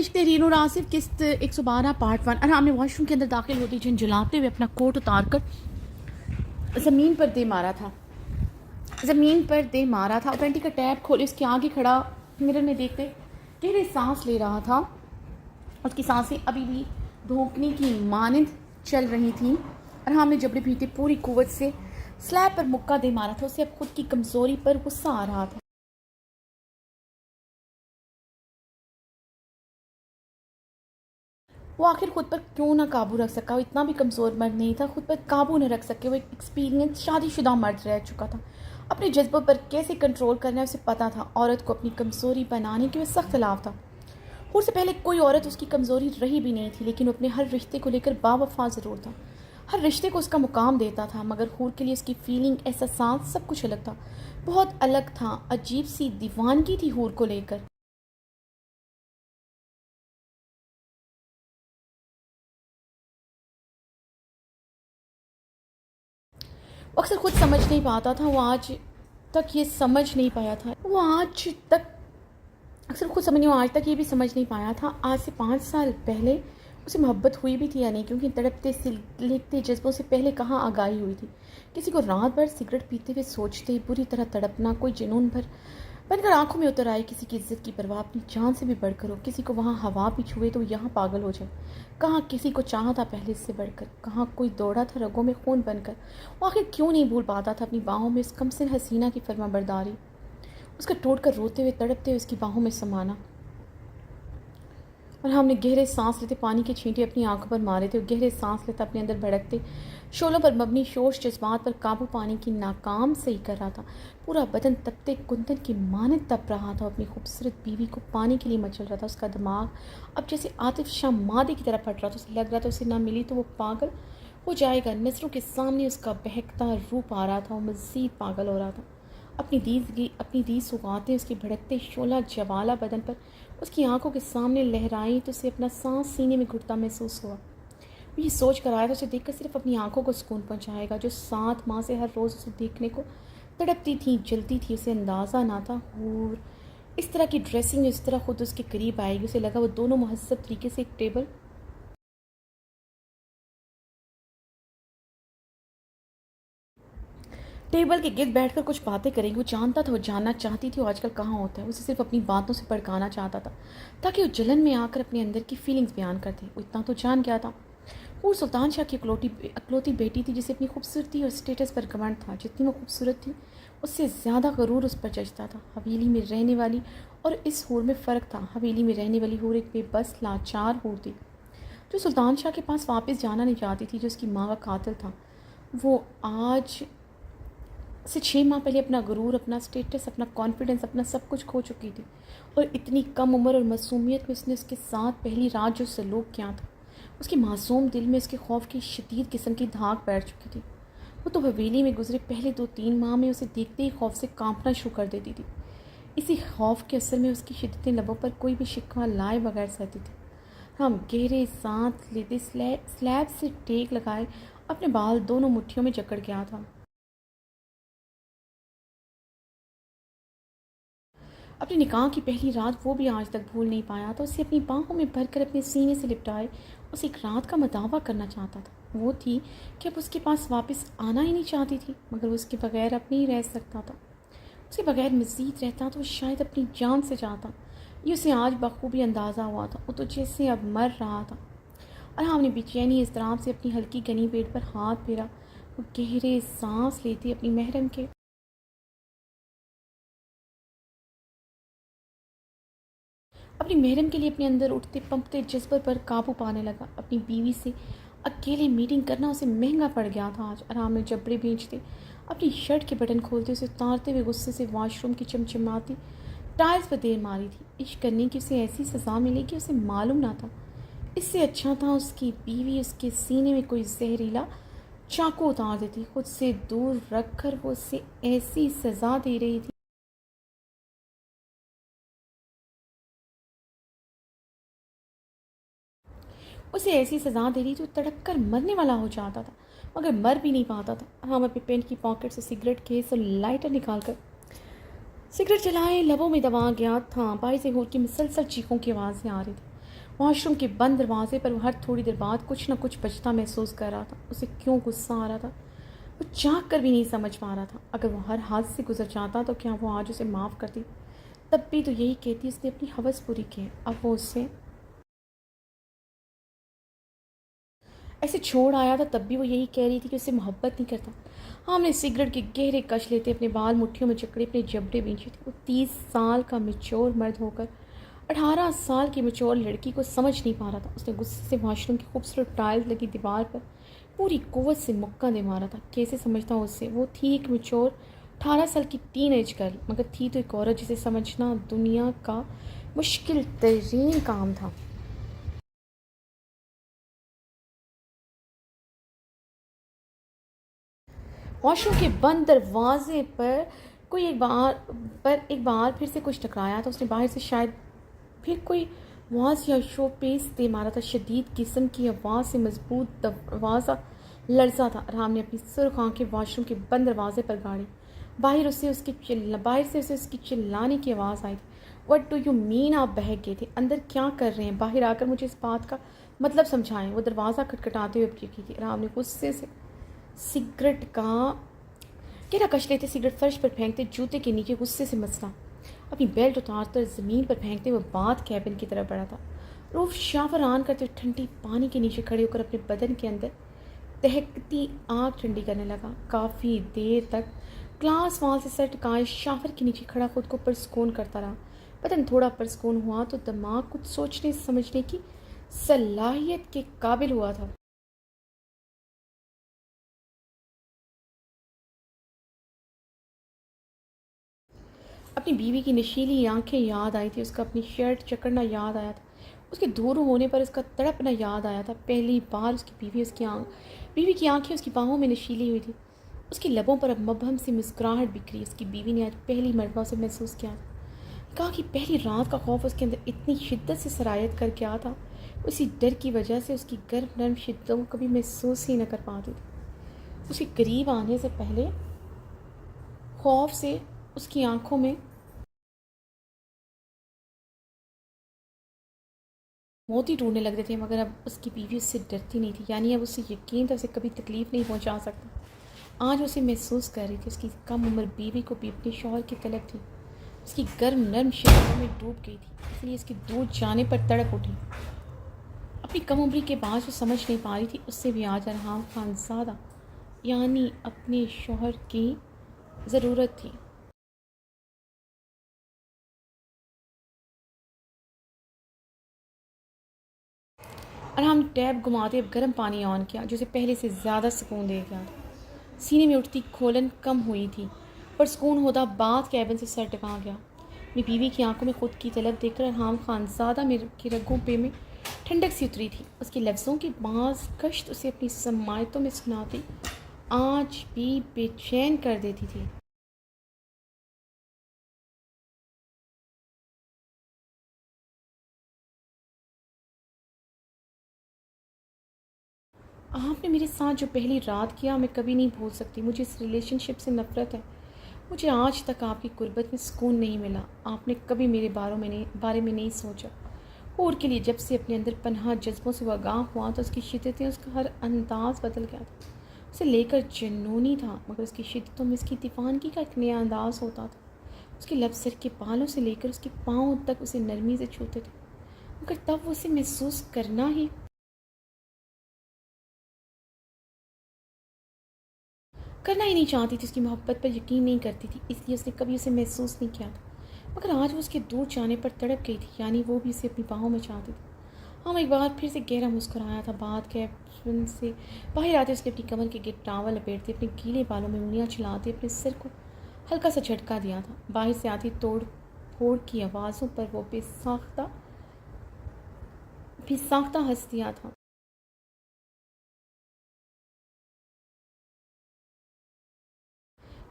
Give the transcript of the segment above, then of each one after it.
इश्क रीनू आसिफ किस्त 112 पार्ट 1। अरहाम ने वॉशरूम के अंदर दाखिल होती झंझलाते हुए अपना कोट उतार कर ज़मीन पर दे मारा था। पेंटी का टैब खोले उसके आगे खड़ा मिरर में देखते गहरे सांस ले रहा था। उसकी सांसें अभी भी धोखने की मानंद चल रही थीं। अरहाम ने जबड़े भीते पूरी कुव्वत से स्लैब पर मुक्का दे मारा था। उसे अब खुद की कमज़ोरी पर गुस्सा आ रहा था। वो आखिर खुद पर क्यों ना काबू रख सका। वो इतना भी कमज़ोर मर्द नहीं था खुद पर काबू न रख सके। वो एक एक्सपीरियंस शादीशुदा मर्द रह चुका था। अपने जज्बों पर कैसे कंट्रोल करना है उसे पता था। औरत को अपनी कमज़ोरी बनाने के वह सख्त खिलाफ था। हूर से पहले कोई औरत उसकी कमज़ोरी रही भी नहीं थी, लेकिन वो अपने हर रिश्ते को लेकर बावफा ज़रूर था। हर रिश्ते को उसका मुकाम देता था, मगर हूर के लिए उसकी फीलिंग, एहसास सब कुछ अलग था, बहुत अलग था। अजीब सी दीवानगी थी हूर को लेकर। वो अक्सर खुद समझ नहीं पाता था। वो आज तक ये समझ नहीं पाया था। वो आज तक अक्सर खुद समझ नहीं आज तक ये भी समझ नहीं पाया था आज से 5 साल पहले उसे मोहब्बत हुई भी थी या नहीं, क्योंकि तड़पते सिलकते जज्बों से पहले कहाँ आगाही हुई थी। किसी को रात भर सिगरेट पीते हुए सोचते बुरी तरह तड़पना कोई जुनून भर बनकर आंखों में उतर आए। किसी की इज्जत की परवाह अपनी जान से भी बढ़कर हो। किसी को वहाँ हवा भी छुए तो यहाँ पागल हो जाए। कहाँ किसी को चाहा था पहले इससे बढ़कर, कहाँ कोई दौड़ा था रगों में खून बनकर। वो आखिर क्यों नहीं भूल पाता था अपनी बाहों में उस कमसिन हसीना की फर्माबरदारी, उसका टूट कर रोते हुए तड़पते हुए उसकी बाहों में समाना। और हमने गहरे सांस लेते पानी के छींटे अपनी आंखों पर मारे थे। गहरे सांस लेता अपने अंदर भड़कते शोलों पर मबनी शोश जज्बात पर काबू पाने की नाकाम सही कर रहा था। पूरा बदन तपते कुंदन की मानद तप रहा था। अपनी खूबसूरत बीवी को पाने के लिए मचल रहा था। उसका दिमाग अब जैसे आतिफ शाह मादे की तरह फट रहा था। उसे लग रहा था उसे ना मिली तो वो पागल हो जाएगा। नज़रों के सामने उसका बहकता रूप आ रहा था। वो मज़ीद पागल हो रहा था। अपनी दीद सुगाते उसके भड़कते शोला जवाला बदन पर उसकी आंखों के सामने लहराई तो उसे अपना सांस सीने में घुटता महसूस हुआ। वो ये सोच कर आया था उसे देखकर सिर्फ अपनी आंखों को सुकून पहुंचाएगा, जो 7 माह से हर रोज़ उसे देखने को तड़पती थी, जलती थी। उसे अंदाज़ा ना था और इस तरह की ड्रेसिंग में इस तरह खुद उसके करीब आएगी। उसे लगा वो दोनों महज़ब तरीके से एक टेबल के गिर्द बैठकर कुछ बातें करेंगे। वो जानता था, वो जानना चाहती थी वो आजकल कहाँ होता है। उसे सिर्फ अपनी बातों से भड़काना चाहता था ताकि वो जलन में आकर अपने अंदर की फीलिंग्स बयान कर दे। वो इतना तो जान गया था वो सुल्तान शाह की अकलौती बेटी थी, जिसे अपनी खूबसूरती और स्टेटस पर घमंड था। जितनी वो खूबसूरत थी उससे ज़्यादा गरूर उस पर जचता था। हवेली में रहने वाली और इस हूर में फ़र्क था। हवेली में रहने वाली हूर एक बेबस लाचार हूर थी, जो सुल्तान शाह के पास वापस जाना नहीं चाहती थी, जो उसकी माँ का कातिल था। वो आज से 6 माह पहले अपना गुरूर, अपना स्टेटस, अपना कॉन्फिडेंस, अपना सब कुछ खो चुकी थी। और इतनी कम उम्र और मासूमियत में उसने उसके साथ पहली रात जो सलूक किया था, उसके मासूम दिल में उसके खौफ की शदीद किस्म की धाक बैठ चुकी थी। वो तो हवेली में गुजरे पहले 2-3 माह में उसे देखते ही खौफ से कांपना शुरू कर देती थी। इसी खौफ के असर में उसकी शिद्दतें लबों पर कोई भी शिकवा लाए बगैर सहती थी। हम गहरे सांस लेते स्लैब से टेक लगाए अपने बाल दोनों मुट्ठियों में जकड़ गया था। अपने निकाह की पहली रात वो भी आज तक भूल नहीं पाया था। उसे अपनी बाहों में भरकर अपने सीने से लिपटाए उसे एक रात का मदावा करना चाहता था। वो थी कि अब उसके पास वापस आना ही नहीं चाहती थी, मगर वो उसके बगैर अब नहीं रह सकता था। उसके बगैर मज़ीद रहता तो शायद अपनी जान से जाता। ये उसे आज बखूबी अंदाज़ा हुआ था। वो तो जैसे अब मर रहा था। और हमने बेचैनी इस तरह से अपनी हल्की गनी पेट पर हाथ फेरा। वो गहरे सांस लेती अपनी महरम के लिए अपने अंदर उठते पंपते जज्बे पर काबू पाने लगा। अपनी बीवी से अकेले मीटिंग करना उसे महंगा पड़ गया था। आज आराम में जबड़े बेचते, अपनी शर्ट के बटन खोलते, उसे उतारते हुए गुस्से से वॉशरूम की चमचमाती टाइल्स पर देर मारी थी। इश्क करने की उसे ऐसी सज़ा मिलेगी उसे मालूम ना था। इससे अच्छा था उसकी बीवी उसके सीने में कोई जहरीला चाकू उतार देती। खुद से दूर रख कर वो उसे ऐसी सज़ा दे रही थी, उसे ऐसी सज़ा दे रही थी, तड़प कर मरने वाला हो जाता था, मगर मर भी नहीं पाता था। हम अपने पेंट की पॉकेट से सिगरेट केस और लाइटर निकाल कर सिगरेट जलाए लबों में दबा गया था। बाई से होठ की मुसलसल चीखों की आवाज़ें आ रही थी। वॉशरूम के बंद दरवाजे पर वो हर थोड़ी देर बाद कुछ ना कुछ बचता महसूस कर रहा था। उसे क्यों गुस्सा आ रहा था वो चाह कर भी नहीं समझ पा रहा था। अगर वो हर हाथ से गुजर जाता तो क्या वो आज उसे माफ़ करती? तब भी तो यही कहती उसने अपनी हवस पूरी की है, अब वो उससे ऐसे छोड़ आया था। तब भी वो यही कह रही थी कि उससे मोहब्बत नहीं करता। हाँ, हमने सिगरेट के गहरे कश लेते अपने बाल मुट्ठियों में जकड़े अपने जबड़े बींचे थे। वो 30 साल का मेच्योर मर्द होकर 18 साल की मेच्योर लड़की को समझ नहीं पा रहा था। उसने गुस्से से वॉशरूम की खूबसूरत टाइल्स लगी दीवार पर पूरी कुव्वत से मुक्का दे मारा था। कैसे समझता हूँ उससे? वो थी एक मेच्योर 18 साल की टीन एज गर्ल, मगर थी तो एक औरत जिसे समझना दुनिया का मुश्किल तरीन काम था। वॉशरूम के बंद दरवाजे पर कोई एक बार फिर से कुछ टकराया तो उसने बाहर से शायद फिर कोई आवाज़ या शो पेश दे मारा था। शदीद किस्म की आवाज़ से मजबूत दरवाज़ा लर्जा था। राम ने अपनी सुर्ख आंखें वॉशरूम के बंद दरवाजे पर गाड़ी। बाहर से उसे उसकी चिल्लाने की आवाज़ आई थी। What do you mean? आप बहक गए थे। अंदर क्या कर रहे हैं? बाहर आकर मुझे इस बात का मतलब समझाएं। वो दरवाज़ा खटखटाते हुए चुकी थी। राम ने गुस्से से सिगरेट का गहरा कश लेते सिगरेट फर्श पर फेंकते जूते के नीचे गुस्से से मसला अपनी बेल्ट उतारकर ज़मीन पर फेंकते हुए बाथ कैबिन की तरफ बढ़ा था। रूफ शावर ऑन करते हुए ठंडी पानी के नीचे खड़े होकर अपने बदन के अंदर दहकती आग ठंडी करने लगा। काफ़ी देर तक ग्लास वॉल से सर टिकाए शावर के नीचे खड़ा खुद को परसकून करता रहा। बदन थोड़ा परसकून हुआ तो दिमाग कुछ सोचने समझने की सलाहियत के काबिल हुआ था। अपनी बीवी की नशीली आंखें याद आई थी। उसका अपनी शर्ट चकड़ना याद आया था। उसके दूर होने पर उसका तड़पना याद आया था। पहली बार उसकी बीवी की आंखें उसकी बाहों में नशीली हुई थी। उसके लबों पर अब मबहम सी मुस्कुराहट बिखरी। उसकी बीवी ने आज पहली मरतबा उसे महसूस किया था। कहा कि पहली रात का खौफ उसके अंदर इतनी शिद्दत से सरायत कर गया था। उसी डर की वजह से उसकी गर्म नरम शिद्दत को कभी महसूस ही न कर पाती थी। उसके करीब आने से पहले खौफ से उसकी आंखों में मोती टूटने लगते थे, मगर अब उसकी बीवी उससे डरती नहीं थी। यानी अब उसे यकीन था उसे कभी तकलीफ़ नहीं पहुंचा सकता। आज उसे महसूस कर रही थी उसकी कम उम्र बीवी को भी अपने शौहर की तलब थी। उसकी गर्म नरम शिद्दत में डूब गई थी, इसलिए इसके दूर जाने पर तड़प उठी। अपनी कम उम्री के बाद जो समझ नहीं पा रही थी उससे भी आज अरहाम खानज़ादा यानी अपने शौहर की ज़रूरत थी। अरहाम ने टैब घुमाते अब गर्म पानी ऑन किया जो उसे पहले से ज़्यादा सुकून दे गया था। सीने में उठती खोलन कम हुई थी, पर सुकून होता बाथ कैबिन से सर टिका गया। अपनी बीवी की आंखों में खुद की तलब देखकर अरहाम खानज़ादा मेरे के रगों पे में ठंडक सी उतरी थी। उसके लफ्ज़ों की बाज़ कश्त उसे अपनी समायतों में सुनाती आज भी बेचैन कर देती थी। आपने मेरे साथ जो पहली रात किया मैं कभी नहीं भूल सकती। मुझे इस रिलेशनशिप से नफ़रत है। मुझे आज तक आपकी गुर्बत में सुकून नहीं मिला। आपने कभी मेरे बारे में नहीं सोचा। और के लिए जब से अपने अंदर पनहा जज्बों से वो आगाह हुआ तो उसकी शिद्दतें उसका हर अंदाज़ बदल गया था। उसे लेकर जुनूनी था, मगर उसकी शिद्दतों में उसकी दीवानगी का एक नया अंदाज़ होता था। उसके लब सिर के बालों से लेकर उसके पाँव तक उसे नरमी से छूते थे, मगर तब वो उसे महसूस करना ही नहीं चाहती थी। उसकी मोहब्बत पर यकीन नहीं करती थी, इसलिए उसने कभी उसे महसूस नहीं किया था। मगर आज वो उसके दूर जाने पर तड़प गई थी, यानी वो भी उसे अपनी बाहों में चाहती थी। हम एक बार फिर से गहरा मुस्कुराया था। बात कैबिन से बाहर आते उसने अपनी कमर के गिर टावल लपेटते अपने गीले बालों में उंगलियां चलाते अपने सिर को हल्का सा झटका दिया था। बाहर से आती तोड़ फोड़ की आवाज़ों पर वो बेसाख्ता हंस दिया था।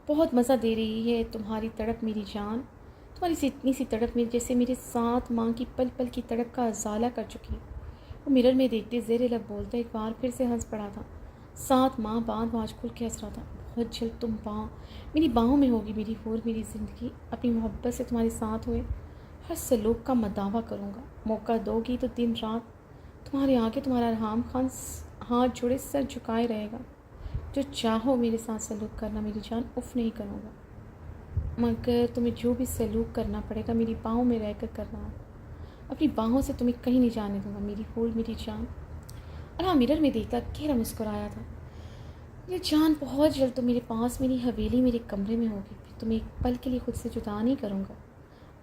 बहुत मज़ा दे रही है तुम्हारी तड़प मेरी जान, तुम्हारी सी इतनी सी तड़प मेरी जैसे मेरे साथ माँ की पल पल की तड़प का अजाला कर चुकी है। वो मिरर में देखते ज़ेरे लब बोलता एक बार फिर से हंस पड़ा था। साथ माँ बाँध बाँझ खुल के हंस रहा था। बहुत जल्द तुम मेरी बाहों में होगी मेरी ज़िंदगी अपनी मोहब्बत से तुम्हारे साथ हुए। हर सलूक का मैं दावा करूँगा। मौका दोगी तो दिन रात तुम्हारे आगे तुम्हारा अरहाम खान हाथ जोड़े सर झुकाए रहेगा। जो चाहो मेरे साथ सलूक करना मेरी जान, उफ़ नहीं करूँगा। मगर तुम्हें जो भी सलूक करना पड़ेगा मेरी बाहों में रहकर करना। अपनी बाहों से तुम्हें कहीं नहीं जाने दूँगा मेरी फूल मेरी जान। और हाँ, मिरर में देखकर गहरा मुस्कुराया था। ये जान, बहुत जल्द तुम मेरे पास मेरी हवेली मेरे कमरे में होगी। फिर तुम्हें एक पल के लिए खुद से जुदा नहीं करूँगा।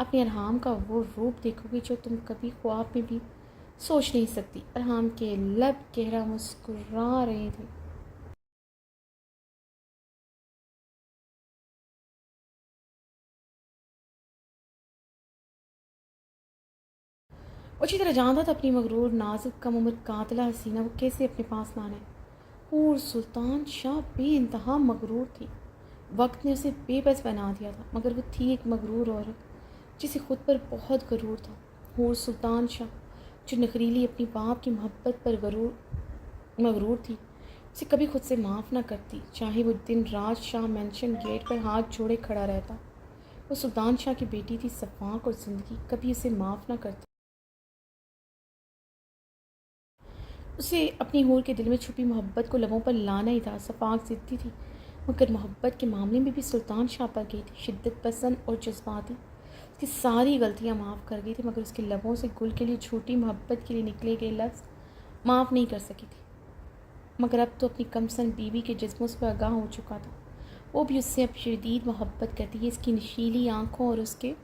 अपने अरहाम का वो रूप देखोगे जो तुम कभी ख्वाब में भी सोच नहीं सकती। अरहाम के लब गहरा मुस्कुरा रहे थे। अच्छी तरह जानता था अपनी मगरूर नाजुक कम उम्र कातिला हसीना वो कैसे अपने पास लाना है। और सुल्तान शाह बेइंतहा मगरूर थी। वक्त ने उसे बेबस बना दिया था, मगर वो थी एक मगरूर औरत जिसे खुद पर बहुत गरूर था। हूर सुल्तान शाह, जो नखरीली अपनी बाप की मोहब्बत पर मगरूर थी, उसे कभी खुद से माफ़ ना करती, चाहे वो दिन रात शाह मेंशन गेट पर हाथ जोड़े खड़ा रहता। वो सुल्तान शाह की बेटी थी सफ़ाक, और ज़िंदगी कभी उसे माफ़ ना करती। उसे अपनी हूर के दिल में छुपी मोहब्बत को लबों पर लाना ही था। सफ़ाक ज़िद्दी थी, मगर मोहब्बत के मामले में भी सुल्तान शाह पर गई थी। शिद्दत पसंद और जज्बाती, उसकी सारी गलतियाँ माफ़ कर गई थी, मगर उसके लबों से गुल के लिए झूठी मोहब्बत के लिए निकले गए लफ्ज़ माफ़ नहीं कर सकी थी। मगर अब तो अपनी कमसन बीवी के जिस्मों से आगाह हो चुका था। वो भी उससे अब शदीद मोहब्बत करती है। इसकी नशीली आंखों और उसके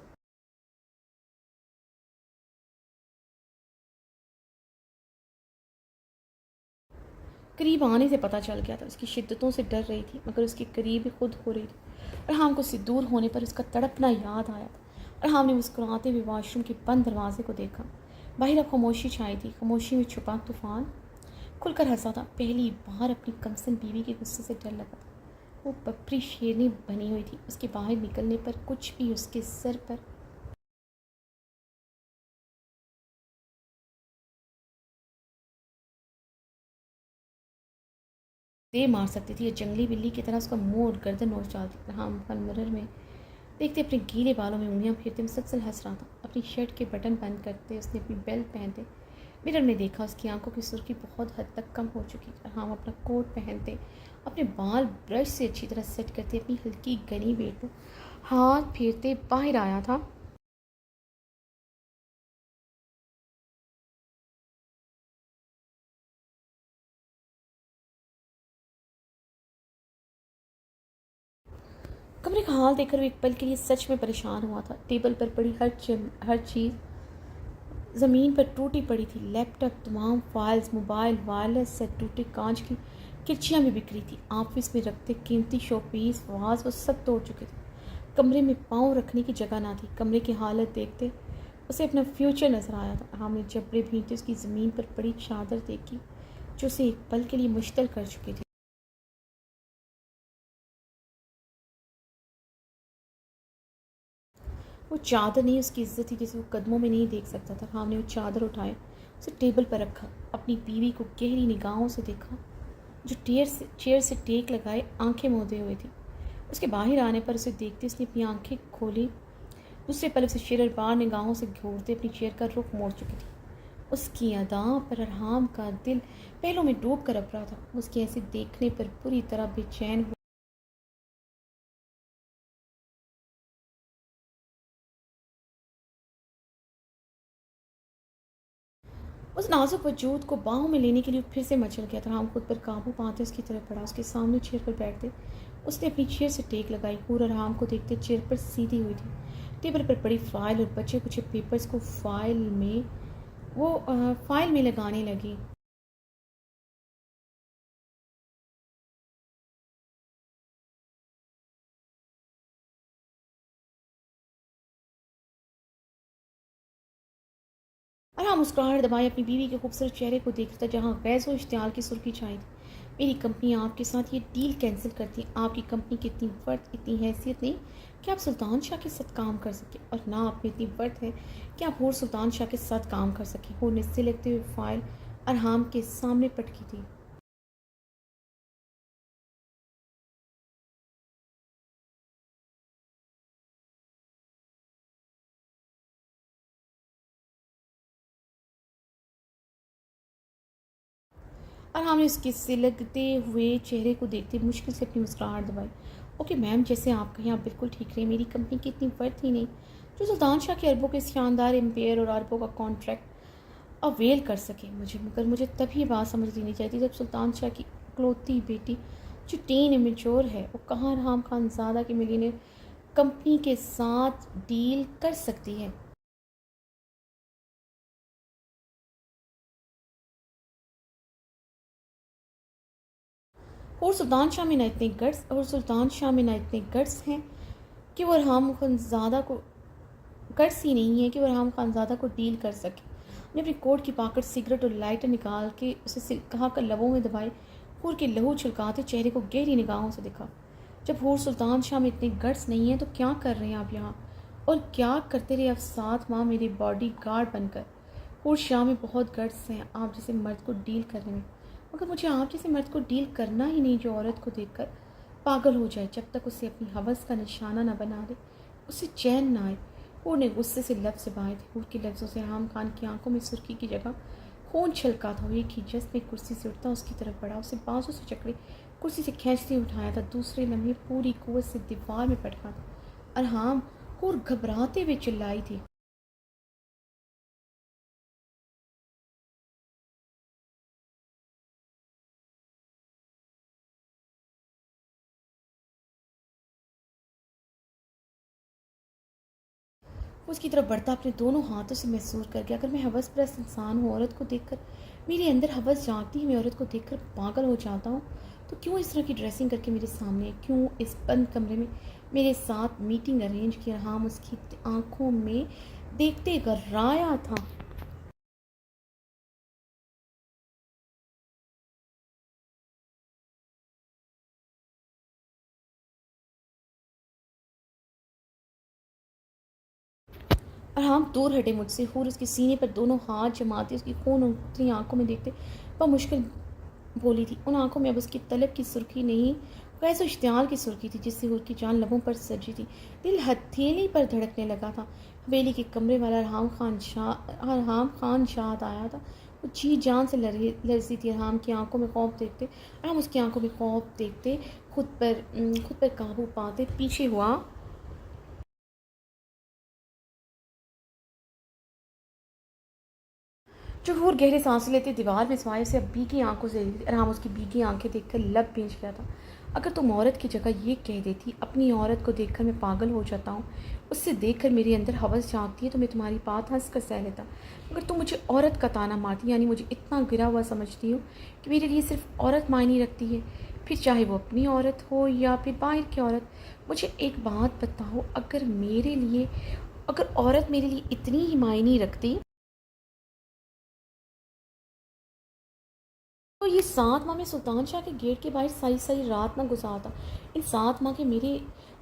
करीब आने से पता चल गया था। उसकी शिद्दतों से डर रही थी, मगर उसके करीब ही खुद हो रही थी। अरहाम को उससे दूर होने पर उसका तड़पना याद आया था। अरहाम ने मुस्कुराते हुए वॉशरूम के बंद दरवाजे को देखा। बाहर अब खामोशी छाई थी। खामोशी में छुपा तूफान खुलकर हंसा था। पहली बार अपनी कमसन बीवी के गुस्से से डर लगा था। वो बपरी शेरनी बनी हुई थी। उसके बाहर निकलने पर कुछ भी उसके सर पर दे मार सकती थी, या जंगली बिल्ली की तरह उसका मुंह और गर्दन नोच डालती। अरहाम फन मिरर में देखते अपने गीले बालों में उंगलियां फेरते मुसलसल हंस रहा था। अपनी शर्ट के बटन बंद करते उसने अपनी बेल्ट पहनते मिरर में देखा। उसकी आंखों की सुर्खी बहुत हद तक कम हो चुकी थी। हम अपना कोट पहनते, अपने बाल ब्रश से अच्छी तरह सेट करते, अपनी हल्की गनी बेट पर हाथ फेरते बाहर आया था। कमरे का हाल देखकर वो एक पल के लिए सच में परेशान हुआ था। टेबल पर पड़ी हर चीज़ ज़मीन पर टूटी पड़ी थी। लैपटॉप, तमाम फाइल्स, मोबाइल, वायरलेस सेट, टूटे कांच की खिड़कियाँ भी बिखरी थी। ऑफिस में रखते कीमती शोपीस वाज वो सब तोड़ चुके थे। कमरे में पाँव रखने की जगह ना थी। कमरे की हालत देखते उसे अपना फ्यूचर नजर आया था। हमने जबड़े भींचते उसकी ज़मीन पर पड़ी चादर देखी, जो उसे एक पल के लिए मुश्तल कर चुकी थी। वो चादर नहीं, उसकी इज्जत थी, जिसे वो कदमों में नहीं देख सकता था। हमने वो चादर उठाए, उसे टेबल पर रखा, अपनी बीवी को गहरी निगाहों से देखा, जो चेयर से टेक लगाए आंखें मूंदे हुए थी। उसके बाहर आने पर उसे देखते उसने अपनी आंखें खोली। दूसरे पल उसे शेरर बार निगाहों से घूरते अपनी चेयर का रुख मोड़ चुकी थी। उसकी अदाओं पर अरहाम का दिल पहलों में डूब कर रहा था। उसके ऐसे देखने पर पूरी तरह बेचैन हुआ। उस नाजुक वजूद को बाहों में लेने के लिए फिर से मचल गया था। हम खुद पर काबू पाते उसकी तरफ बढ़ा, उसके सामने चेयर पर बैठते उसने अपनी चेयर से टेक लगाई। हूर अरहाम को देखते चेयर पर सीधी हुई थी। टेबल पर पड़ी फाइल और बचे कुछ पेपर्स को फाइल में लगाने लगी। आराम मुस्कुराहट दबाए अपनी बीवी के खूबसूरत चेहरे को देखता था, जहाँ गैस और इश्तियाल की सुर्खी छाई थी। मेरी कंपनी आपके साथ ये डील कैंसिल करती है। आपकी कंपनी की इतनी वर्थ, इतनी हैसियत नहीं कि आप सुल्तान शाह के साथ काम कर सके, और ना आप में इतनी वर्थ है कि आप और सुल्तान शाह के साथ काम कर सके। वो निस्से लगते हुए फाइल अरहाम के सामने पटकी थी। और हमने उसके सिलगते हुए चेहरे को देखते मुश्किल से अपनी मुस्कुराहट दबाई। ओके मैम, जैसे आप कहें आप बिल्कुल ठीक रहे, मेरी कंपनी की इतनी वर्थ ही नहीं जो सुल्तान शाह के अरबों के शानदार एम्पायर और अरबों का कॉन्ट्रैक्ट अवेल कर सके मुझे। मगर मुझे तभी बात समझ लेनी चाहिए जब सुल्तान शाह की इकलौती बेटी जो टीन इमेच्योर है वो कहाँ राम खानजादा की मिलीनियर कंपनी के साथ डील कर सकती है। और सुल्तान शाह में ना इतने गट्स हैं कि वो राम खानजादा को गट्स ही नहीं है कि वो राम खानजादा को डील कर सके। उसने अपनी कोट की पॉकेट सिगरेट और लाइटर निकाल के उसे कहा कर लबों में दबाए, हूर के लहू छिलकाते चेहरे को गहरी निगाहों से देखा। जब हूर सुल्तान शाह में इतने गट्स नहीं है तो क्या कर रहे हैं आप यहाँ, और क्या करते रहे आप 7 माह मेरे बॉडी गार्ड बनकर। हूर शाह में बहुत गट्स हैं आप जैसे मर्द को डील करने में, मगर मुझे आप जैसे मर्द को डील करना ही नहीं जो औरत को देखकर पागल हो जाए जब तक उसे अपनी हवस का निशाना न बना दे, उसे चैन ना आए। हूर ने गुस्से से लफ्ज़ चबाए थे। हूर के लफ्ज़ों से राम खान की आंखों में सुर्खी की जगह खून छलका था। एक ही जस्ट में कुर्सी से उठता उसकी तरफ बढ़ा, उसे बाजू से चकड़े कुर्सी से खींचते उठाया था। दूसरे लम्हे पूरी कुव्वत से दीवार में पटका था। और हाँ, हूर घबराते हुए चिल्लाई थी। वो उसकी तरफ बढ़ता अपने दोनों हाथों से महसूस कर गया। अगर मैं हवस परस्त इंसान हूँ, औरत को देखकर मेरे अंदर हवस जागती है, मैं औरत को देखकर पागल हो जाता हूँ, तो क्यों इस तरह की ड्रेसिंग करके मेरे सामने, क्यों इस बंद कमरे में मेरे साथ मीटिंग अरेंज किया। हाँ, उसकी आंखों में देखते गर्राया था। और हम दूर हटे मुझसे। हूर उसके सीने पर दोनों हाथ जमाते उसकी खून उतरी आंखों में देखते वह मुश्किल बोली थी। उन आंखों में अब उसकी तलब की सुर्खी नहीं, वैसे इश्तियाल की सुर्खी थी जिससे हूर की जान लबों पर सजी थी। दिल हथेली पर धड़कने लगा था। हवेली के कमरे वाला रहाम खान शाद आया था। वो जी जान से लरसी थी। राम की आंखों में खौफ देखते, राम उसकी आंखों में खौफ देखते खुद पर काबू पाते पीछे हुआ। जहूर गहरी सांसें लेते दीवार में समाये उसे अब भीगी आंखों से देखती। राम उसकी भीगी आंखें देखकर लब भींच गया था। अगर तुम औरत की जगह ये कह देती अपनी औरत को देखकर मैं पागल हो जाता हूँ, उससे देखकर मेरे अंदर हवस जागती है, तो मैं तुम्हारी बात हंस कर सह लेता। मगर तुम मुझे औरत का ताना मारती, यानी मुझे इतना गिरा हुआ समझती हो कि मेरे लिए सिर्फ औरत मायने रखती है, फिर चाहे वो अपनी औरत हो या फिर बाहर की औरत। मुझे एक बात बताओ, अगर औरत मेरे लिए इतनी ही मायने रखती तो ये 7 माह में सुल्तान शाह के गेट के बाहर सारी सारी रात ना गुजारता। इन 7 माह के मेरे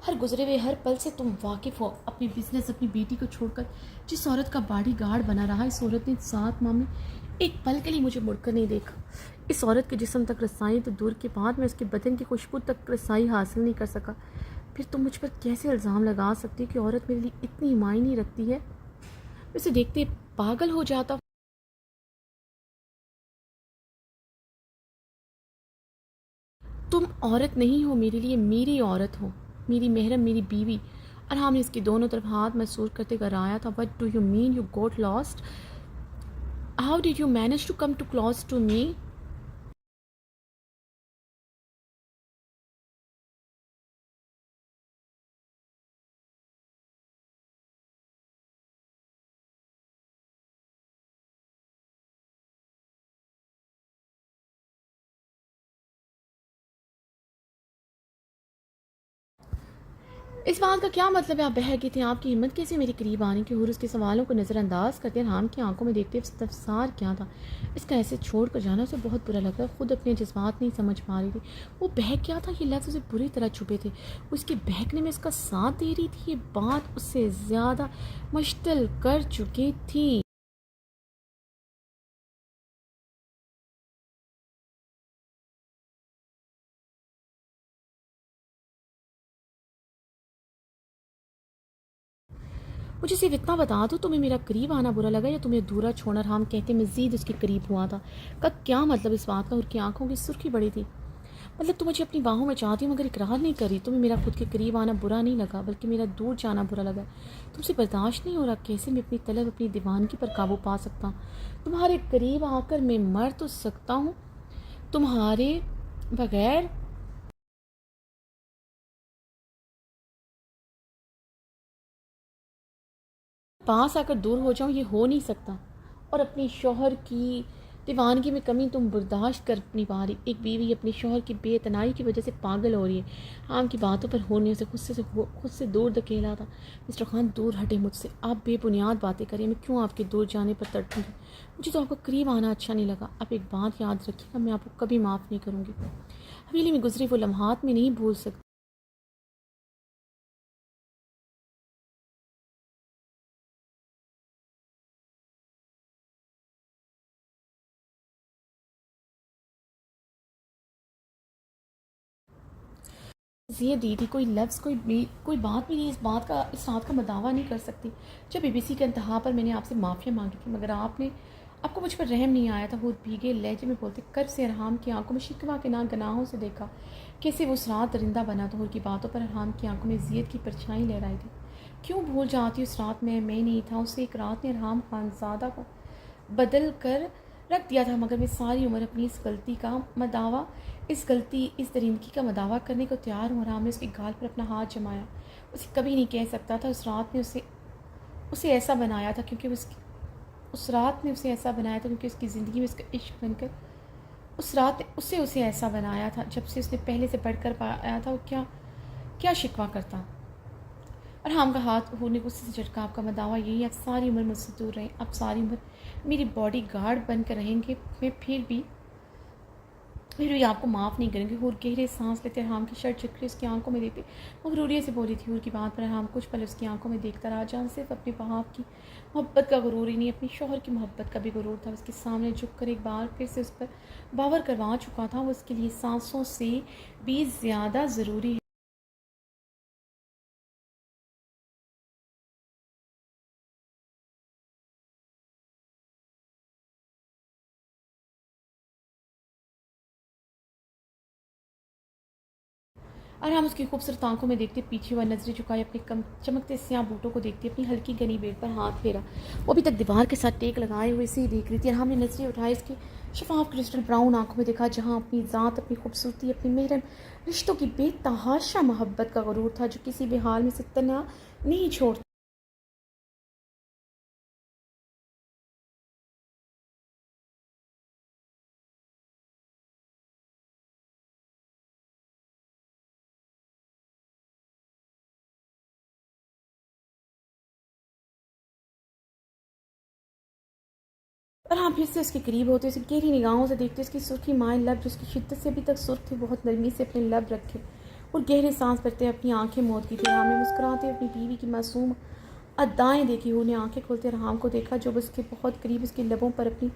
हर गुजरे हुए हर पल से तुम वाकिफ़ हो। अपनी बिजनेस, अपनी बेटी को छोड़कर जिस औरत का बॉडी गार्ड बना रहा, इस औरत ने 7 माह में एक पल के लिए मुझे मुड़कर नहीं देखा। इस औरत के जिस्म तक रसाई तो दूर के बाद में उसके बदन की खुशबू तक रसाई हासिल नहीं कर सका। फिर तुम मुझ पर कैसे इल्ज़ाम लगा सकती हो कि औरत मेरे लिए इतनी मायने रखती है। मैं उसे देखते पागल हो जाता। तुम औरत नहीं हो मेरे लिए, मेरी औरत हो, मेरी महरम, मेरी बीवी। और हमने इसकी दोनों तरफ हाथ महसूस करते कराया था। What do you mean you got lost? How did you manage to come to close to me? इस बात का क्या मतलब है आप बह गए थे? आपकी हिम्मत कैसे मेरे करीब आने की? और उसके सवालों को नज़रअंदाज करते राम की आंखों में देखते इस्तफसार क्या था? इसका ऐसे छोड़ कर जाना उसे बहुत बुरा लग रहा। खुद अपने जज्बात नहीं समझ पा रही थी। वो बह क्या था, ये लफ्ज़ उसे बुरी तरह छुपे थे। उसके बहकने में इसका साथ दे रही थी, ये बात उससे ज़्यादा मुश्तिल कर चुकी थी। मुझे सिर्फ इतना बता दो, तुम्हें मेरा करीब आना बुरा लगा या तुम्हें दूरा छोड़ना हराम कहते मज़ीद उसके करीब हुआ था? का क्या मतलब इस बात का? उनकी आंखों की सुर्खी बड़ी थी। मतलब तुम मुझे अपनी बाहों में चाहती हो मगर इकरार नहीं करी। तुम्हें मेरा खुद के करीब आना बुरा नहीं लगा बल्कि मेरा दूर जाना बुरा लगा। तुमसे बर्दाश्त नहीं हो रहा। कैसे मैं अपनी तलब, अपनी दीवानगी पर काबू पा सकता हूँ? तुम्हारे करीब आकर मैं मर तो सकता हूँ, तुम्हारे बगैर पास आकर दूर हो जाऊं, ये हो नहीं सकता। और अपनी शौहर की दीवानगी में कमी तुम बर्दाश्त कर नहीं पा रही। एक बीवी अपने शौहर की बेतनाई की वजह से पागल हो रही है। आम की बातों पर होने से खुद से दूर धकेला था। मिस्टर खान, दूर हटे मुझसे। आप बेबुनियाद बातें करें। मैं क्यों आपके दूर जाने पर तड़पूंगी? मुझे तो आपका करीब आना अच्छा नहीं लगा। आप एक बात याद रखिएगा, मैं आपको कभी माफ़ नहीं करूँगी। हवेली में गुजरे वो लम्हात में नहीं भूल सकती। ये दीदी कोई लफ्ज़, कोई बात भी नहीं, इस रात का मैं दावा नहीं कर सकती। जब बीबीसी के इंतहा पर मैंने आपसे माफ़िया मांगी थी मगर आपको मुझ पर रहम नहीं आया था। वो भीगे लहजे में बोलते कर्ब से अरहाम की आंखों में शिकवा के ना गनाहों से देखा कैसे वो उस रात दरिंदा बना था। की बातों पर अरहाम की आंखों में जियत की परछाई लहराई थी। क्यों भूल जाती उस रात में मैं नहीं था। उसे एक रात ने अरहाम खानजादा को बदल कर रख दिया था मगर मैं सारी उम्र अपनी इस दरिंदगी का मदावा करने को तैयार हूँ। आराम ने उसके गाल पर अपना हाथ जमाया। उसे कभी नहीं कह सकता था उस रात ने उसे ऐसा बनाया था क्योंकि उस रात ने उसे ऐसा बनाया था क्योंकि उसकी ज़िंदगी में उसका इश्क बनकर उस रात ने उसे ऐसा बनाया था। जब से उसने पहले से बढ़कर पाया था वो क्या क्या शिकवा करता। और हम का हाथ होने को उससे झटका। आपका मदावा यही, आप सारी उम्र मुझसे दूर रहें, आप सारी उम्र मेरी बॉडी गार्ड बनकर रहेंगे। मैं फिर भी आपको माफ़ नहीं करेंगे। हूर गहरे सांस लेते हम की शर्ट चक्री उसकी आंखों में देखते मगरूरियत से बोली थी। हूर की बात पर हम कुछ पल उसकी आंखों में देखता रहा जहाँ सिर्फ अपने बहाव की मोहब्बत का गुरूर ही नहीं अपनी शौहर की मोहब्बत का भी गुरूर था। उसके सामने झुक कर एक बार फिर से उस पर बावर करवा चुका था। वो उसके लिए सांसों से भी ज़्यादा ज़रूरी है। और हम उसकी खूबसूरत आंखों में देखते पीछे वह नजरें झुकाई अपने कम चमकते स्याह बूटों को देखती अपनी हल्की गनी बेट पर हाथ फेरा। वो अभी तक दीवार के साथ टेक लगाए हुए से ही देख रही थी और हमने नजरें उठाई इसकी शफाफ क्रिस्टल ब्राउन आंखों में देखा जहाँ अपनी ज़ात, अपनी खूबसूरती, अपनी मेहरम रिश्तों की बेतहाशा मोहब्बत का गुरूर था जो किसी भी हाल में से तना नहीं छोड़ता। और हाँ, फिर से उसके करीब होते उसे गहरी निगाहों से देखते उसकी सुर्खी माए लब जो उसकी शिद्दत से अभी तक सुर्ख थे बहुत नरमी से अपने लब रखे और गहरे सांस भरते अपनी आंखें मौत की थी। राम ने मुस्कुराते अपनी बीवी की मासूम अदाएं देखी। उन्हें आंखें खोलते राम को देखा जो उसके बहुत करीब उसके लबों पर अपनी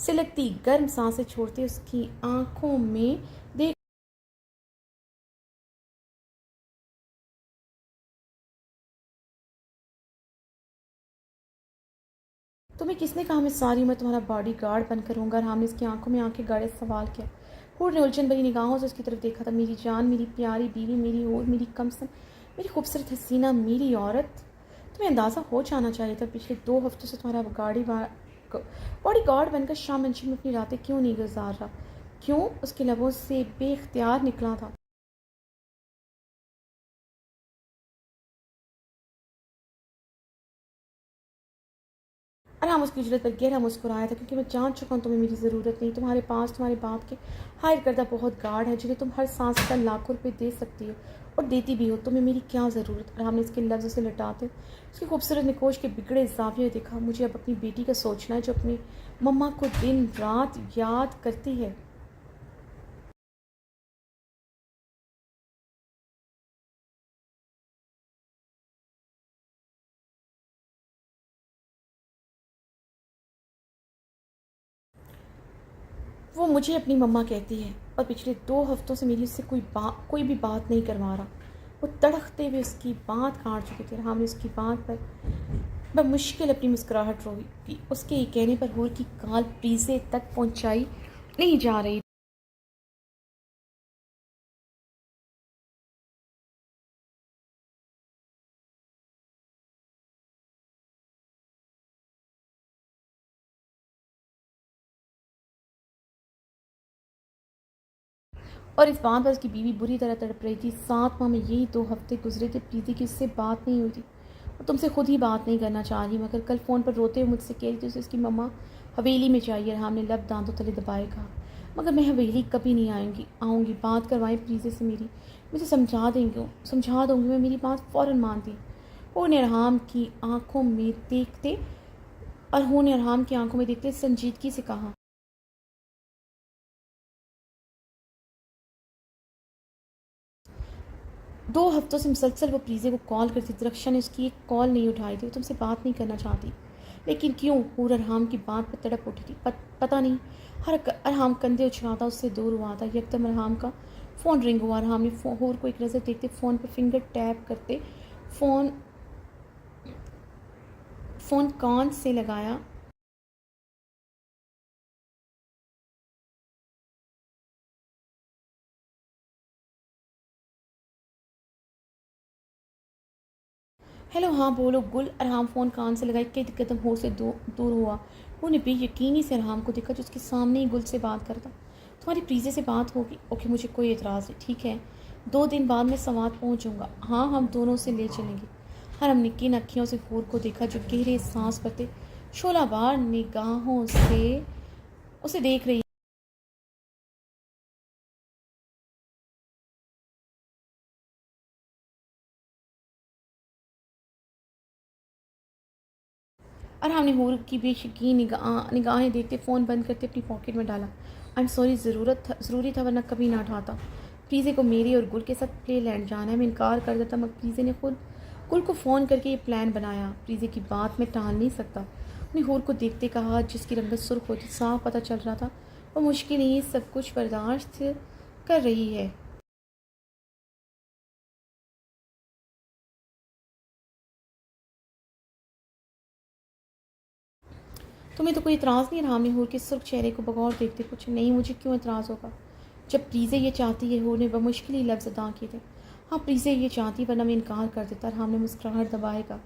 सिलकती गर्म सांसें छोड़ते उसकी आंखों में देख। तुम्हें किसने कहा मैं सारी उम्र तुम्हारा बॉडी गार्ड बनकर रहूँगा? राम ने उसकी आंखों में आंखें गाड़े सवाल किया। हूर ने उलझन भरी निगाहों से उसकी तरफ देखा था। मेरी जान, मेरी प्यारी बीवी, मेरी हूर, मेरी कमसन, मेरी खूबसूरत हसीना, मेरी औरत, तुम्हें अंदाज़ा हो जाना चाहिए था पिछले 2 हफ्तों से तुम्हारा बॉडी गार्ड बनकर शाम मंशी में अपनी रातें क्यों नहीं गुजार रहा? क्यों? उसके लबों से बेख्तियार निकला था। और हम उसकी जरूरत पर गहरा मुस्कुराया था क्योंकि मैं जान चुका हूँ तुम्हें मेरी ज़रूरत नहीं। तुम्हारे पास तुम्हारे बाप के हायर करदा बहुत गार्ड है जिन्हें तुम हर सांस का लाखों रुपए दे सकती हो और देती भी हो। तुम्हें मेरी क्या ज़रूरत? और हमने इसके लफ्ज़ से लटाते उसकी खूबसूरत निकोश के बिगड़े जाविये देखा। मुझे अब अपनी बेटी का सोचना है जो अपनी मम्मा को दिन रात याद करती है। वो मुझे अपनी मम्मा कहती है और पिछले 2 हफ्तों से मेरी उससे कोई भी बात नहीं करवा रहा। वो तड़कते हुए उसकी बात काट चुके थे। हमने उसकी बात पर बमुश्किल अपनी मुस्कुराहट रोकी। उसके ये कहने पर हूर की काल प्रीजे तक पहुंचाई नहीं जा रही। और इस बात पर उसकी बीवी बुरी तरह तड़प रही थी। 7 माह में यही 2 हफ्ते गुजरे थे प्रीति की उससे बात नहीं हुई थी। वो तुमसे खुद ही बात नहीं करना चाह रही, मगर कल फ़ोन पर रोते हुए मुझसे कह रही थी उसे उसकी मम्मा हवेली में चाहिए। और हमने लब दांतों तले दबाए कहा, मगर मैं हवेली कभी नहीं आऊँगी। बात करवाएं प्रीति से मेरी, मुझे समझा दूँगी मैं। मेरी बात फ़ौरन मानती। वो निरहाम की आंखों में देखते और वो निरहाम की आंखों में देखते संजीदगी से कहा, 2 हफ्तों से मुसलसल वो प्रीजे को कॉल करती थी। रक्षा ने उसकी एक कॉल नहीं उठाई थी। वो तुमसे बात नहीं करना चाहती, लेकिन क्यों? हूर अरहाम की बात पर तड़प उठी थी। पता नहीं। अरहाम कंधे उछलाता उससे दूर हुआ था। यकदम अरहाम का फ़ोन रिंग हुआ। अरहाम ने हूर को एक नज़र देखते फ़ोन पर फिंगर टैप करते फ़ोन फ़ोन कान से लगाया। हेलो, हाँ बोलो गुल। अरहाम फ़ोन कान से लगाए कई कदम हूर से दूर हुआ। उन्हें बेयकीनी से अरहाम को देखा जो उसके सामने ही गुल से बात करता। तुम्हारी प्रीजे से बात होगी? ओके, मुझे कोई एतराज़ नहीं, ठीक है। 2 दिन बाद मैं समात पहुंचूंगा। हाँ, हम दोनों से ले चलेंगे। हर हमने किन अखियों से हूर को देखा जो गहरे सांस भरते शोलाबार निगाहों से उसे देख रही। और हमने हूर की बेशकीन निगाहें देखते फ़ोन बंद करते अपनी पॉकेट में डाला। आई एम सॉरी, ज़रूरी था वरना कभी ना उठाता। प्रीजे को मेरी और गुल के साथ प्ले लैंड जाना है। मैं इनकार कर देता, मगर प्रीजे ने खुद गुल को फ़ोन करके ये प्लान बनाया। प्रीजे की बात मैं टाल नहीं सकता। उसने हूर को देखते कहा, जिसकी रंगत सुर्ख होती साफ पता चल रहा था वो मुश्किल ही सब कुछ बर्दाश्त कर रही है। तुम्हें तो कोई इतराज़ नहीं? राम ने हूर के सुर्ख चेहरे को बगौर देखते पूछा। नहीं, मुझे क्यों इतराज़ होगा? जब प्रीजे ये चाहती है। हूर ने बमुश्किल ही लफ्ज़ अदा किए थे। हाँ, प्रीजे ये चाहती, वरना मैं इनकार कर देता। राम ने मुस्कुराहट दबाएगा।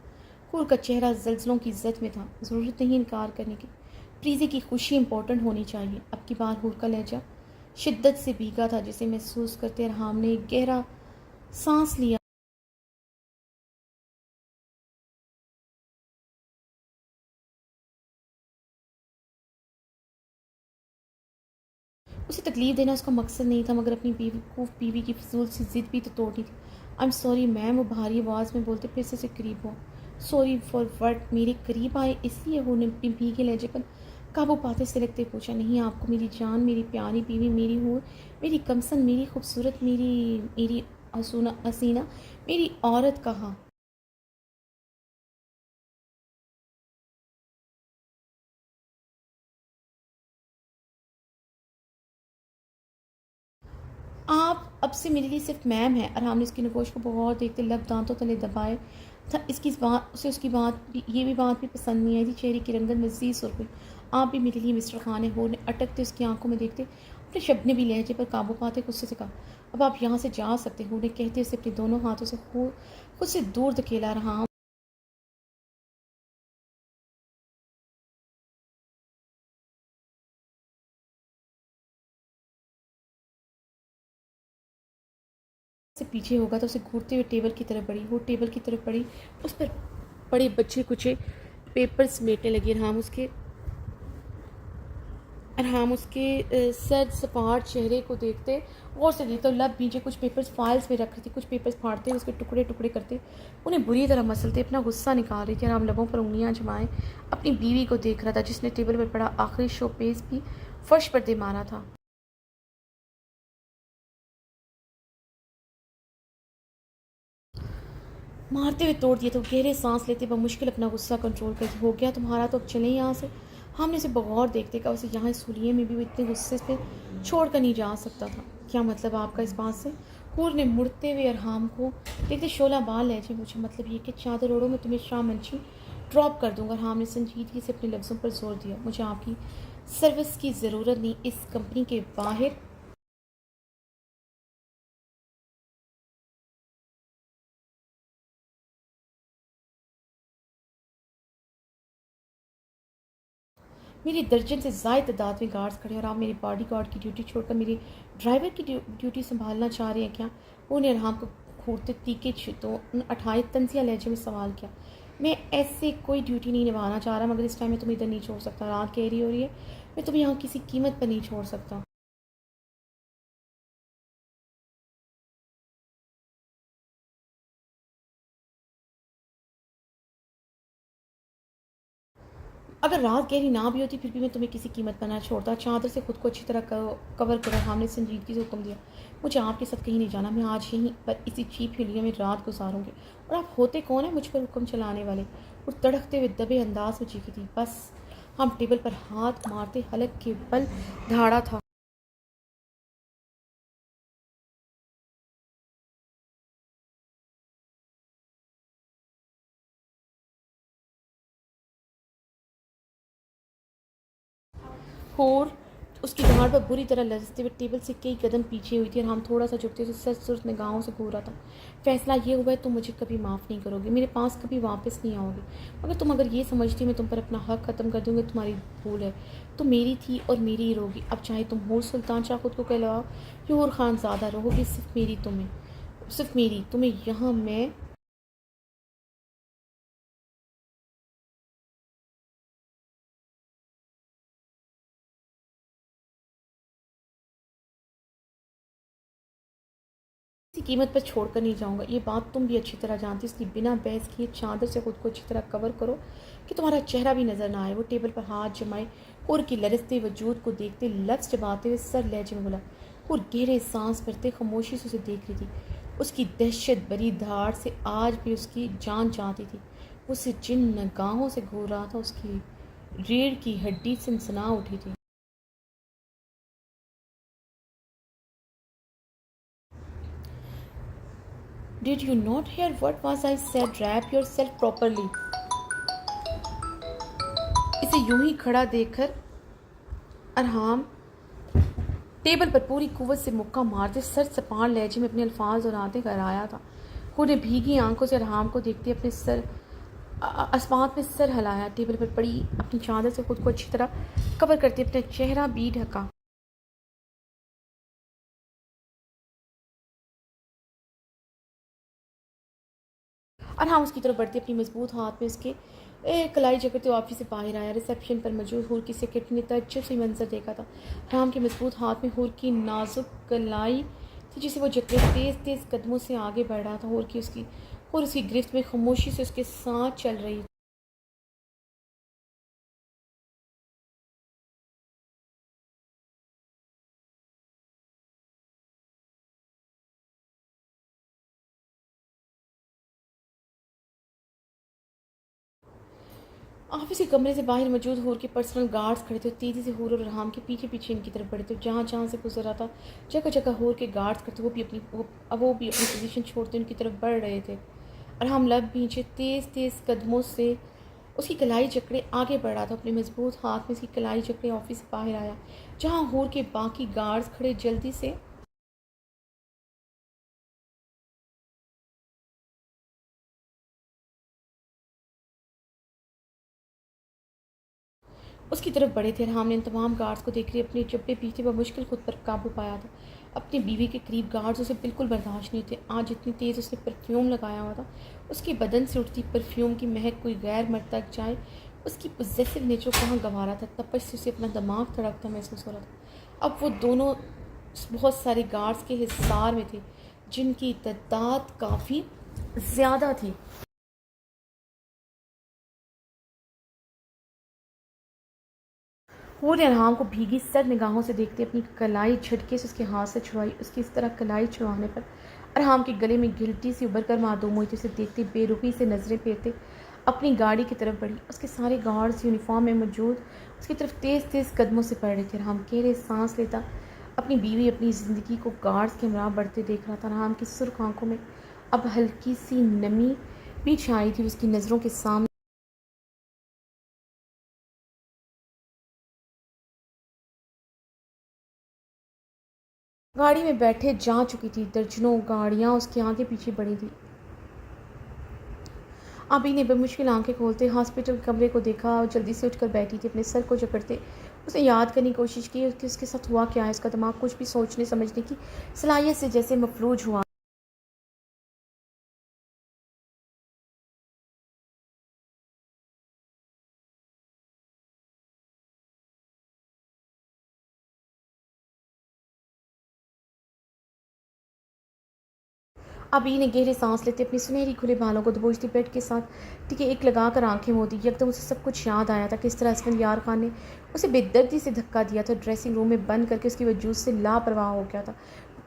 हूर का चेहरा जल्जलों की इज्जत में था। ज़रूरत नहीं इनकार करने की। प्रीजे की खुशी इंपॉर्टेंट होनी चाहिए। अब की बार हूर का लहजा शिद्दत से भीगा था, जिसे महसूस करते राम ने एक गहरा सांस लिया। उसे तकलीफ देना उसका मकसद नहीं था, मगर अपनी बीवी की फजूल सी जिद भी तो तोड़नी थी। आई एम सॉरी मैम, वो भारी आवाज़ में बोलते फिर से करीब हुआ। Sorry for what? मेरे करीब आए इसलिए? उन्हें अपनी भीगे लहजे पर काबू पाते सिलकते पूछा। नहीं, आपको मेरी जान, मेरी प्यारी बीवी, मेरी हूर, मेरी कमसन, मेरी खूबसूरत, मेरी मेरी हसीना, मेरी औरत कहा। आप अब से मेरे लिए सिर्फ मैम हैं। अरहाम ने उसकी नगोश को बहुत देखते लब दांतों तले दबाए था। इसकी बात उसे उसकी बात भी ये भी बात भी पसंद नहीं आई थी। चेहरे की रंगत मज़ीद सुर्ख हुई। आप भी मेरे लिए मिस्टर खान है। हो ने अटकते उसकी आंखों में देखते अपने शबने भी लहजे पर काबू पाते गुस्से से कहा, अब आप यहाँ से जा सकते हो। ने कहते उसे अपने दोनों हाथों से खुद से दूर धकेला। रहा से पीछे होगा तो उसे घूरते हुए टेबल की तरफ बढ़ी। वो टेबल की तरफ बढ़ी, उस पर पड़े बच्चे कुचे पेपर समेटने लगी। सर सपाट चेहरे को देखते गौर से देखते, लब नीचे कुछ पेपर्स फाइल्स में रख रही थी। कुछ पेपर्स फाड़ते उसके टुकड़े टुकड़े करते उन्हें बुरी तरह मसलते अपना गुस्सा निकाल रही थी। आराम लबों पर उंगलियां जमाए अपनी बीवी को देख रहा था, जिसने टेबल पर पड़ा आखिरी शो पेज भी फर्श पर दे मारा था। मारते हुए तोड़ दिया तो गहरे सांस लेते मुश्किल अपना गुस्सा कंट्रोल करती। हो गया तुम्हारा, तो अब चलें यहाँ से। हमने उसे बगौर देखते कहा, उसे यहाँ इस हुलिये में भी वो इतने गुस्से से छोड़ कर नहीं जा सकता था। क्या मतलब आपका इस बात से? हूर ने मुड़ते हुए अरहाम को देखते शोला बाल लहजे पूछा। मतलब ये कि चादर ओढ़ो, मैं तुम्हें शाह मंशी ड्रॉप कर दूँगा। हाँ, हमने संजीदगी से अपने लफ्ज़ों पर ज़ोर दिया। मुझे आपकी सर्विस की ज़रूरत नहीं। इस कंपनी के बाहर मेरी दर्जन से ज़ायद तादाद में गार्ड्स खड़े हैं और आप मेरे बॉडी गार्ड की ड्यूटी छोड़कर मेरे ड्राइवर की ड्यूटी संभालना चाह रहे हैं क्या? उन्होंने अरहाम को घूरते तीखे तो अठाए तंजिया लहजे में सवाल किया। मैं ऐसे कोई ड्यूटी नहीं निभाना चाह रहा, मगर इस टाइम में तुम्हें इधर नहीं छोड़ सकता। रात गहरी हो रही है, मैं तुम्हें यहाँ किसी कीमत पर नहीं छोड़ सकता। अगर रात गहरी ना भी होती फिर भी मैं तुम्हें किसी कीमत पर ना छोड़ता। चादर से खुद को अच्छी तरह कवर करो। हमने संजीदगी से हुक्म दिया। मुझे आपके साथ कहीं नहीं जाना। मैं आज यहीं पर इसी चीप हिलिया में रात गुजारूंगी। और आप होते कौन है मुझ पर हुक्म चलाने वाले? और तड़कते हुए दबे अंदाज में चीखी थी। बस हम टेबल पर हाथ मारते हलक के बल धाड़ा था। और उसकी दाढ़ पर बुरी तरह लरजते हुए टेबल से कई कदम पीछे हुई थी और हम थोड़ा सा झुकते थे। सच सुर्ख निगाहों से घूरा था। फैसला ये हुआ है, तुम मुझे कभी माफ़ नहीं करोगी, मेरे पास कभी वापस नहीं आओगी। मगर तुम अगर ये समझती मैं तुम पर अपना हक ख़त्म कर दूँगी, तुम्हारी भूल है। तुम मेरी थी और मेरी ही रहोगी। अब चाहे तुम हूर सुल्तान शाह खुद को कहलाओ या हूर खानज़ादा, रहोगी सिर्फ मेरी तुम्हें यहाँ मैं किसी कीमत पर छोड़कर नहीं जाऊंगा। ये बात तुम भी अच्छी तरह जानती, इसलिए बिना बहस किए चादर से खुद को अच्छी तरह कवर करो कि तुम्हारा चेहरा भी नजर ना आए। वो टेबल पर हाथ जमाए और की लरजते वजूद को देखते लफ्ज चबाते हुए सर लहजे में बोला और गहरे सांस भरते खामोशी से उसे देख रही थी। उसकी दहशत भरी धार से आज भी उसकी जान चाहती थी। उसे जिन निगाहों से घूर रहा था, उसकी रीढ़ की हड्डी सनसना उठी थी। Did you not hear what was I said? Wrap yourself properly. इसे यूं ही खड़ा देखकर अरहाम टेबल पर पूरी कुव्वत से मुक्का मारते सर सपाट लहजे में अपने अल्फाज और आते कर आया था। उन्हें भीगी आंखों से अरहाम को देखते अपने सर अस्मात में सर हिलाया। टेबल पर पड़ी अपनी चादर से खुद को अच्छी तरह कवर करते अपना चेहरा भी ढका। और हाँ, उसकी तरफ बढ़ते अपनी मजबूत हाथ में उसके कलाई जकड़ते ऑफिस से बाहर आया। रिसेप्शन पर मौजूद हूर की सेक्रेटरी ने तज्जुब से मंजर देखा था। राम के मजबूत हाथ में हूर की नाजुक कलाई थी, जिसे वो जकड़े तेज तेज कदमों से आगे बढ़ रहा था। हूर उसकी गिरफ्त में खामोशी से उसके साथ चल रही। ऑफिस के कमरे से बाहर मौजूद हूर के पर्सनल गार्ड्स खड़े थे। तेज़ी से हूर और रहाम के पीछे पीछे इनकी तरफ बढ़े थे। जहाँ जहाँ से गुजर रहा था, जगह जगह हूर के गार्ड्स खड़े थे। वो भी अपनी पोजीशन छोड़ते उनकी तरफ बढ़ रहे थे। और हम लब पीछे तेज़ तेज़ कदमों से उसकी कलाई जकड़े आगे बढ़ रहा था। अपने मजबूत हाथ में उसकी कलाई जकड़े ऑफिस से बाहर आया, जहाँ हूर के बाकी गार्ड्स खड़े जल्दी से उसकी तरफ बढ़े थे। राम ने इन तमाम गार्ड्स को देख रही अपने जब्बे पीछे मुश्किल खुद पर काबू पाया था। अपनी बीवी के करीब गार्ड्स उसे बिल्कुल बर्दाश्त नहीं थे। आज इतनी तेज़ उसने परफ्यूम लगाया हुआ था। उसके बदन से उठती परफ्यूम की महक कोई गैर मर्द तक जाए। उसकी पोजेसिव नेचर कहाँ गंवा रहा था। तपश से उसे अपना दिमाग धड़कता महसूस हो रहा था। अब वो दोनों बहुत सारे गार्ड्स के हिसार में थे, जिनकी तादाद काफ़ी ज़्यादा थी। वो ने अरहाम को भीगी सर निगाहों से देखते अपनी कलाई झटके से उसके हाथ से छुड़ाई। उसकी इस तरह कलाई छुड़वाने पर अरहाम के गले में गिल्टी सी उभर कर मासूम हुई थी। उसे देखते बेरुखी से नजरें फेरते अपनी गाड़ी की तरफ बढ़ी। उसके सारे गार्ड्स यूनिफॉर्म में मौजूद उसकी तरफ तेज़ तेज़ कदमों से पड़ रहे थे। अरहाम गहरे सांस लेता अपनी बीवी अपनी ज़िंदगी को गार्ड्स के हमरा बढ़ते देख रहा था। अरहाम की सुर्ख आंखों में अब हल्की सी नमी भी छाई थी। उसकी नज़रों के सामने गाड़ी में बैठे जा चुकी थी। दर्जनों गाड़ियाँ उसके आगे पीछे बढ़ी थी। अभी ने बेमुश्किल आंखें खोलते हॉस्पिटल कमरे को देखा और जल्दी से उठकर बैठी थी, अपने सर को जकड़ते। उसने याद करने की कोशिश की कि उसके साथ हुआ क्या है। उसका दिमाग कुछ भी सोचने समझने की सलाहियत से जैसे मफलूज हुआ। अभी ने गहरी सांस लेते अपनी सुनहरी खुले बालों को दबोचती बेड के साथ टिके एक लगाकर आंखें मोदी। एकदम उसे सब कुछ याद आया था, किस तरह असफंयार खान ने उसे बेदर्दी से धक्का दिया था, ड्रेसिंग रूम में बंद करके उसकी वजूद से लापरवाह हो गया था।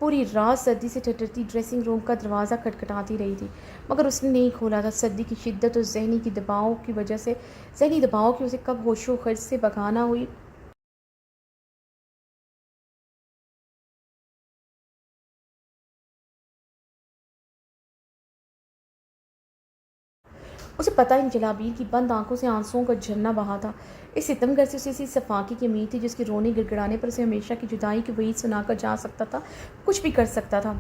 पूरी रात सर्दी से ठठरती ड्रेसिंग रूम का दरवाज़ा खटखटाती रही थी, मगर उसने नहीं खोला था। सर्दी की शिद्दत और जहनी दबाव की उसे कब होशो खर्च से बगाना हुई। उसे पता ही नहीं चला अबीर की बंद आंखों से आंसुओं का झरना बहा था। इस सितमगर से उसे इसी सफाकी की उम्मीद थी जिसकी रोने गिड़गिड़ाने पर उसे हमेशा की जुदाई की वही सुनाकर जा सकता था, कुछ भी कर सकता था।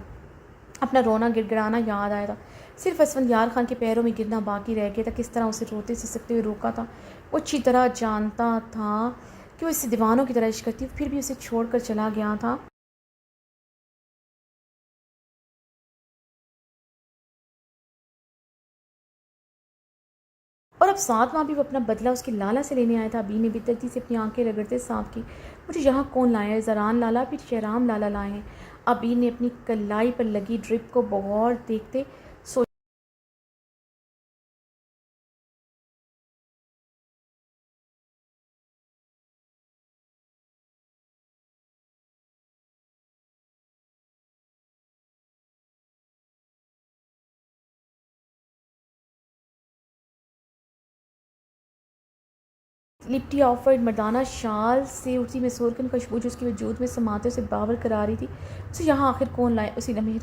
अपना रोना गिड़गिड़ाना याद आया था। सिर्फ असफंयार खान के पैरों में गिरना बाकी रह गया था। किस तरह उसे रोते सिसकते हुए रोका था। वो अच्छी तरह जानता था कि वो इससे दीवानों की तरह इश्क करती, फिर भी उसे छोड़कर चला गया था। और अब 7 माह भी वो अपना बदला उसके लाला से लेने आया था। अबी ने बेदर्दी से अपनी आंखें रगड़ते साफ की, मुझे यहाँ कौन लाया है? ज़रान लाला फिर शहराम लाला लाए हैं। अबी ने अपनी कलाई पर लगी ड्रिप को बगौर देखते सोचा। लिपटी ऑफर्ड मर्दाना शाल से उसी में सोरकन खुशबू जो उसके वजूद में समाते उसे बावर करा रही थी। उसे यहाँ आखिर कौन लाए? उसी लम्हे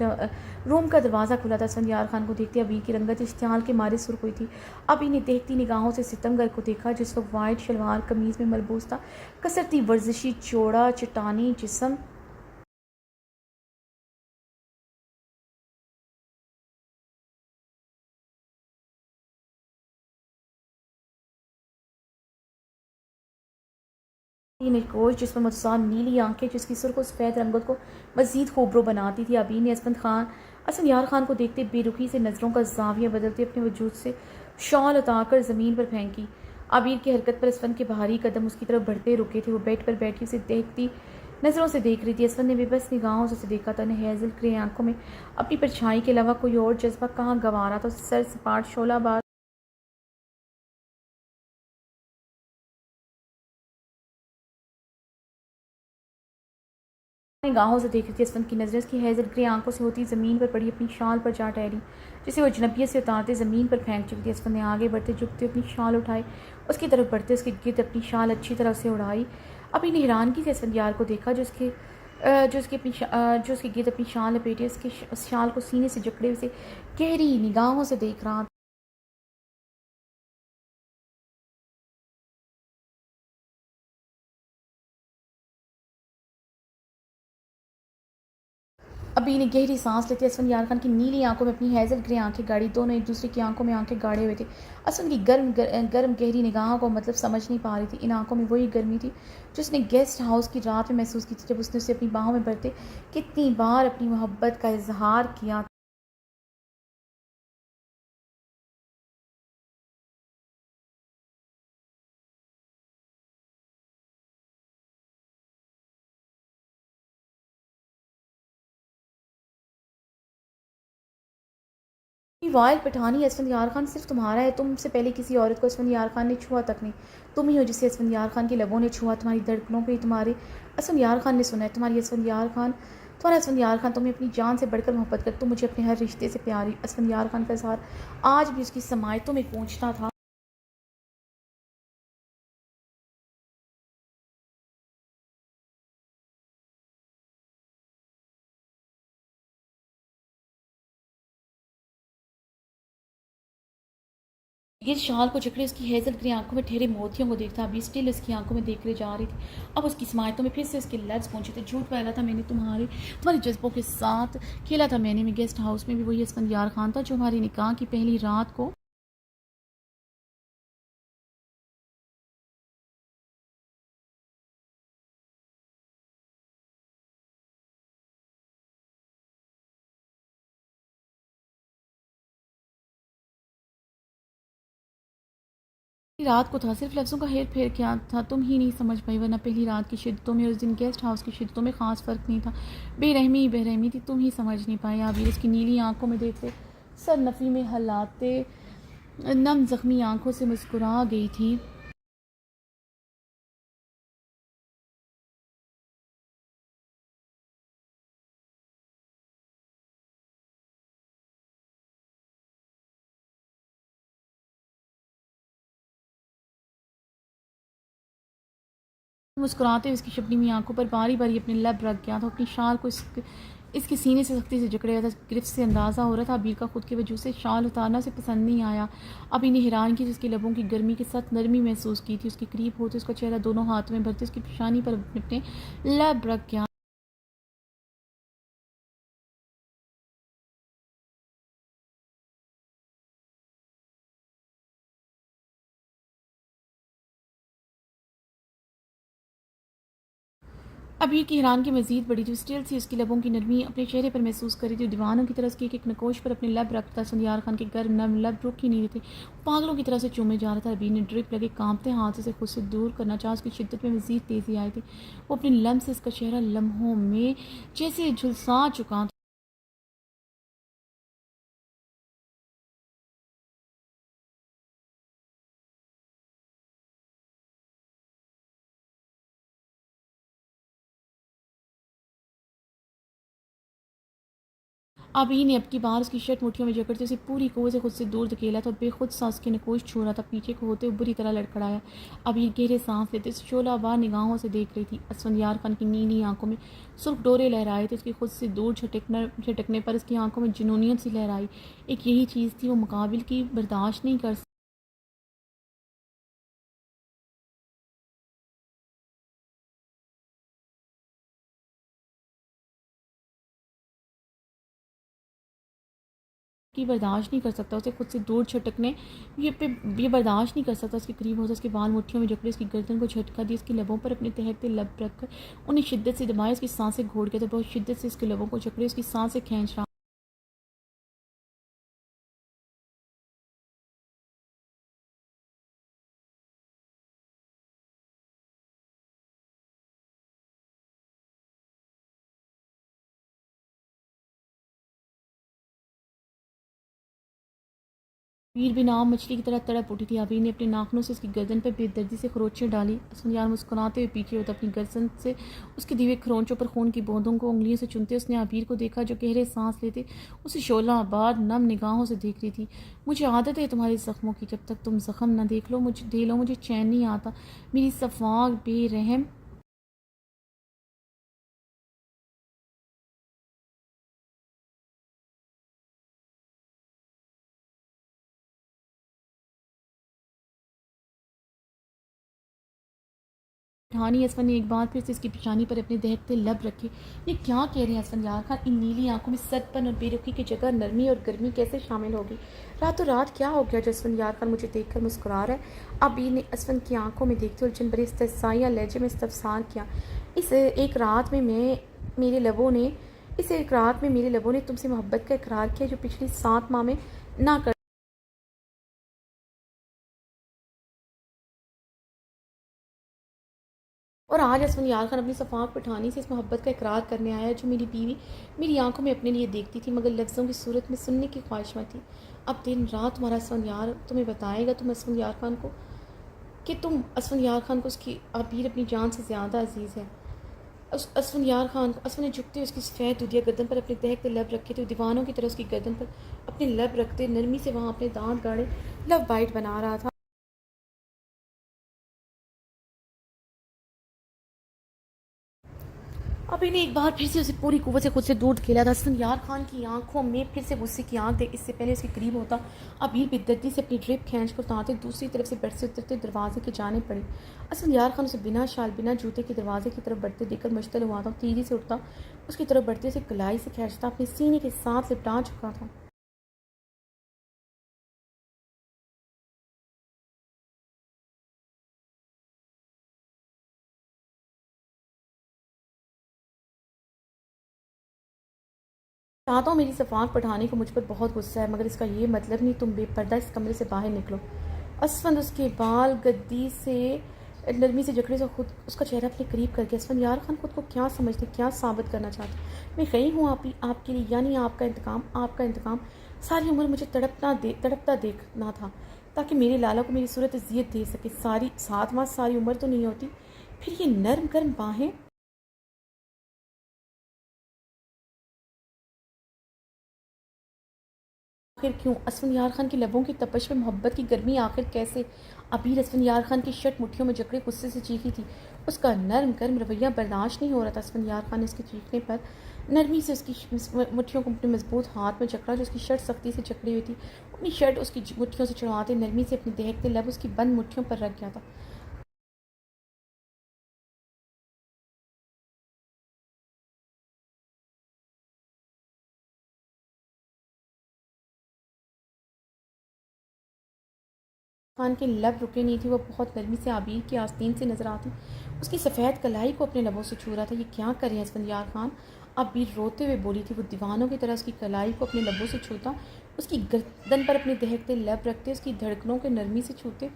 रूम का दरवाज़ा खुला था। संध्यार खान को देखते अबी की रंगत इश्तियाल के मारे सुर्ख हुई थी। अबी ने देखती निगाहों से सितमगर को देखा जिस वक्त वाइट शलवार कमीज़ में मलबूस था, कसरती वर्जिशी चौड़ा चट्टानी जिसम। निर्कोश जिसमें मदसार नीली आंखें जिसकी सुर्ख और सफ़ेद रंगत को मज़ीद खूबरो बनाती थी। अबी ने असफन यार खान को देखते बेरुखी से नज़रों का जाविया बदलते अपने वजूद से शॉल उतारकर ज़मीन पर फेंकी। आबिर की हरकत पर असफन के भारी कदम उसकी तरफ बढ़ते रुके थे। वो बेड पर बैठी उसे देखती नज़रों से देख रही थी। असफन ने बेबस निगाहों से उसे देखा था। उन्हें हेज़ल ग्रे आंखों में अपनी परछाई के अलावा कोई और जज्बा कहाँ गंवा रहा था। सर सपाट शोला बार निगाहों से देख रही थी। असफन की नज़रें उसकी हैज़ल ग्रे आंखों से होती ज़मीन पर पड़ी अपनी शाल पर जा ठहरी, जिसे वो अजनबियत से उतारते ज़मीन पर फेंक चुकी थी। असफन ने आगे बढ़ते झुकते अपनी शाल उठाई, उसकी तरफ बढ़ते उसके गिर्द अपनी शाल अच्छी तरह से उड़ाई। अभी ने हैरानगी से असफंदियार को देखा जो उसके गिर्द अपनी शाल लपेटे उसके उस शाल को सीने से जकड़े उसे गहरी निगाहों से देख रहा। अभी ने गहरी सांस लेते असफन यार खान की नीली आंखों में अपनी हैजल ग्रे आंखें गाड़ी। दोनों एक दूसरे की आंखों में आंखें गाड़े हुए थे। असफन की गर्म गहरी निगाहों को मतलब समझ नहीं पा रही थी। इन आंखों में वही गर्मी थी जो उसने गेस्ट हाउस की रात में महसूस की थी, जब उसने उसे अपनी बाहों में भरते कितनी बार अपनी मोहब्बत का इजहार किया। वाइल पठानी असफंद खान सिर्फ तुम्हारा है। तुमसे पहले किसी औरत को असफंद खान ने छुआ तक नहीं। तुम ही हो जिसे असफंद खान की लबों ने छुआ। तुम्हारी धड़कनों पे तुम्हारे असफंद खान ने सुना है। तुम्हारा असफंद खान तुम्हें अपनी जान से बढ़कर मोहब्बत कर। तुम मुझे अपने हर रिश्ते से प्यारी। असफंद खान का इजहार आज भी उसकी समायतों में गूंजता था। ये शाल को जकड़े उसकी हेज़ल ग्रे आँखों में ठहरे मोतियों को देखता, अभी स्टिल उसकी आँखों में देख रहे जा रही थी। अब उसकी स्माइतों में फिर से उसके लफ्ज़ पहुँचे थे, झूठ फैला था मैंने तुम्हारे जज़्बों के साथ, खेला था मैंने में गेस्ट हाउस में भी वही असफंदियार खान था जो हमारी निकाह की पहली रात को रात को था, सिर्फ लफ्ज़ों का हेर-फेर किया था, तुम ही नहीं समझ पाई, वरना पहली रात की शिद्दतों में, उस दिन गेस्ट हाउस की शिद्दतों में ख़ास फ़र्क नहीं था। बेरहमी ही बेरहमी थी, तुम ही समझ नहीं पाए। आबिर उसकी नीली आँखों में देखते, सर नफ़ी में हलाते, नम ज़ख्मी आँखों से मुस्कुरा गई थी। मुस्कुराते हुए उसकी शबनीमी आँखों पर बारी-बारी अपने लब रख गया था, अपनी शाल को इसके सीने से सख्ती से जकड़े हुआ था। गिरफ्त से अंदाज़ा हो रहा था अबीर का खुद की वजह से शाल उतारना उसे पसंद नहीं आया। अबी ने हैरान की उसके लबों की गर्मी के साथ नरमी महसूस की थी। उसके करीब होते उसका चेहरा दोनों हाथों में भरते उसकी पेशानी पर अपने लब रख गया। अबीर की हैरानगी मज़ीद बढ़ी थी, स्टिल सी उसकी लबों की नरमी अपने चेहरे पर महसूस कर रही थी। दीवानों की तरह उसकी एक-एक नकोश पर अपने लब रखता। संध्यार खान के गर्म नम लब रुक ही नहीं रहे थे, पागलों की तरह से चूमे जा रहा था। अबीर ने ड्रिप लगे कांपते हाथ से खुद से दूर करना चाहा, उसकी शिद्दत में मज़ीद तेज़ी आई थी। वो अपने लम्ब से उसका चेहरा लम्हों में जैसे झुलसा चुका था। अबी ने अब की बार उसकी शर्ट मुट्ठियों में जकड़ते उसे पूरी क़ुव्वत से खुद से दूर धकेला था। बेखुद सा उसकी नकोश छू रहा था, पीछे को होते हुए बुरी तरह लड़खड़ाया। अबी गहरे सांस लेते शोलाबार निगाहों से देख रही थी। असफंदियार खान की नीली आंखों में सुर्ख डोरे लहराए थे। उसकी खुद से दूर झटकने पर उसकी आंखों में जुनूनियत सी लहराई। एक यही चीज़ थी वो मुकाबिल की बर्दाश्त नहीं कर की बर्दाश्त नहीं कर सकता, उसे खुद से दूर झटकने ये बर्दाश्त नहीं कर सकता। उसके करीब होता उसके बाल मुट्ठियों में जकड़े उसकी गर्दन को झटका दिया, उसकी लबों पर अपने तहते लब रखकर उन्हें शिद्दत से दबाया, उसकी सांसें घोट गया तो बहुत शिद्दत से उसके लबों को जकड़े उसकी सांसें खींच रहा। वीर भी नाव मछली की तरह तड़प उठी थी। आबिर ने अपने नाखूनों से उसकी गर्दन पर बेदर्दी से खरोंचें डाली। असफंदियार मुस्कुराते हुए पीछे होता अपनी गर्दन से उसके दीवे खरोंचों पर खून की बूंदों को उंगलियों से चुनते उसने आबिर को देखा जो गहरे सांस लेते उसे शोला आबाद नम निगाहों से देख रही थी। मुझे आदत है तुम्हारे जख्मों की, जब तक तुम जख्म न देख लो मुझे दे लो मुझे चैन नहीं आता। मेरी सफाक बेरहम ठानी असफन ने एक बार फिर से इसकी पेशानी पर अपने दहकते लब रखे। ये क्या कह रहे हैं असफंदियार खान, इन नीली आंखों में सदपन और बेरुखी की जगह नरमी और गर्मी कैसे शामिल होगी? रातों रात क्या हो गया जो असफंदियार खान मुझे देखकर मुस्कुरा रहा है? अबीर ने असफन की आंखों में देखते हुए जिन बड़े इस्तहसाया लहजे में इस्तफसार किया। इस एक रात में मैं मेरे लबों ने इस एक रात में मेरे लबों ने तुमसे मोहब्बत का इकरार किया जो पिछली 7 माह में ना कर और आज असफंदियार खान अपनी सफ़ाक पठानी से इस मोहब्बत का इकरार करने आया जो मेरी बीवी मेरी आंखों में अपने लिए देखती थी मगर लफ्ज़ों की सूरत में सुनने की ख्वाहिशमंद थी। अब दिन रात तुम्हारा असफंदियार तुम्हें बताएगा तुम असफंदियार खान को कि तुम असफंदियार खान को उसकी आबिर अपनी जान से ज़्यादा अजीज़ है। उस असफंदियार खान को असफन ने झुकते हुए उसकी सफ़ेद दुधिया गर्दन पर अपने तहकते लब रखे थे, दीवानों की तरह उसकी गर्दन पर अपने लब रखते नरमी से वहाँ अपने दांत गाड़े लव बाइट बना रहा था। अब अभी ने एक बार फिर से उसे पूरी कुव्वत से खुद से दूर खेला था। असफंयार खान की आंखों में फिर से गुस्से की आंख देख इससे पहले उसके करीब होता अबीर बेदर्दी से अपनी ड्रिप खींच कर उतारते दूसरी तरफ से बेड से उतरते दरवाजे की जाने पड़ी। असफंयार खान उसे बिना शाल बिना जूते के दरवाजे की तरफ बढ़ते देखकर मुश्तल हुआ था। तेजी से उठता उसकी तरफ बढ़ते उसे कलाई से खींचता अपने सीने के साथ लिपटा चुका था। चाहता हूँ मेरी सफ़ाक पठानी को मुझ पर बहुत गुस्सा है, मगर इसका ये मतलब नहीं तुम बेपर्दा इस कमरे से बाहर निकलो। असफंद उसके बाल गद्दी से नरमी से जकड़े से खुद उसका चेहरा अपने करीब करके असफंद यार खान खुद को क्या समझते क्या साबित करना चाहते। मैं गई हूँ आप ही आपके लिए, यानी आपका इंतकाम। सारी उम्र मुझे तड़पता देखना था ताकि मेरे लाला को मेरी सूरत अजियत दे सके। सारी 7 माह सारी उम्र तो नहीं होती। फिर ये नर्म गर्म बाहें। आखिर क्यों असफन यार खान के लबों की तपश में मोहब्बत की गर्मी आखिर कैसे। अबीर असफन यार खान की शर्ट मुट्ठियों में जकड़े गुस्से से चीखी थी। उसका नर्म गर्म रवैया बर्दाश्त नहीं हो रहा था। असफन यार खान ने उसके चीखने पर नरमी से उसकी मुट्ठियों को अपने मजबूत हाथ में जकड़ा जो उसकी शर्ट सख्ती से जकड़ी हुई थी। अपनी शर्ट उसकी मुट्ठियों से चढ़ाते नरमी से अपने दहकते लब उसकी बंद मुट्ठियों पर रख गया था। खान के लब रुके नहीं थे। वो बहुत नरमी से आबिर की आस्तीन से नजर आती उसकी सफ़ेद कलाई को अपने लबों से छू रहा था। ये क्या कर रहे हैं असफंयार खान। आबिर रोते हुए बोली थी। वो दीवानों की तरह उसकी कलाई को अपने लबों से छूता उसकी गर्दन पर अपने दहकते लब रखते उसकी धड़कनों के नरमी से छूते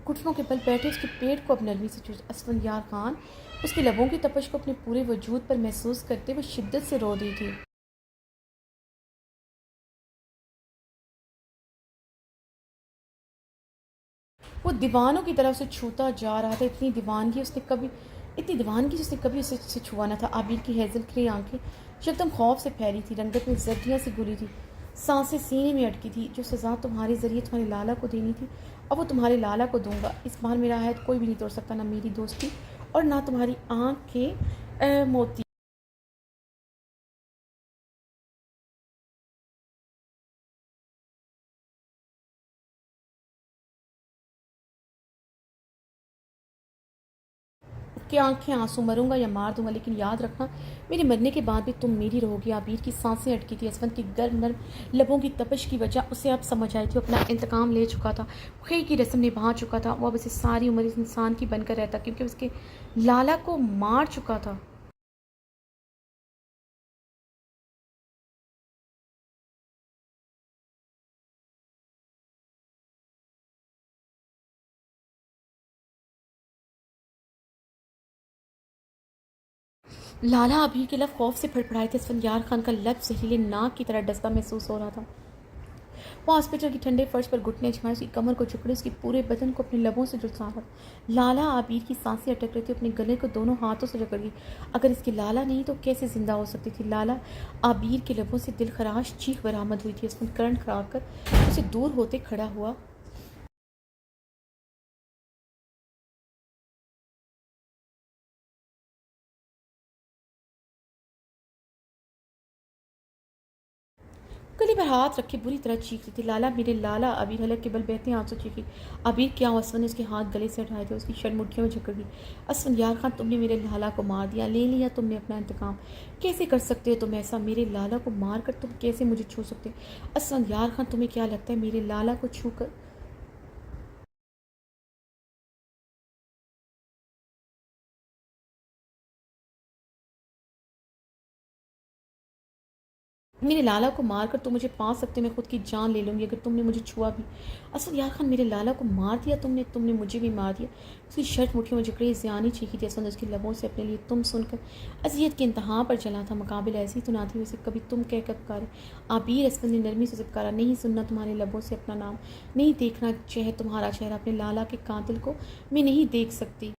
घुटनों के बल बैठे उसके पेट को अब नरमी से छूते। असफंयार खान उसके लबों की तपश को अपने पूरे वजूद पर महसूस करते वो शिद्दत से रो दी थी। वो दीवानों की तरफ से छूता जा रहा था। इतनी दीवानगी जिसने कभी उसे छुआ न था। आबिर की हैजल खरी आंखें यकदम खौफ से फैली थी। रंगत में जर्दियाँ सी घुली थी। सांसें सीने में अटकी थी। जो सज़ा तुम्हारे ज़रिए तुम्हारे लाला को देनी थी अब वो तुम्हारे लाला को दूंगा। इस बार मेरा अहद कोई भी नहीं तोड़ सकता, ना मेरी दोस्ती और ना तुम्हारी आँख के मोती। कि आंखें आंसू मरूंगा या मार दूंगा, लेकिन याद रखना मेरे मरने के बाद भी तुम मेरी रहोगी। आबिर की सांसें अटकी थी। असफंद की गर्म नर्म लबों की तपश की वजह उसे अब समझ आई थी। वो अपना इंतकाम ले चुका था, खई की रस्म निभा चुका था। वो अब उसे सारी उम्र इस इंसान की बनकर रहता क्योंकि उसके लाला को मार चुका था। लाला आबिर के लब खौफ से फड़फड़ाए थे। असफंयार खान का लब जहरीले नाक की तरह डसता महसूस हो रहा था। वो हॉस्पिटल के ठंडे फर्श पर घुटने झुकाए उसकी कमर को जकड़े उसके पूरे बदन को अपने लबों से झुलसा रहा। लाला आबिर की सांसें अटक रही थी। अपने गले को दोनों हाथों से जकड़ गई। अगर इसके लाला नहीं तो कैसे जिंदा हो सकती थी। लाला आबिर के लबों से दिल खराश चीख बरामद हुई थी। उसमें करंट खड़ा कर उसे दूर होते खड़ा हुआ। गले पर हाथ रखे बुरी तरह चीख रही थी। लाला मेरे लाला। अबीर हलक के बल बहते आंसू चीखी। अबीर क्या हुआ? असफन ने उसके हाथ गले से हटाए थे। उसकी शर्ट मुट्ठियों में जकड़ गई। असफन यार खान तुमने मेरे लाला को मार दिया, ले लिया तुमने अपना इंतकाम। कैसे कर सकते हो तुम ऐसा? मेरे लाला को मार कर तुम कैसे मुझे छू सकते? असफन यार खान तुम्हें क्या लगता है मेरे लाला को छू कर मेरे लाला को मारकर तुम मुझे पा सकते हो? मैं खुद की जान ले लूँगी अगर तुमने मुझे छुआ भी। असद यार खान मेरे लाला को मार दिया तुमने तुमने मुझे भी मार दिया। उसकी शर्ट मुट्ठियों में जकड़ी ज़ियानी चीखी थी। असद उसके लबों से अपने लिए तुम सुनकर अजियत के इंतहा पर चला था। मुकाबिल ऐसी तो ना थी वैसे कभी तुम कह कर पुकारे। आबिर असद ने नरमी से पुकारा। नहीं सुनना तुम्हारे लबों से अपना नाम, नहीं देखना चाहे तुम्हारा चेहरा। अपने लाला के कातिल को मैं नहीं देख सकती।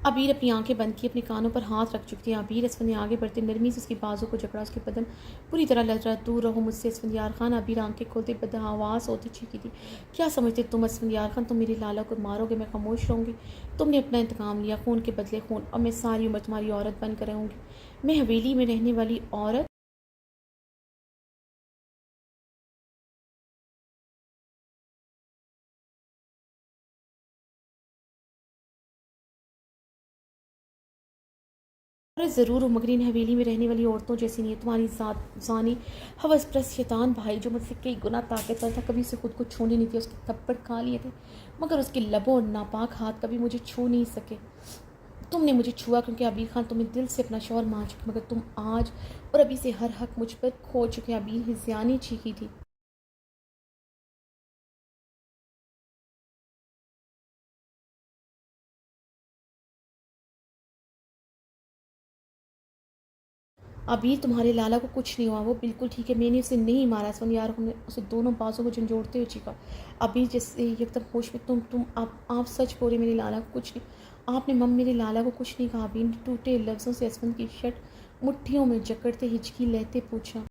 अबीर अपनी आंखें बंद की अपने कानों पर हाथ रख चुकी थी। अबीर असफन ने आगे बढ़ते नरमी से उसकी बाजू को जकड़ा, उसके बदन पूरी तरह लड़ रहा। दूर रहो मुझसे असफंदियार खान। अबीर आंखें खोलते बदहवास होती चीखी थी। क्या समझते तुम असफंदियार खान? तुम मेरी लाला को मारोगे, मैं खामोश रहूँगी? तुमने अपना इंतकाम लिया, खून के बदले खून, और मैं सारी उम्र तुम्हारी औरत बनकर रहूँगी। मैं हवेली में रहने वाली औरत। अरे ज़रूर हूँ, मगर इन हवेली में रहने वाली औरतों जैसी नहीं है। तुम्हारी जानी हवस प्रस्त शैतान भाई जो मुझसे कई गुना ताकतवर था, कभी उसे खुद को छूने नहीं दिया। उसके थप्पड़ खा लिए थे, मगर उसके लबों और नापाक हाथ कभी मुझे छू नहीं सके। तुमने मुझे छुआ क्योंकि अबीर खान तुम्हें दिल से अपना शौहर मान चुके, मगर तुम आज और अभी से हर हक मुझ पर खो चुके। अबीर हिज़ियानी चीखी थी। अबीर तुम्हारे लाला को कुछ नहीं हुआ, वो बिल्कुल ठीक है, मैंने उसे नहीं मारा। यार हमने उसे दोनों बाजों को झंझोड़ते हुए चीखा। अबीर जैसे एकदम होश में, आप सच बोले, मेरे लाला को कुछ नहीं। आपने मेरे लाला को कुछ नहीं कहा। अबीर ने टूटे लफ्ज़ों से असफंद की शर्ट मुट्ठियों में जकड़ते हिचकी लेते पूछा।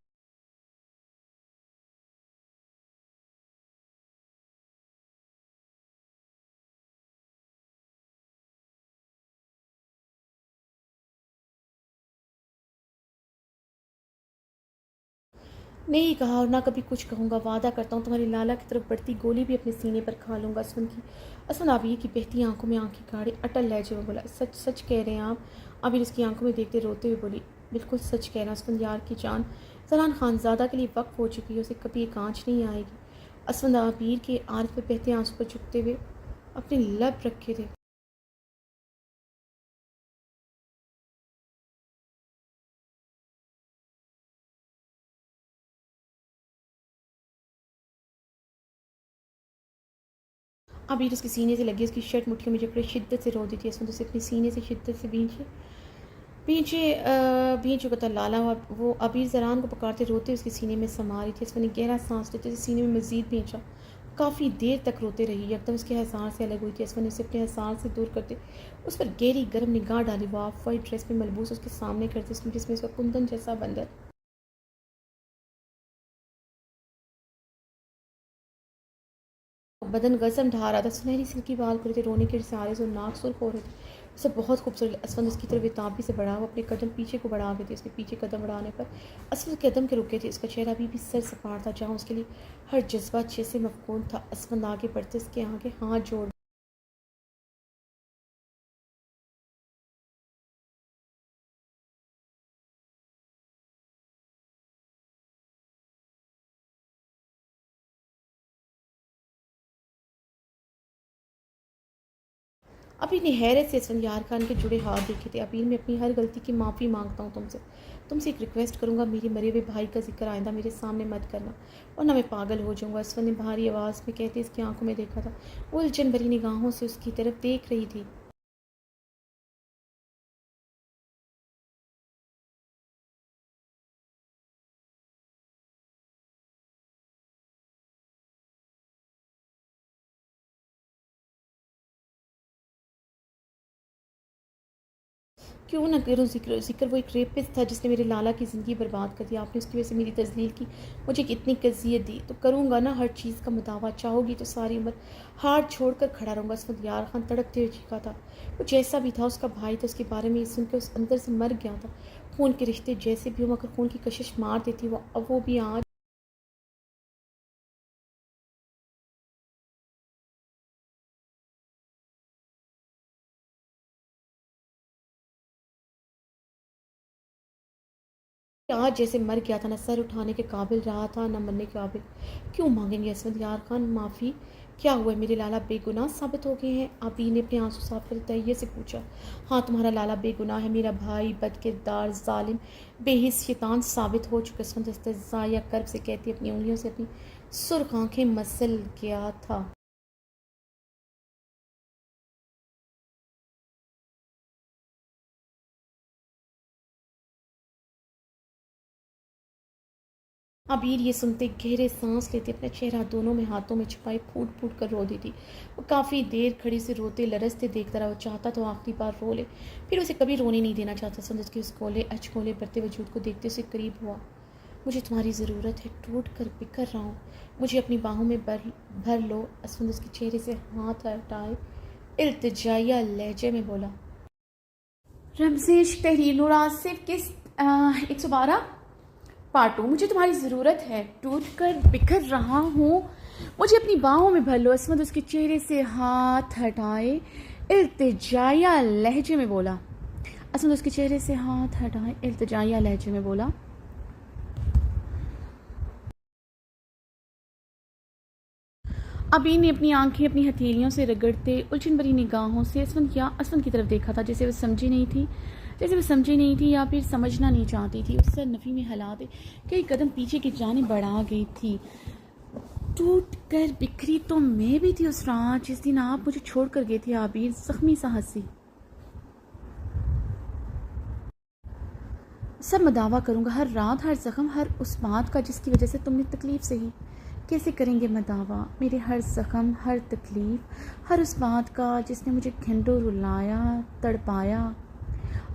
नहीं कहा और ना कभी कुछ कहूँगा। वादा करता हूँ तुम्हारी लाला की तरफ बढ़ती गोली भी अपने सीने पर खा लूँगा। असमन आबिर की बहती आंखों में आंखें गाड़े अटल लहजे में बोला, सच सच कह रहे हैं आप? आबिर उसकी आंखों में देखते रोते हुए बोली, बिल्कुल सच कह रहा। असफन यार की जान सलान खानजादा के लिए वक्फ हो चुकी है, उसे कभी एक आँच नहीं आएगी। असफन आबिर के आर्फ पर बहते आंसू पर झुकते हुए अपने लब रखे थे। आबिर उसके सीने से लगी उसकी शर्ट मुट्ठियों में जकड़े शिद्दत से रो दी थी। असफन उसे अपने सीने से शिद्दत से भींचे पीछे भींच चुका था। लाला वो अबीर ज़रान को पकड़ते रोते उसके सीने में समा रही थी। उसने गहरा सांस लेते सीने में मज़ीद भींचा। काफ़ी देर तक रोते रही। एकदम उसके हसार से अलग हुई थी। असफन ने उसे अपने हसार से दूर करते उस पर गहरी गर्म निगाह डाली। वो ऑफ वाइट ड्रेस में मलबूस उसके सामने करते, जिसमें उसका कुंदन जैसा बंदर बदन गज़म ढा रहा था। सुनहरी सिल्की बाल खुले थे, रोने के इशारे से नाक सुर्ख हो रहे थे। उसे बहुत खूबसूरत। असफंद उसकी तरफ बेताबी से बढ़ा, वो अपने कदम पीछे को बढ़ा गए थे। उसके पीछे कदम बढ़ाने पर असफंद के कदम के रुके थे। उसका चेहरा अभी भी सर सपाट था, जहाँ उसके लिए हर जज्बा जैसे मफकून था। असफंद आगे बढ़ते उसके आगे हाथ जोड़ अभी ने हैरत से इसफंयार खान के जुड़े हाथ देखे थे। अबीर मैं अपनी हर गलती की माफ़ी मांगता हूँ तुमसे। तुमसे एक रिक्वेस्ट करूँगा, मेरे मरे हुए भाई का जिक्र आइंदा मेरे सामने मत करना, और ना मैं पागल हो जाऊँगा। इसफन ने भारी आवाज़ में कहते इसकी आंखों में देखा था। वो उलझन भरी निगाहों से उसकी तरफ देख रही थी। क्यों ना करूँ ज़िक्र ज़िक्र वो एक रेपिस्ट था जिसने मेरे लाला की ज़िंदगी बर्बाद कर दी। आपने उसकी वजह से मेरी तज़लील की, मुझे कितनी अज़ियत दी। तो करूँगा ना हर चीज़ का मुदावा, चाहोगी तो सारी उम्र हाथ छोड़ कर खड़ा रहूँगा। इस वक्त यार खान तड़पते हुए चीखा था। वो जैसा भी था उसका भाई था, उसके बारे में ये सुन के उस अंदर से मर गया था। खून के रिश्ते जैसे भी हो, मगर खून की कशिश मार देती वो, अब वो भी आज। आज जैसे मर गया था, ना सर उठाने के काबिल रहा था, ना मरने के काबिल। क्यों मांगेंगे असमत यार खान माफ़ी? क्या हुआ, मेरे लाला बेगुनाह साबित हो गए हैं? आबी ने अपने आंसू साफ कर तैये से पूछा। हाँ, तुम्हारा लाला बेगुनाह है। मेरा भाई बदकिरदार जालिम बेहिस शैतान साबित हो चुका। असमत इस्तज़ा या कर्ब से कहती अपनी उंगलियों से अपनी सुर्ख आंखें मसल गया था। आबिर ये सुनते गहरे सांस लेते अपना चेहरा दोनों में हाथों में छुपाए फूट फूट कर रो देती। वो काफ़ी देर खड़ी से रोते लरसते देखता रहा। वो चाहता तो आखिरी बार रो ले, फिर उसे कभी रोने नहीं देना चाहता। समझ के उस गोले अचकोले बढ़ते वजूद को देखते उसे करीब हुआ। मुझे तुम्हारी ज़रूरत है, टूट कर बिखर रहा हूँ, मुझे अपनी बाहों में भर लो। असफंद उसके चेहरे से हाथ हटाए इल्तिजाया लहजे में बोला। रमज़ेश तहरीर नूर आसिफ किस 112 पार्ट 2। मुझे तुम्हारी ज़रूरत है, टूट कर बिखर रहा हूँ, मुझे अपनी बाहों में भर लो। असमत उसके चेहरे से हाथ हटाए इल्तिजाया लहजे में बोला। असमत उसके चेहरे से हाथ हटाए इल्तिजाया लहजे में बोला। अबी ने अपनी आंखें अपनी हथेलियों से रगड़ते उलझन भरी निगाहों से असफन की तरफ देखा था, जैसे वो समझी नहीं थी या फिर समझना नहीं चाहती थी। उस सर नफ़ी में हिलाते कई कदम पीछे की जाने बढ़ा गई थी। टूट कर बिखरी तो मैं भी थी उस रात जिस दिन आप मुझे छोड़ कर गए थे। आबिर जख्मी सा हंसी। सब मैं दावा करूँगा, हर रात, हर जख्म, हर उस बात का जिसकी वजह से तुमने तकलीफ़ सही। कैसे करेंगे मैं दावा, मेरे हर जख्म, हर तकलीफ़, हर उस बात का जिसने मुझे घंटों रुलाया तड़पाया।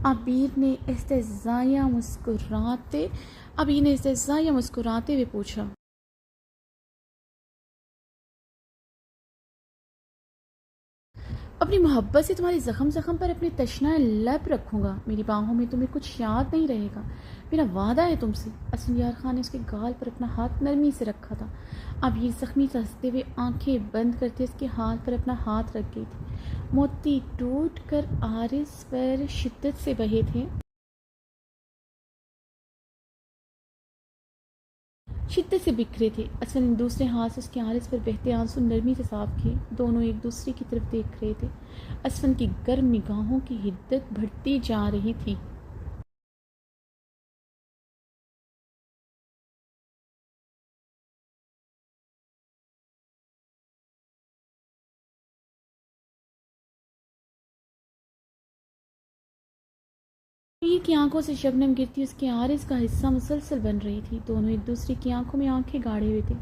आबिर ने इस्तेज़ाया मुस्कुराते हुए पूछा। अपनी मोहब्बत से तुम्हारे ज़ख्म पर अपनी तशना लब रखूँगा। मेरी बाहों में तुम्हें कुछ याद नहीं रहेगा, मेरा वादा है तुमसे। असफियार खान ने उसके गाल पर अपना हाथ नरमी से रखा था। अब ये ज़ख्मी से हंसते हुए आंखें बंद करते उसके हाथ पर अपना हाथ रख गई थी। मोती टूट कर आरिस पर शिद्दत से बहे थे। शिद्दत से बिखरे थे। असफर ने दूसरे हाथ से उसके आरिस पर बहते आंसू नरमी से साफ किए। दोनों एक दूसरे की तरफ देख रहे थे। असफर की गर्म निगाहों की हिद्दत बढ़ती जा रही थी। मीर की आंखों से शबनम गिरती उसके आरिस का हिस्सा मुसलसल बन रही थी। दोनों एक दूसरे की आंखों में आंखें गाड़े हुए थे।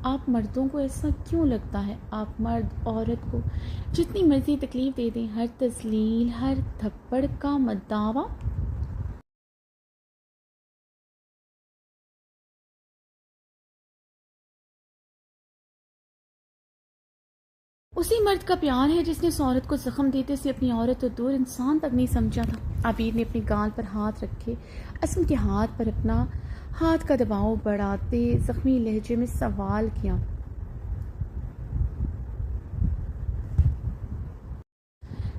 आप मर्दों को ऐसा क्यों लगता है? आप मर्द औरत को जितनी मर्जी तकलीफ दे दें, हर तस्लील, हर थप्पड़ का मदावा उसी मर्द का प्यार है जिसने उस औरत को जख्म देते से अपनी औरत और दूर इंसान तक नहीं समझा था। आबिर ने अपनी गाल पर हाथ रखे असम के हाथ पर अपना हाथ का दबाव बढ़ाते जख्मी लहजे में सवाल किया।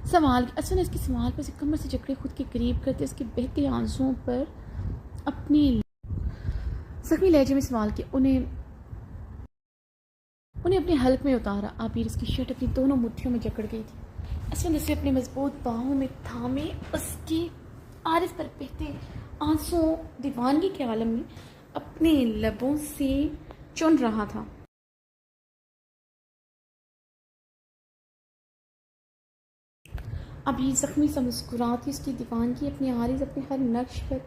असम ने इसके सवाल पर कमर से जकड़े खुद के करीब करते उसके बहते आंसुओं पर अपने जख्मी लहजे में सवाल किया। उन्हें अपने हल्क में उतारा। आबिर उसकी शर्ट अपनी दोनों मुट्ठियों में जकड़ गई थी। असफन उसे अपने मजबूत बाहों में थामे उसकी आरिस पर बहते आंसुओं दीवानगी के आलम में अपने लबों से चुन रहा था। अभी जख्मी सा मुस्कुराती उसकी दीवानगी अपनी आरिस अपने हर नक्श पर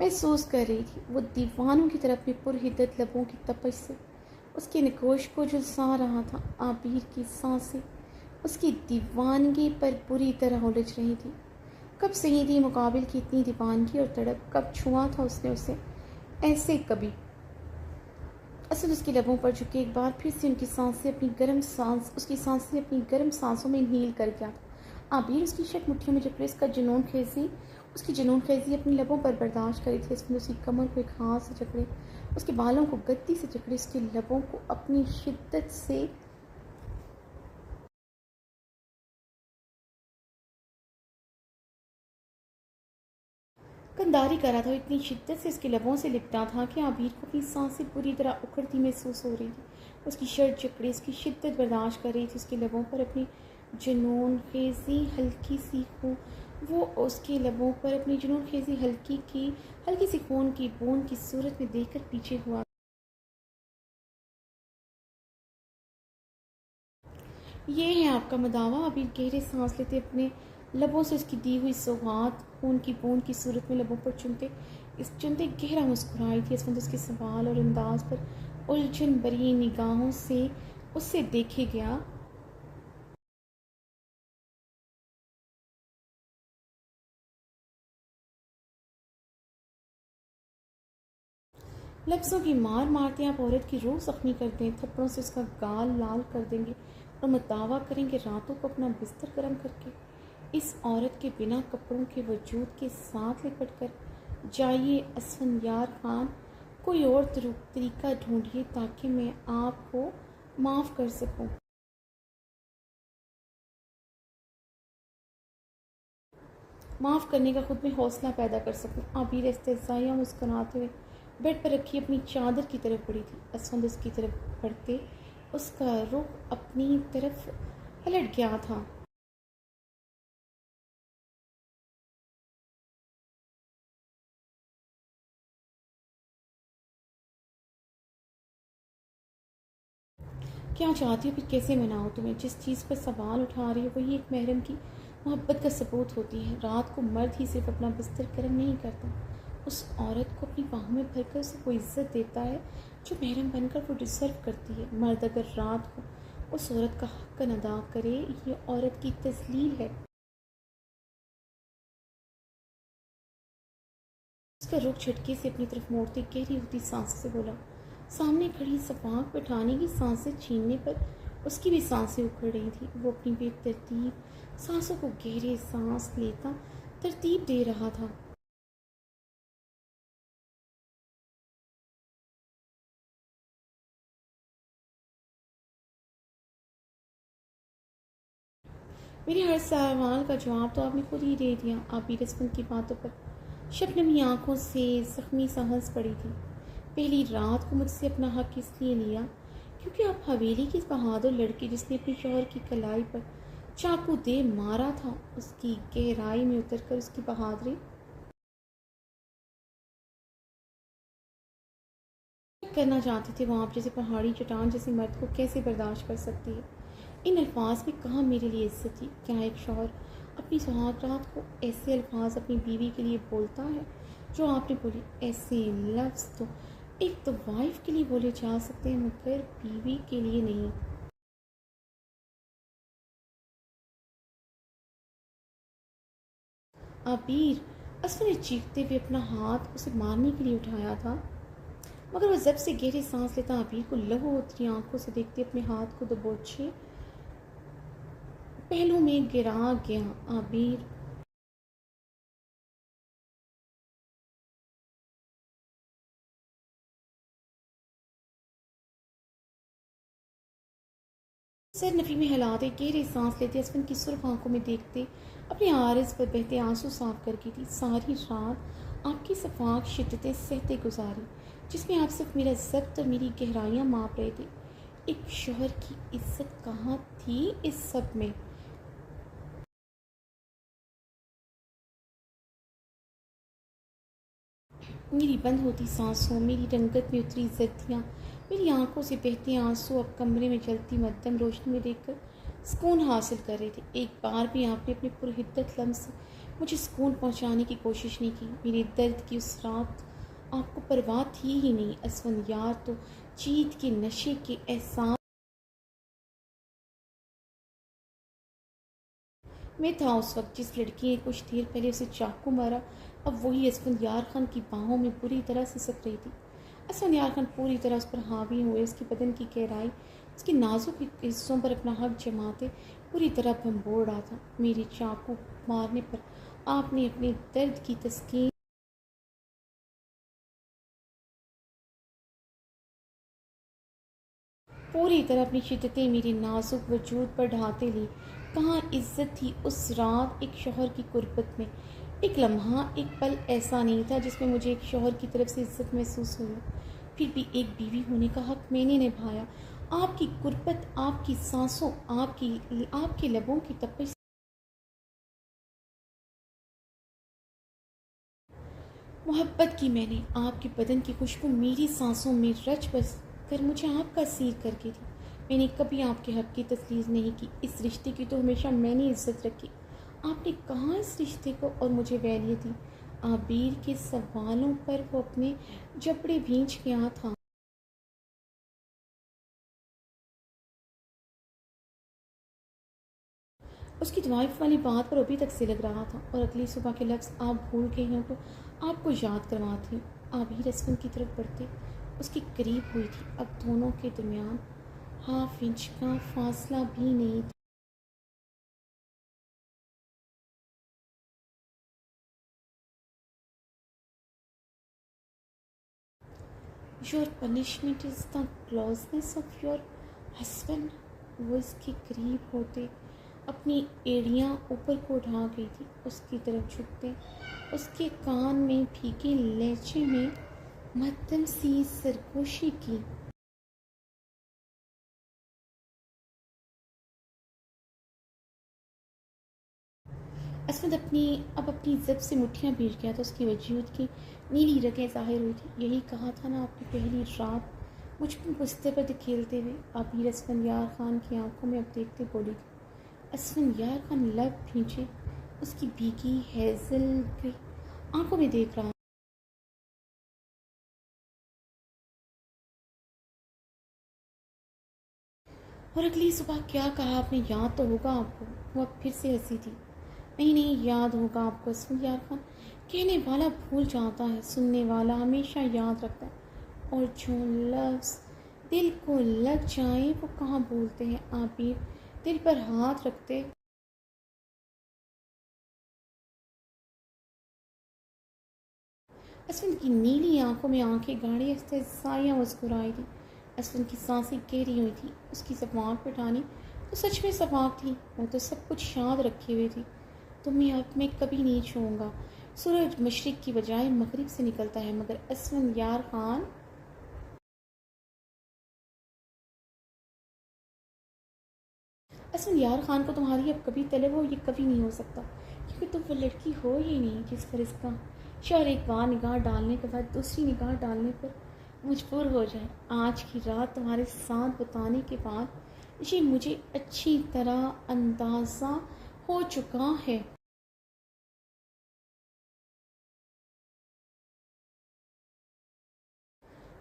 महसूस कर रही थी। वो दीवानों की तरफ अपनी पुरहिद्दत लबों की तपश से उसके नकोश को झुलसा रहा था। आबिर की सांसें उसकी दीवानगी पर बुरी तरह उलझ रही थी। कब सही थी मुकाबिल की इतनी दीवानगी और तड़प? कब छुआ था उसने उसे ऐसे? कभी असल उसके लबों पर झुके एक बार फिर से उसकी सांसें अपनी गर्म सांसों में नील कर गया था। आबिर उसकी शर्ट मुट्ठियों में जकड़े उसकी जुनून खेजी अपनी लबों पर बर्दाश्त करी थी। उसने उसकी कमर को एक हाथ से जकड़े, उसके बालों को गद्दी से जकड़े, उसके लबों को अपनी शिद्दत से कंधारी करा था। इतनी शिद्दत से उसके लबों से लिपटा था कि आबिर को अपनी सांसें पूरी तरह उखड़ती महसूस हो रही थी। उसकी शर्ट जकड़े उसकी शिद्दत बर्दाश्त कर रही थी। उसके लबों पर अपनी जुनून खेजी हल्की सी खून वो उसके लबों पर अपनी जुनून खेजी हल्की सी खून की बूंद की सूरत में देखकर पीछे हुआ। ये है आपका मदावा। अभी गहरे सांस लेते अपने लबों से उसकी दी हुई सौगात खून की बूंद की सूरत में लबों पर चुनते गहरा मुस्कुराई थी। इसमें उसके सवाल और अंदाज पर उलझन भरी निगाहों से उससे देखे गया। लफ्ज़ों की मार मारते आप औरत की रूह ज़ख्मी कर दें, थप्पड़ों से उसका गाल लाल कर देंगे और मुदावा करेंगे रातों को अपना बिस्तर गर्म करके इस औरत के बिना कपड़ों के वजूद के साथ लिपट कर जाइए असफंयार खान। कोई और तरीका ढूंढिए ताकि मैं आपको माफ़ कर सकूं। माफ़ करने का खुद में हौसला पैदा कर सकूं। आबिर इस्तेज़ाइया मुस्कुराते हुए बेड पर रखी अपनी चादर की तरफ बढ़ी थी। असफंद उसकी तरफ बढ़ते उसका रुख अपनी तरफ पलट गया था। क्या चाहती हो, फिर कैसे मनाओ तुम्हें? जिस चीज़ पर सवाल उठा रही हो वही एक महरम की मोहब्बत का सबूत होती है। रात को मर्द ही सिर्फ अपना बिस्तर गर्म नहीं करता, उस औरत को अपनी बाहों में भरकर उसे वो इज्जत देता है जो महरम बनकर वो डिज़र्व करती है। मर्द अगर रात को उस औरत का हक अदा करे, ये औरत की तस्लील है। उसका रुख झटके से अपनी तरफ मोड़ते गहरी होती सांस से बोला। सामने खड़ी सफाक बैठाने की सांसें छीनने पर उसकी भी सांसें उखड़ रही थी। वो अपनी बेतरतीब सांसों को गहरे सांस लेता तरतीब दे रहा था। मेरे हर सवाल का जवाब तो आपने खुद ही दे दिया। आप भी रिस्पन की बातों पर शबनमी आंखों से जख्मी सा हंस पड़ी थी। पहली रात को मुझसे अपना हक इसलिए लिया क्योंकि आप हवेली की बहादुर लड़की जिसने अपने शौहर की कलाई पर चाकू दे मारा था, उसकी गहराई में उतरकर उसकी बहादुरी करना चाहते थे। वहाँ आप जैसे पहाड़ी चट्टान जैसे मर्द को कैसे बर्दाश्त कर सकती है? इन अल्फाज में कहाँ मेरे लिए इज्जत थी? क्या एक शौहर अपनी सुहागरात को ऐसे अल्फाज अपनी बीवी के लिए बोलता है जो आपने बोली? ऐसे लफ्ज़ तो एक तो वाइफ के लिए बोले जा सकते हैं मगर बीवी के लिए नहीं। आबिर, असफर ने चीखते हुए अपना हाथ उसे मारने के लिए उठाया था मगर वह जब से गहरी सांस लेता आबिर को लहू उतरी आंखों से देखते अपने हाथ को दबोचे पहलू में गिरा गया। आबिर, सर नफ़ी में हिलाते गहरी सांस लेते असफन की सुर्ख आंखों में देखते अपने आरज़ पर बहते आंसू साफ करके थी। सारी रात आपकी सफाक शिद्दतें सहते गुजारी जिसमें आप सिर्फ मेरा जब्त और मेरी गहराइयाँ माप रहे थे। एक शोहर की इज्जत कहाँ थी इस सब में? मेरी बंद होती सांसों, मेरी रंगत में उतरी जर्दियाँ, मेरी आंखों से बहते आंसू अब कमरे में जलती मध्यम रोशनी में देखकर सुकून हासिल कर रहे थे। एक बार भी आपने अपने पुरहिद्दत लम्स से मुझे सुकून पहुंचाने की कोशिश नहीं की। मेरे दर्द की उस रात आपको परवाह थी ही नहीं। असवन यार तो जीत के नशे के एहसास में था उस वक्त जिस लड़की ने कुछ देर पहले उसे चाकू मारा, अब वही असफंयार खान की बाहों में बुरी तरह से सक रही थी। असफंयार खान पूरी तरह उस पर हावी हुए, उसकी बदन की गहराई, उसके नाजुक हिस्सों पर अपना हक जमाते पूरी तरह भंबोड़ रहा था। मेरे चाकू मारने पर आपने अपने दर्द की तस्कीन पूरी तरह अपनी शिद्दतें मेरी नाजुक वजूद पर ढाते ली। कहाँ इज्जत थी उस रात एक शौहर की कुर्बत में? एक लम्हा, एक पल ऐसा नहीं था जिसमें मुझे एक शौहर की तरफ से इज्जत महसूस हुई। फिर भी एक बीवी होने का हक मैंने निभाया। आपकी कुर्बत, आपकी सांसों, आपके लबों की तपिश, मोहब्बत की मैंने। आपके बदन की खुशबू मेरी सांसों में रच बस कर मुझे आपका सीर करके थी। मैंने कभी आपके हक़ की तस्लीज़ नहीं की। इस रिश्ते की तो हमेशा मैंने इज़्ज़त रखी। आपने कहाँ इस रिश्ते को और मुझे वैल्यू दी। आबिर के सवालों पर वो अपने जबड़े भींच गया था। उसकी वाइफ वाली बात पर अभी तक से लग रहा था और अगली सुबह के लफ्ज़ आप भूल गए हैं तो आपको याद करवाती हूँ। आबिर असफन की तरफ बढ़ते उसके करीब हुई थी। अब दोनों के दरमियान हाफ इंच का फासला भी नहीं था। Your punishment is the closeness of your husband. वो इसके करीब होते अपनी एड़ियाँ ऊपर को उठा गई थी। उसकी तरफ झुकते उसके कान में फीके लहजे में मध्यम सी सरगोशी की। असमत अपनी ज़िद से मुट्ठियाँ भीड़ गया था। उसकी वजूद की नीली रगें ज़ाहिर हुई थी। यही कहा था ना आपने पहली रात मुझ पर बुस्ते पर खेलते हुए। आबिर असफंयार खान की आंखों में अब देखते बोली थी। असफंयार खान लब भींचे उसकी भीगी हेजल ग्रे आंखों में देख रहा। और अगली सुबह क्या कहा आपने, याद तो होगा आपको। वो अब फिर से हंसी थी। नहीं नहीं, याद होगा आपको असफंयार खान। कहने वाला भूल जाता है, सुनने वाला हमेशा याद रखता है। और जो लफ्ज़ दिल को लग जाए वो कहाँ भूलते हैं। आबिर दिल पर हाथ रखते असफन की नीली आंखों में आंखें गाढ़ी साया मुस्कुराई थी। असफन की सांसें गहरी हुई थी। उसकी सफाक पिटानी तो सच में सफाक थी। वो तो सब कुछ याद रखे हुए थी। तुम्हें अब मैं कभी नहीं छूऊंगा। सूरज मशरिक की बजाय मगरिब से निकलता है, मगर असफन यार खान असफन यार खान को तुम्हारी अब कभी तलब हो ये कभी नहीं हो सकता, क्योंकि तुम वो लड़की हो ही नहीं जिस पर इसका शौहर एक बार निगाह डालने के बाद दूसरी निगाह डालने पर मजबूर हो जाए। आज की रात तुम्हारे साथ बताने के बाद ये मुझे अच्छी तरह अंदाज़ा हो चुका है।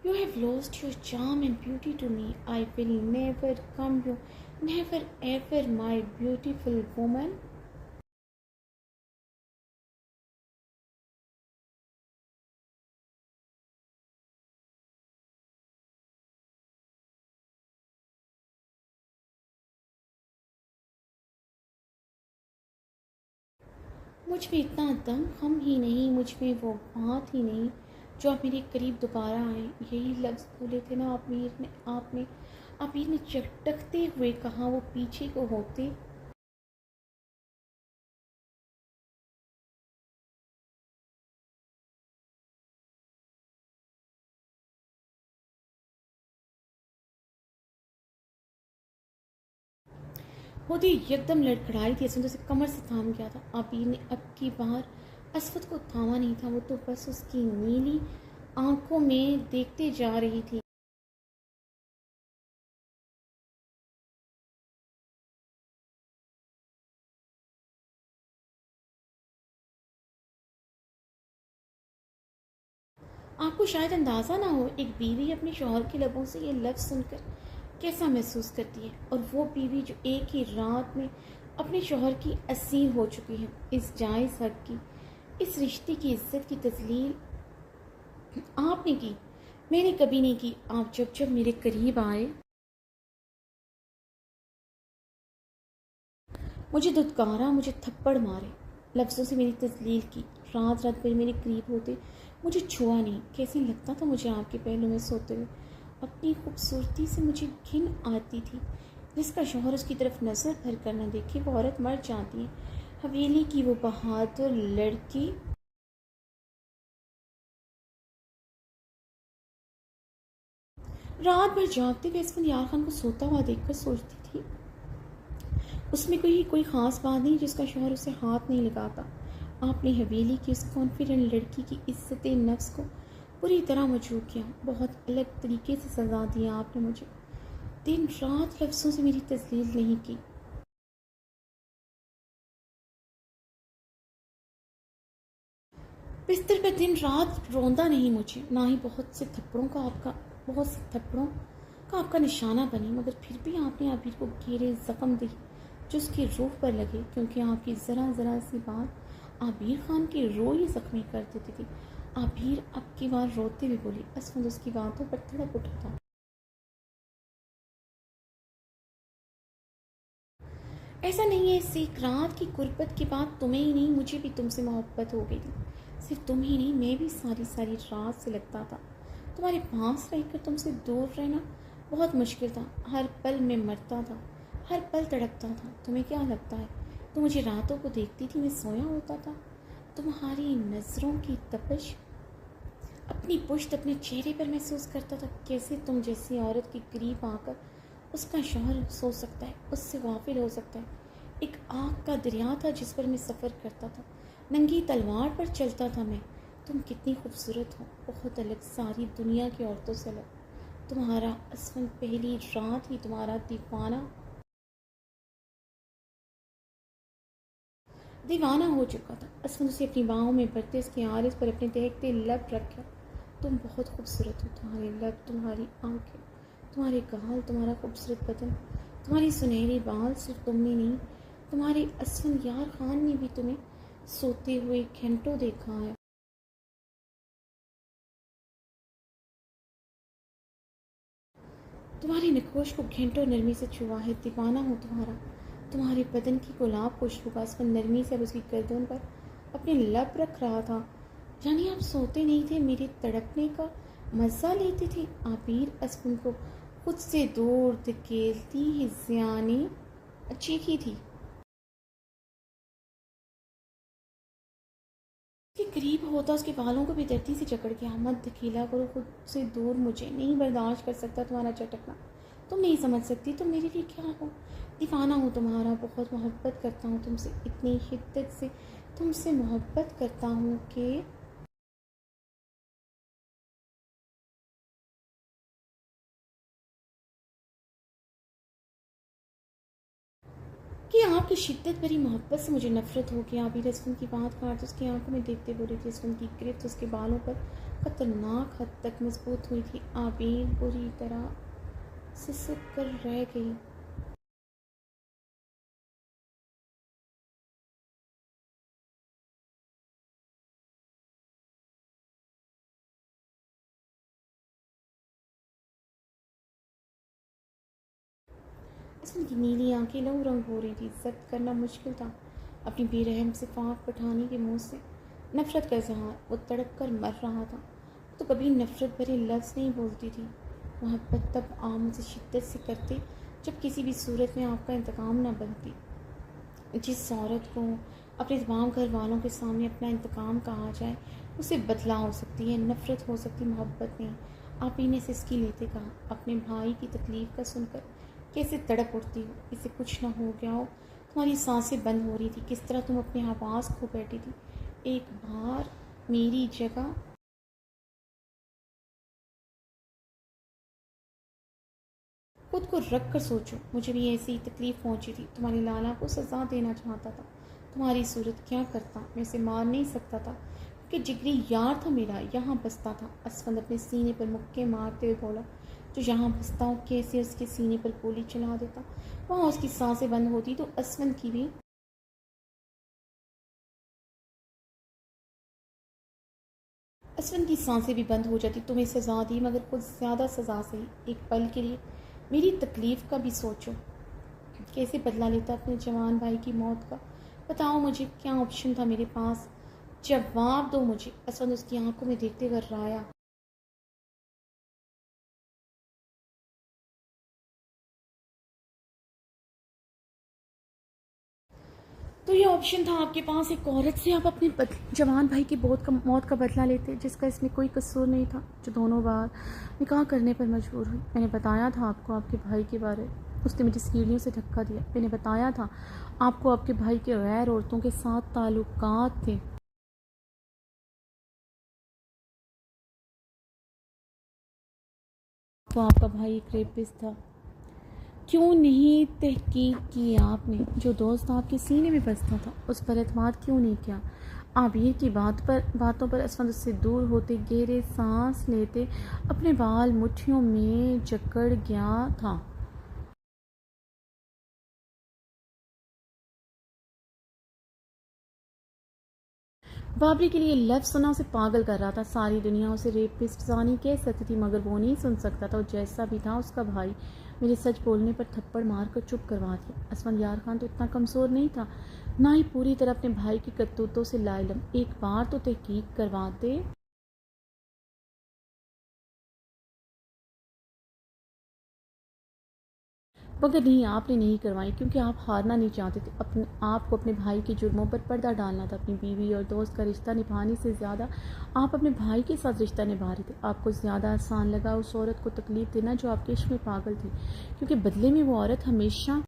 You have lost your charm and beauty to me. I will never come you, never ever, my beautiful woman. मुझ में इतना दम हम ही नहीं, मुझ में वो बात ही नहीं जो आप मेरे करीब दोबारा आए। यही लफ्ज़ बोले थे ना आपने आमिर ने चटकते हुए कहा। वो पीछे को होते होते एकदम लड़खड़ाई थी। असमत उसे कमर से थाम गया था। आबिर ने अब की बार असफत को थामा नहीं था। वो तो बस उसकी नीली आंखों में देखते जा रही थी। आपको शायद अंदाज़ा ना हो, एक बीवी अपने शौहर के लबों से ये लफ्ज़ सुनकर कैसा महसूस करती है। और वो बीवी जो एक ही रात में अपने शौहर की असीर हो चुकी है। इस जायज़ हक की, इस रिश्ते की इज्जत की तजलील आपने की, मैंने कभी नहीं की। आप जब जब मेरे करीब आए मुझे धुतकारा, मुझे थप्पड़ मारे, लफ्ज़ों से मेरी तजलील की। रात रात भर मेरे करीब होते मुझे छुआ नहीं। कैसे लगता था मुझे आपके पहलू में सोते हुए। अपनी खूबसूरती से मुझे घिन आती थी। जिसका शौहर उसकी तरफ नज़र भर कर न देखे वो औरत मर जाती है। हवेली की वो बहादुर लड़की रात भर जागते हुए इसफन खान को सोता हुआ देखकर सोचती थी, उसमें कोई कोई ख़ास बात नहीं जिसका शौहर उसे हाथ नहीं लगाता। आपने हवेली की उस कॉन्फिडेंट लड़की की इज्जत नफ्स को पूरी तरह मचूक किया। बहुत अलग तरीके से सज़ा दिया आपने मुझे। दिन रात लफ्ज़ों से मेरी तस्लील नहीं की। बिस्तर पर दिन रात रोंदा नहीं मुझे, ना ही बहुत से थप्पड़ों का आपका निशाना बनी, मगर फिर भी आपने आबिर को गहरे ज़ख्म दिए जो उसकी रूह पर लगे, क्योंकि आपकी ज़रा ज़रा सी बात आबिर खान की रूह ही ज़ख्मी कर देती थी। आबिर अब की बार रोते हुए बोली। असफंद उसकी बातों पर तड़प उठा था। ऐसा नहीं है, इस एक रात की गुर्बत के बाद तुम्हें ही नहीं मुझे भी तुमसे मोहब्बत हो गई थी। सिर्फ तुम ही नहीं, मैं भी सारी सारी रात से लगता था। तुम्हारे पास रहकर तुमसे दूर रहना बहुत मुश्किल था। हर पल मैं मरता था, हर पल तड़पता था। तुम्हें क्या लगता है तुम मुझे रातों को देखती थी मैं सोया होता था? तुम्हारी नज़रों की तपश अपनी पुश्त अपने चेहरे पर महसूस करता था। कैसे तुम जैसी औरत के करीब आकर उसका शौहर सो सकता है, उससे गाफिल हो सकता है। एक आग का दरिया था जिस पर मैं सफ़र करता था, नंगी तलवार पर चलता था मैं। तुम कितनी खूबसूरत हो, बहुत अलग, सारी दुनिया की औरतों से अलग। तुम्हारा असफल पहली रात ही तुम्हारा दीवाना हो चुका था। असफल उसे अपनी बाहों में भरते उसके आरिस पर अपने दहकते लब रखा। तुम बहुत खूबसूरत हो, तुम्हारे लब, तुम्हारी आंखें, तुम्हारे गाल, तुम्हारा खूबसूरत बदन, तुम्हारी सुनहरी बाल। सिर्फ तुमने नहीं, तुम्हारे असफल यार खान ने भी तुम्हें सोते हुए घंटों देखा है। तुम्हारी नकोश को घंटों नरमी से छुआ है। दीवाना हूँ तुम्हारा, तुम्हारे बदन की गुलाब खुशबू का असफल नरमी से अब उसकी गर्दन पर अपने लब रख रहा था। यानी आप सोते नहीं थे, मेरे तड़पने का मज़ा लेते थे। आबिर असफल को खुद से दूर धकेलती ही ज़ियानी चीखी थी। उसके करीब होता उसके बालों को बेदर्दी से जकड़ के, मत धकेला करो खुद से दूर, मुझे नहीं बर्दाश्त कर सकता तुम्हारा चटकना। तुम नहीं समझ सकती तुम मेरे लिए क्या हो। दीवाना हूँ तुम्हारा, बहुत मोहब्बत करता हूँ तुमसे, इतनी शिद्दत से तुमसे मोहब्बत करता हूँ कि आपकी शिद्दत भरी मोहब्बत से मुझे नफरत हो गई। आबिर असफन की बात काट उसकी आंखों में देखते बोली थी। असफन की गिरफ्त उसके बालों पर खतरनाक हद तक मजबूत हुई थी। आबिर बुरी तरह सिसक कर रह गई। असफन की नीली आंखें लहू रंग हो रही थी। जब्त करना मुश्किल था अपनी बेरहम से फाक पठानी के मुंह से नफरत का इजहार। वो तड़प कर मर रहा था तो कभी नफरत भरे लफ्ज़ नहीं बोलती थी। मोहब्बत तब आम से शिद्दत से करते जब किसी भी सूरत में आपका इंतकाम न बनती। जिस औरत को अपने तमाम घर वालों के सामने अपना इंतकाम कहा जाए, उसे बदला हो सकती है, नफ़रत हो सकती, मोहब्बत नहीं। आप ही ने सिसकी लेते कहा, अपने भाई की तकलीफ़ का सुनकर कैसे तड़प उठती हो, इसे कुछ ना हो गया हो। तुम्हारी सांसें बंद हो रही थी, किस तरह तुम अपने आवाज़ खो बैठी थी। एक बार मेरी जगह खुद को रख कर सोचो, मुझे भी ऐसी तकलीफ़ पहुंची थी। तुम्हारी लाला को सज़ा देना चाहता था, तुम्हारी सूरत क्या करता, मैं उसे मार नहीं सकता था कि जिगरी यार था मेरा, यहाँ बसता था। असफंद अपने सीने पर मुक्के मारते हुए बोला, जो यहाँ बसता हूँ कैसे उसके सीने पर गोली चला देता। वहाँ उसकी सांसें बंद होती तो असफंद की भी असफंद की सांसें भी बंद हो जाती। तुम्हें सज़ा दी, मगर कुछ ज़्यादा सज़ा सही। एक पल के लिए मेरी तकलीफ़ का भी सोचो, कैसे बदला लेता अपने जवान भाई की मौत का। बताओ मुझे क्या ऑप्शन था मेरे पास, जवाब दो मुझे। असद उसकी आंखों में देखते हुए राया। तो ये ऑप्शन था आपके पास, एक औरत से आप अपने जवान भाई की मौत का बदला लेते, जिसका इसमें कोई कसूर नहीं था, जो दोनों बार निकाह करने पर मजबूर हुई। मैंने बताया था आपको आपके भाई के बारे, उसने मुझे सीढ़ियों से धक्का दिया। मैंने बताया था आपको आपके भाई के गैर औरतों के साथ ताल्लुकात थे। तो आपका भाई एक रेपिस्ट था। क्यों नहीं तहकीक की आपने? जो दोस्त आपके सीने में बसता था उस पर एतमाद क्यों नहीं किया? आबिर की बातों पर असफंद उससे दूर होते, गहरे सांस लेते अपने बाल मुट्ठियों में जकड़ गया था। बाबरी के लिए लफ्ज़ सुना उसे पागल कर रहा था। सारी दुनिया उसे रेपिस्ट जानी कह सकती थी, मगर वो नहीं सुन सकता था। और जैसा भी था उसका भाई मेरे सच बोलने पर थप्पड़ मारकर चुप करवा दिया। असफंद यार खान तो इतना कमज़ोर नहीं था, ना ही पूरी तरह अपने भाई की करतूतों से लाइलम। एक बार तो तहकीक करवाते। मगर नहीं, आपने नहीं करवाई, क्योंकि आप हारना नहीं चाहते थे। अपने आप को अपने भाई के जुर्मों पर पर्दा डालना था। अपनी बीवी और दोस्त का रिश्ता निभाने से ज़्यादा आप अपने भाई के साथ रिश्ता निभा रहे थे। आपको ज़्यादा आसान लगा उस औरत को तकलीफ़ देना जो आपके इश्क में पागल थी, क्योंकि बदले में वो औरत हमेशा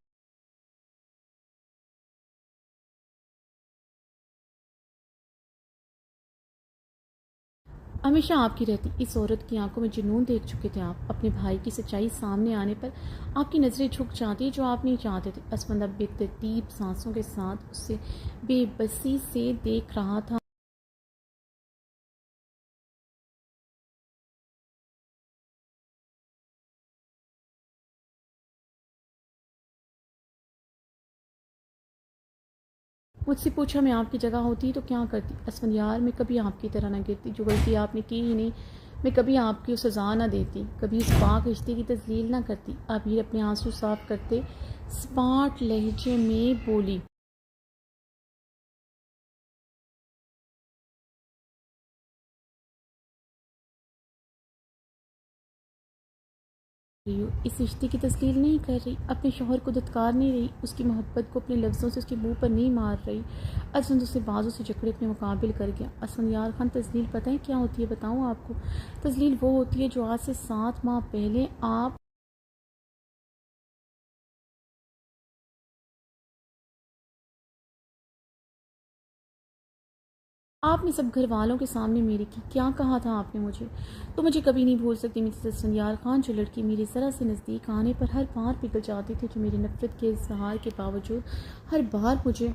आपकी रहती। इस औरत की आंखों में जुनून देख चुके थे आप। अपने भाई की सच्चाई सामने आने पर आपकी नज़रें झुक जाती जो आप नहीं चाहते थे। असफंदा बेतरतीब सांसों के साथ उससे बेबसी से देख रहा था। मुझसे पूछा मैं आपकी जगह होती तो क्या करती? असफंयार, मैं कभी आपकी तरह ना गिरती। जो गलती आपने की ही नहीं, मैं कभी आपकी सज़ा ना देती, कभी इस पाक रिश्ते की तस्लील ना करती। आबिर अपने आंसू साफ करते स्मार्ट लहजे में बोली, रही हूँ इस रिश्ते की तस्लील नहीं कर रही, अपने शोहर को धुतकार नहीं रही, उसकी मोहब्बत को अपने लफ्ज़ों से उसके मुंह पर नहीं मार रही। असफंद उसे बाजू से जकड़े अपने मुकाबिल कर गया। असफंद यार खान, तस्लील पता है क्या होती है? बताऊँ आपको? तस्लील वो होती है जो आज से 7 माह पहले आपने सब घर वालों के सामने मेरी की। क्या कहा था आपने मुझे? तो मुझे कभी नहीं भूल सकती मिसेस संयार खान, जो लड़की मेरी ज़रा से नज़दीक आने पर हर बार पिघल जाती थी, जो मेरी नफ़रत के इजहार के बावजूद हर बार मुझे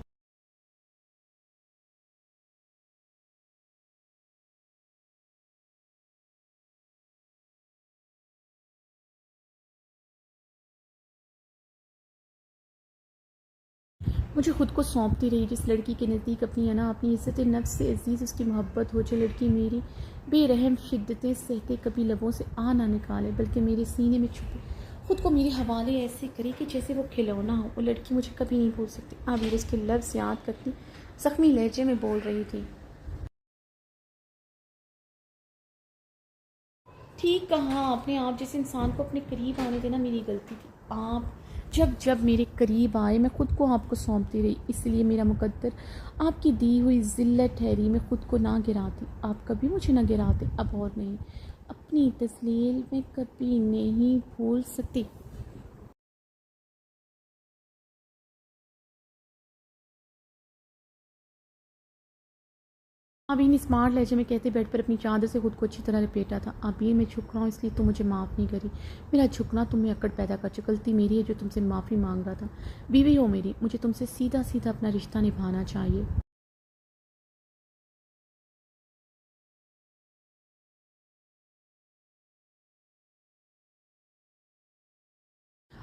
मुझे खुद को सौंपती रही। जिस लड़की के नज़दीक अपनी अना, अपनी इज़्ज़त नफ्स से अजीज़ उसकी मोहब्बत हो, जो लड़की मेरी बेरहम शिद्दतें सहते कभी लबों से आ ना निकाले, बल्कि मेरे सीने में छुपे खुद को मेरे हवाले ऐसे करे कि जैसे वो खिलौना हो, वो लड़की मुझे कभी नहीं भूल सकती। आबिर उसके लफ्ज़ याद करती ज़ख्मी लहजे में बोल रही थी। ठीक कहा आपने। आप जैसे इंसान को अपने करीब आने देना मेरी गलती थी। आप जब जब मेरे करीब आए मैं खुद को आपको सौंपती रही, इसलिए मेरा मुकद्दर आपकी दी हुई ज़िल्लत ठहरी। मैं खुद को ना गिराती, आप कभी मुझे ना गिराते। अब और नहीं, अपनी तस्लील मैं कभी नहीं भूल सकती। आबीन स्मार्ट लहजे में कहते बेड पर अपनी चादर से खुद को अच्छी तरह लपेटा था। आबीन, मैं झुक रहा हूँ इसलिए तुम मुझे माफ़ नहीं करी। मेरा झुकना तुम में अकड़ पैदा कर चुका। गलती मेरी है जो तुमसे माफ़ी मांग रहा था। बीवी हो मेरी, मुझे तुमसे सीधा सीधा अपना रिश्ता निभाना चाहिए।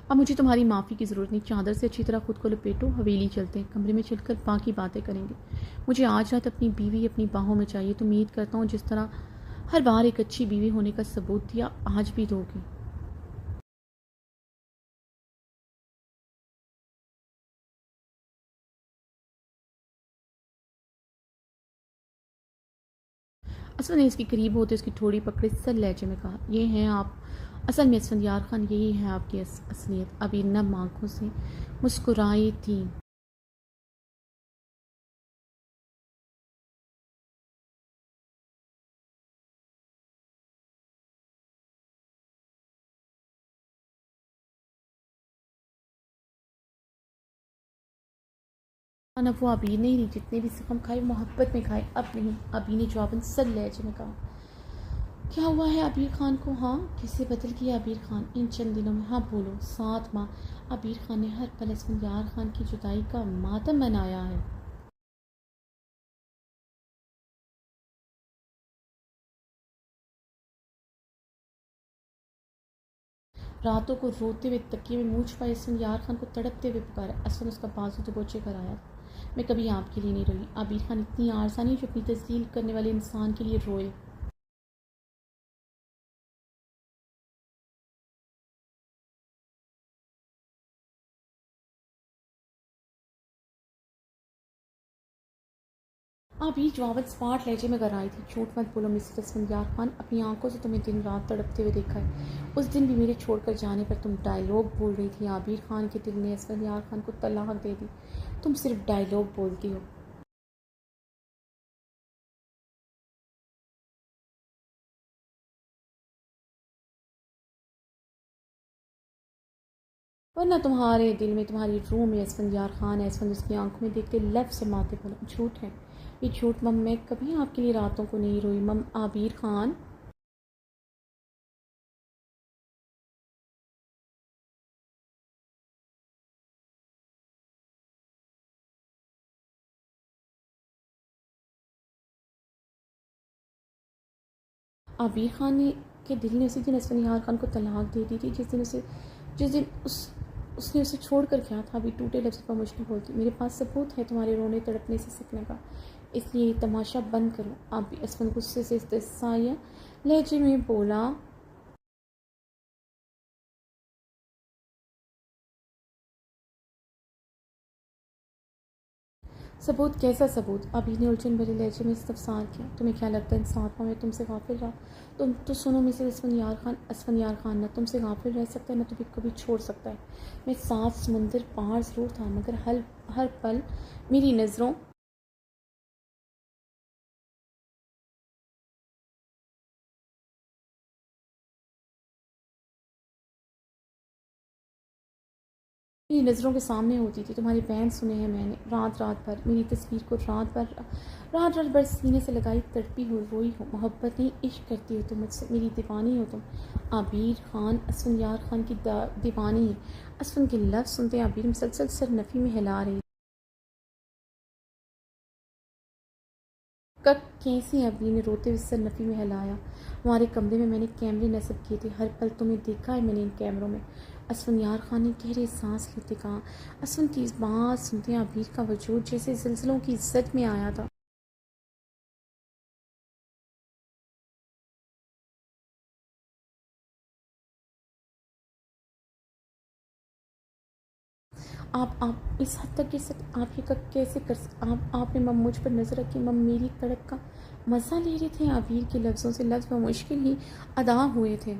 अब मुझे तुम्हारी माफ़ी की ज़रूरत नहीं। चादर से अच्छी तरह खुद को लपेटो, हवेली चलते हैं, कमरे में चलकर बाकी बातें करेंगे। मुझे आज रात अपनी बीवी अपनी बाहों में चाहिए। तो उम्मीद करता हूँ जिस तरह हर बार एक अच्छी बीवी होने का सबूत दिया, आज भी दोगी। असद ने इसके करीब होते उसकी ठोड़ी पकड़े सर लहजे में कहा, ये हैं आप असल में असफंदियार खान, यही है आपकी असलियत। अभी नम आंखों से मुस्कुराई थी। और अब वो अभी नहीं रही। जितने भी जख्म खाए मोहब्बत में खाए, अब नहीं। अभी ने जवाबन सर लहजे में कहा, क्या हुआ है आबिर खान को? हाँ, किसे बदल गया आबिर खान इन चंद दिनों में? हाँ बोलो। 7 माह आबिर खान ने हर पल असफंयार खान की जुदाई का मातम मनाया है। रातों को रोते हुए तकिए में मुंह छुपाए असफंयार खान को तड़पते हुए पुकारा। असफन उसका बाजू दबोचे कर आया। मैं कभी आपके लिए नहीं रोई। आबिर खान इतनी आरसा नहीं जो अपनी तस्लील करने वाले इंसान के लिए रोए। अभी जवाबत स्मार्ट लहजे में घर आई थी। झूठ मत बोलो मिस्टर असफंयार खान, अपनी आंखों से तुम्हें दिन रात तड़पते हुए देखा है। उस दिन भी मेरे छोड़कर जाने पर तुम डायलॉग बोल रही थी। आबिर खान के दिल ने असफंयार खान को तलाक दे दी। तुम सिर्फ डायलॉग बोलती हो। वरना तुम्हारे दिल में, तुम्हारी रूह में असफंयार खान है। असफंद उसकी आंखों में देखते लफ से माथे पर झूठ है। ये झूठ मम, मैं कभी आपके लिए रातों को नहीं रोई मम। आबिर खान आबिर खान ने के दिल ने उसी दिन असफंयार खान को तलाक दे दी थी जिस दिन उसने उसे छोड़ कर गया था। अभी टूटे लफ्ज़ पर मुश्किल बोलती। मेरे पास सबूत है तुम्हारे रोने तड़पने से सीखने का, इसलिए ये तमाशा बंद करो। आप भी असफन गुस्से से इस्तेसाया लहजे में बोला। सबूत? कैसा सबूत? अभी ने उलझन भरे लहजे में इस्तफसार किया। तुम्हें क्या लगता है इन 7 माह में तुमसे गाफिल रहा? तुम तो सुनो मिसेस असफन यार खान ना तुमसे गाफिल रह सकता है, ना तुम्हें कभी छोड़ सकता है। मैं 7 समुंदर पार जरूर था, मगर हर हर पल मेरी नज़रों मेरी नज़रों के सामने होती थी। तुम्हारे बयान सुने हैं मैंने रात रात भर। मेरी तस्वीर को रात रात भर सीने से लगाई, तड़पी हो, रोई हो। मोहब्बत नहीं, इश्क करती हो तुम मुझसे, मेरी दीवानी हो तुम। आबिर खान असफन यार खान की दीवानी है। असफन के लफ्ज़ सुनते आबिर मुसलसल सर नफ़ी में हिला रही। कब कैसी? अबी ने रोते हुए सर नफ़ी में हिलाया। हमारे कमरे में मैंने कैमरे नस्ब किए थे, हर पल तुम्हें देखा है मैंने इन कैमरों में। असफन यार खान ने गहरे सांस लेते कहा। असफन की इस बात सुनते अबीर का वजूद जैसे जिलजिलों की जद में आया था। आप इस हद तक गिर सकते? आप ये कैसे कर सकते? आपने मम मुझ पर नज़र रखी। मम मेरी तड़प का मज़ा ले रहे थे। अबीर के लफ्ज़ों से लफ्ज़ मुश्किल ही अदा हुए थे।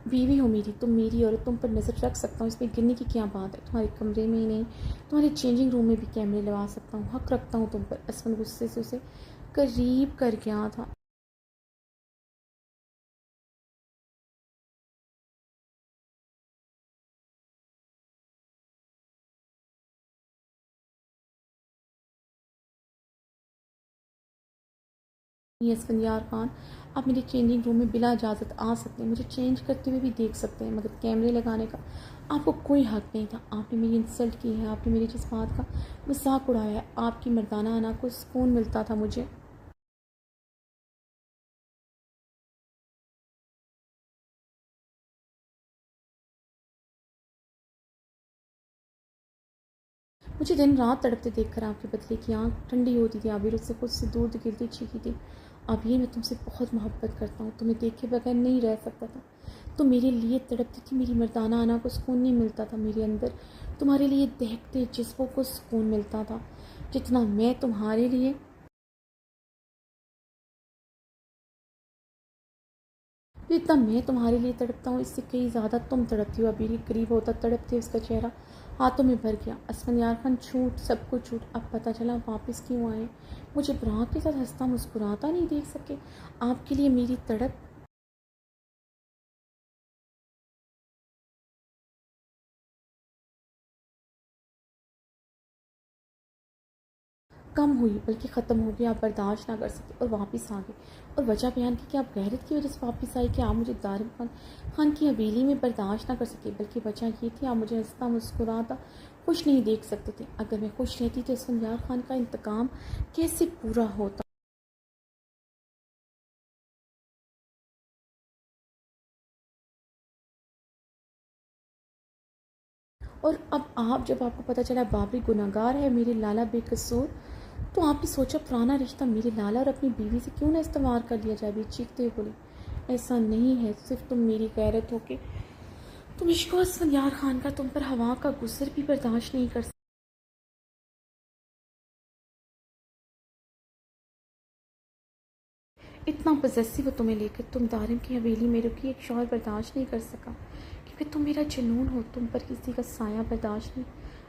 बीवी हो मेरी, तुम मेरी, और तुम पर नज़र रख सकता हूँ, इसमें गिरने की क्या बात है? तुम्हारे कमरे में ही नहीं, तुम्हारे चेंजिंग रूम में भी कैमरे लगा सकता हूँ। हक रखता हूँ तुम पर। असफन गुस्से से उसे करीब कर गया था। असफन यार खान, आप मेरे चेंजिंग रूम में बिला इजाज़त आ सकते हैं, मुझे चेंज करते हुए भी देख सकते हैं, मगर कैमरे लगाने का आपको कोई हक नहीं था। आपने मेरी इंसल्ट की है, आपने मेरे जज्बात का मजाक उड़ाया है। आपकी मर्दाना आना को सुकून मिलता था मुझे। मुझे दिन रात तड़पते देखकर आपके बदले की आंख ठंडी होती थी। आबिर उससे खुद से दूर गिरती चीखी थी। अब ये मैं तुमसे बहुत मोहब्बत करता हूँ, तुम्हें देखे बगैर नहीं रह सकता था। तुम मेरे लिए तड़पती थी, मेरी मर्दाना आना को सुकून नहीं मिलता था। मेरे अंदर तुम्हारे लिए दहकते जिस्मों को सुकून मिलता था, जितना मैं तुम्हारे लिए जितना मैं तुम्हारे लिए तड़पता हूँ, इससे कई ज़्यादा तुम तड़पती हो। अभी करीब होता तड़पते उसका चेहरा हाथों में भर गया। असफन यार खान, झूठ, सब कुछ झूठ। अब पता चला वापस क्यों आए। मुझे बुराक के साथ हंसता मुस्कुराता नहीं देख सके। आपके लिए मेरी तड़प कम हुई बल्कि ख़त्म हो गई। आप बर्दाश्त ना कर सके और वापस आ गए और वजह बयान की कि आप गैरत की वजह से वापस आई कि आप मुझे दारिम खान की हवेली में बर्दाश्त ना कर सके, बल्कि वजह ये थी आप मुझे हंसता मुस्कुराता खुश नहीं देख सकते थे। अगर मैं खुश रहती तो इसफंयार खान का इंतकाम कैसे पूरा होता। और अब आप जब आपको पता चला बाबरी गुनहगार है, मेरे लाला बेकसूर, तो आपने सोचा पुराना रिश्ता मेरे लाला और अपनी बीवी से क्यों ना इस्तेमाल कर लिया जाए। भी चीखते हुए बोले, ऐसा नहीं है, सिर्फ तुम मेरी गैरत हो के तुम इश्को असफंयार खान का तुम पर हवा का गुजर भी बर्दाश्त नहीं कर सकते। इतना पजेसिव हो तुम्हें लेकर, तुम दारिम की हवेली में रुकी, एक शौहर बर्दाश्त नहीं कर सका क्योंकि तुम मेरा जुनून हो, तुम पर किसी का साया बर्दाश्त नहीं।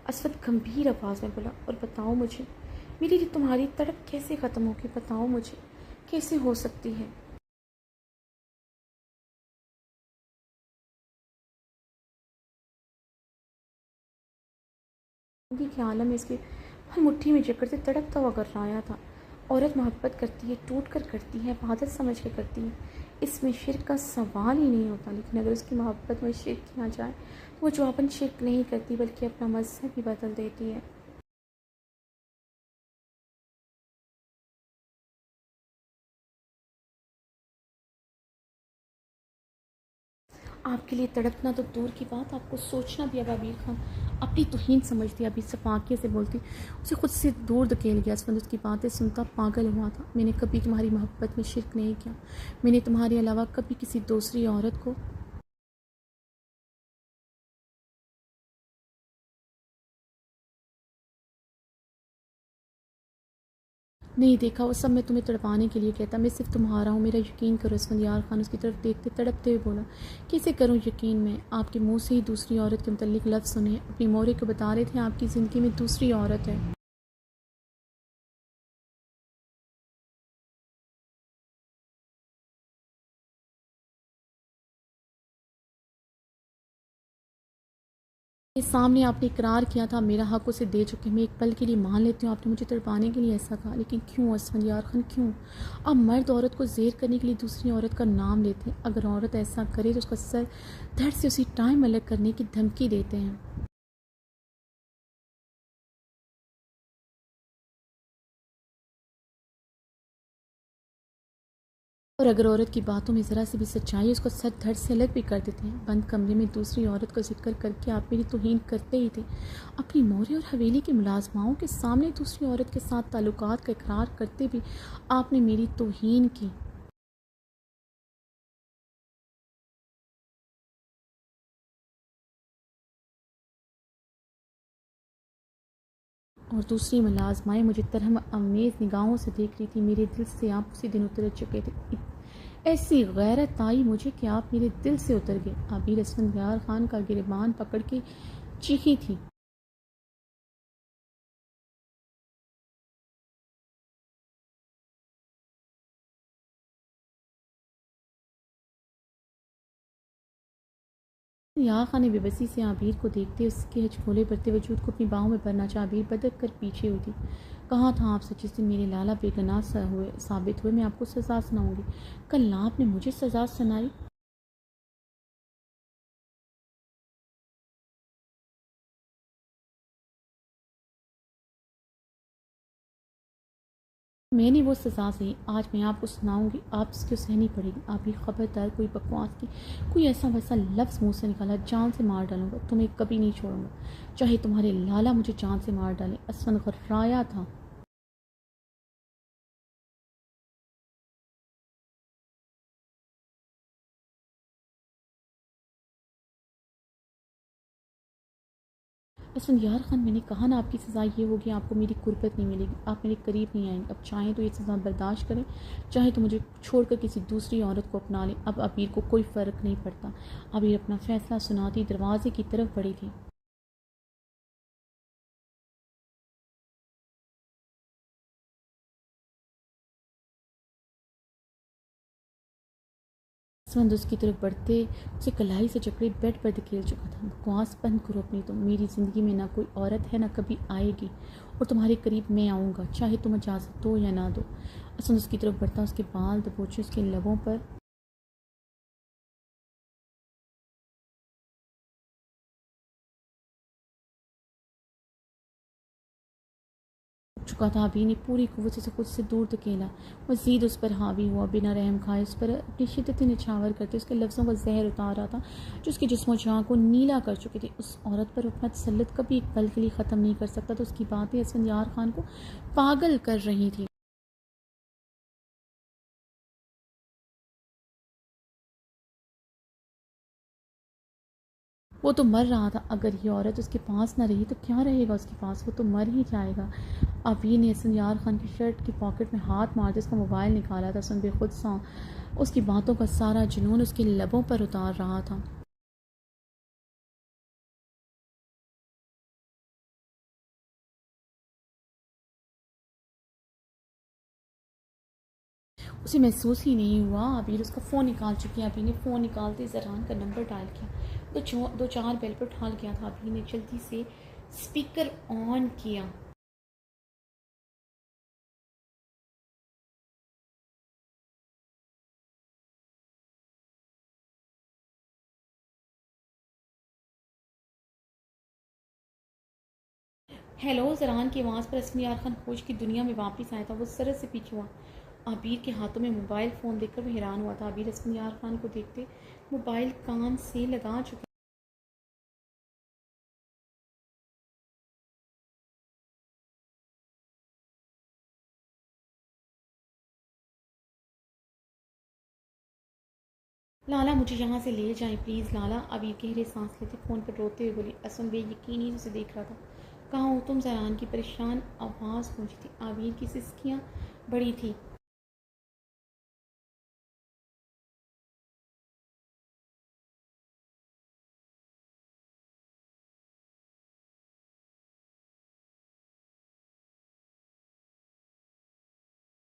असवद गंभीर आवाज़ में बोला, और बताओ मुझे मेरी तुम्हारी तड़प कैसे ख़त्म होगी, बताओ मुझे कैसे हो सकती है। जिंदगी के आलम में इसके हर मुट्ठी में जकड़ से तड़पता हुआ गर्राया था। औरत मोहब्बत करती है, टूट कर करती है, आदत समझ के करती है, इसमें शिरक का सवाल ही नहीं होता। लेकिन अगर उसकी मोहब्बत में शिरक किया जाए तो वो जवाबन शिरक नहीं करती बल्कि अपना मजहब भी बदल देती है। आपके लिए तड़पना तो दूर की बात, आपको सोचना भी। अब अबीर खान अपनी तौहीन समझती, अभी सफाकिया से बोलती, उसे खुद से दूर धकेल गया। असफंद उसकी बातें सुनता पागल हुआ था। मैंने कभी तुम्हारी मोहब्बत में शिरक नहीं किया, मैंने तुम्हारे अलावा कभी किसी दूसरी औरत को। नहीं देखा, वो सब मैं तुम्हें तड़पाने के लिए कहता, मैं सिर्फ तुम्हारा हूँ, मेरा यकीन करो। इसफंयार खान उसकी तरफ देखते तड़पते हुए बोला, कैसे करूँ यकीन, मैं आपके मुंह से ही दूसरी औरत के मुतल्लिक लफ्ज़ सुने, अपनी मोरे को बता रहे थे आपकी ज़िंदगी में दूसरी औरत है। ये सामने आपने इकरार किया था, मेरा हक उसे दे चुके, मैं एक पल के लिए मान लेती हूँ आपने मुझे तड़पाने के लिए ऐसा कहा, लेकिन क्यों असफंयार खान, क्यों आप मर्द औरत को जेर करने के लिए दूसरी औरत का नाम लेते हैं। अगर औरत ऐसा करे तो उसका सर धड़ से उसी टाइम अलग करने की धमकी देते हैं। और अगर औरत की बातों में ज़रा सी भी सच्चाई, उसको सर धड़ से अलग भी कर देते हैं। बंद कमरे में दूसरी औरत का जिक्र करके आप मेरी तौहीन करते ही थे। अपनी मोहरे और हवेली की मुलाजमाओं के सामने दूसरी औरत के साथ ताल्लुकात का इकरार करते भी आपने मेरी तौहीन की। और दूसरी मुलाजमाएँ मुझे तरह अमेज़ निगाहों से देख रही थी। मेरे दिल से आप उसी दिन उतर चुके थे। ऐसी गैरत आई मुझे कि आप मेरे दिल से उतर गए। आबिर असफंयार खान का गिरबान पकड़ के चीखी थी, यहाँ खान ने बेबसी से आबिर को देखते, उसके हचकोले भरते वजूद को अपनी बाहों में भरना चाहा। आबिर बदक कर पीछे हुई थी। कहाँ था आप सच, जिस दिन मेरे लाला बेगनाह हुए साबित हुए मैं आपको सज़ा सुनाऊंगी। कल ना आपने मुझे सज़ा सुनाई। मैंने वो सज़ा सही, आज मैं आपको सुनाऊंगी, आप इसको सहनी पड़ेगी। आप भी खबरदार कोई बकवास की, कोई ऐसा वैसा लफ्ज़ मुंह से निकाला, जान से मार डालूंगा, तुम्हें कभी नहीं छोड़ूंगा, चाहे तुम्हारे लाला मुझे जान से मार डाले। असफन गर्राया था। यार खान, मैंने कहा ना आपकी सज़ा ये होगी, आपको मेरी कुर्बत नहीं मिलेगी, आप मेरे करीब नहीं आएंगे। अब चाहें तो ये सज़ा बर्दाश्त करें, चाहे तो मुझे छोड़कर किसी दूसरी औरत को अपना लें। अब अबीर को कोई फ़र्क नहीं पड़ता। अबीर अपना फ़ैसला सुनाती दरवाजे की तरफ बढ़ी थी। असमंद उसकी तरफ बढ़ते उसे कलाई से जकड़े बेड पर धकेल चुका था। बकवास बंद करो अपनी, तुम मेरी ज़िंदगी में ना कोई औरत है ना कभी आएगी, और तुम्हारे करीब मैं आऊँगा चाहे तुम इजाज़त दो या ना दो। असमंद उसकी तरफ बढ़ता उसके बाल दबोचे उसके लबों पर चुका था। अभी ने पूरी कुव्वत से खुद से दूर धकेला, मज़ीद उस पर हावी हुआ, बिना रहम खाए उस पर अपनी शिद्दत निछावर करते उसके लफ्ज़ों का जहर उतार रहा था जो उसके जिस्म जहाँ को नीला कर चुके थे। उस औरत पर अपना तसल्लुत कभी एक पल के लिए ख़त्म नहीं कर सकता, तो उसकी बातें असफंयार खान को पागल कर रही थी। वो तो मर रहा था, अगर ये औरत उसके पास ना रही तो क्या रहेगा उसके पास, वो तो मर ही जाएगा। अभी ने यार खान की शर्ट की पॉकेट में हाथ मारते उसका मोबाइल निकाला था। सुन बेखुद सा उसकी बातों का सारा जुनून उसके लबों पर उतार रहा था। उसे महसूस ही नहीं हुआ। अबीर उसका फ़ोन निकाल चुकी है। अभी ने फ़ोन निकालते ज़रान का नंबर डायल किया तो दो चार बेल पर उठा गया था। अभी ने जल्दी से स्पीकर ऑन किया। हेलो ज़रान की आवाज़ पर असमी यार खान खोज की दुनिया में वापस आया था। वो सरस से पीछे हुआ। आबिर के हाथों में मोबाइल फ़ोन देखकर वो हैरान हुआ था। आबिर असमी यार खान को देखते मोबाइल कान से लगा चुका। लाला मुझे यहाँ से ले जाएं प्लीज़ लाला। आबिर गहरे सांस लेते फ़ोन पर रोते हुए बोली। असम बेयकीनी उसे देख रहा था। कहाँ हो तुम? ज़रान की परेशान आवाज़ गूंजी थी। आबिर की सिसकियाँ बड़ी थी।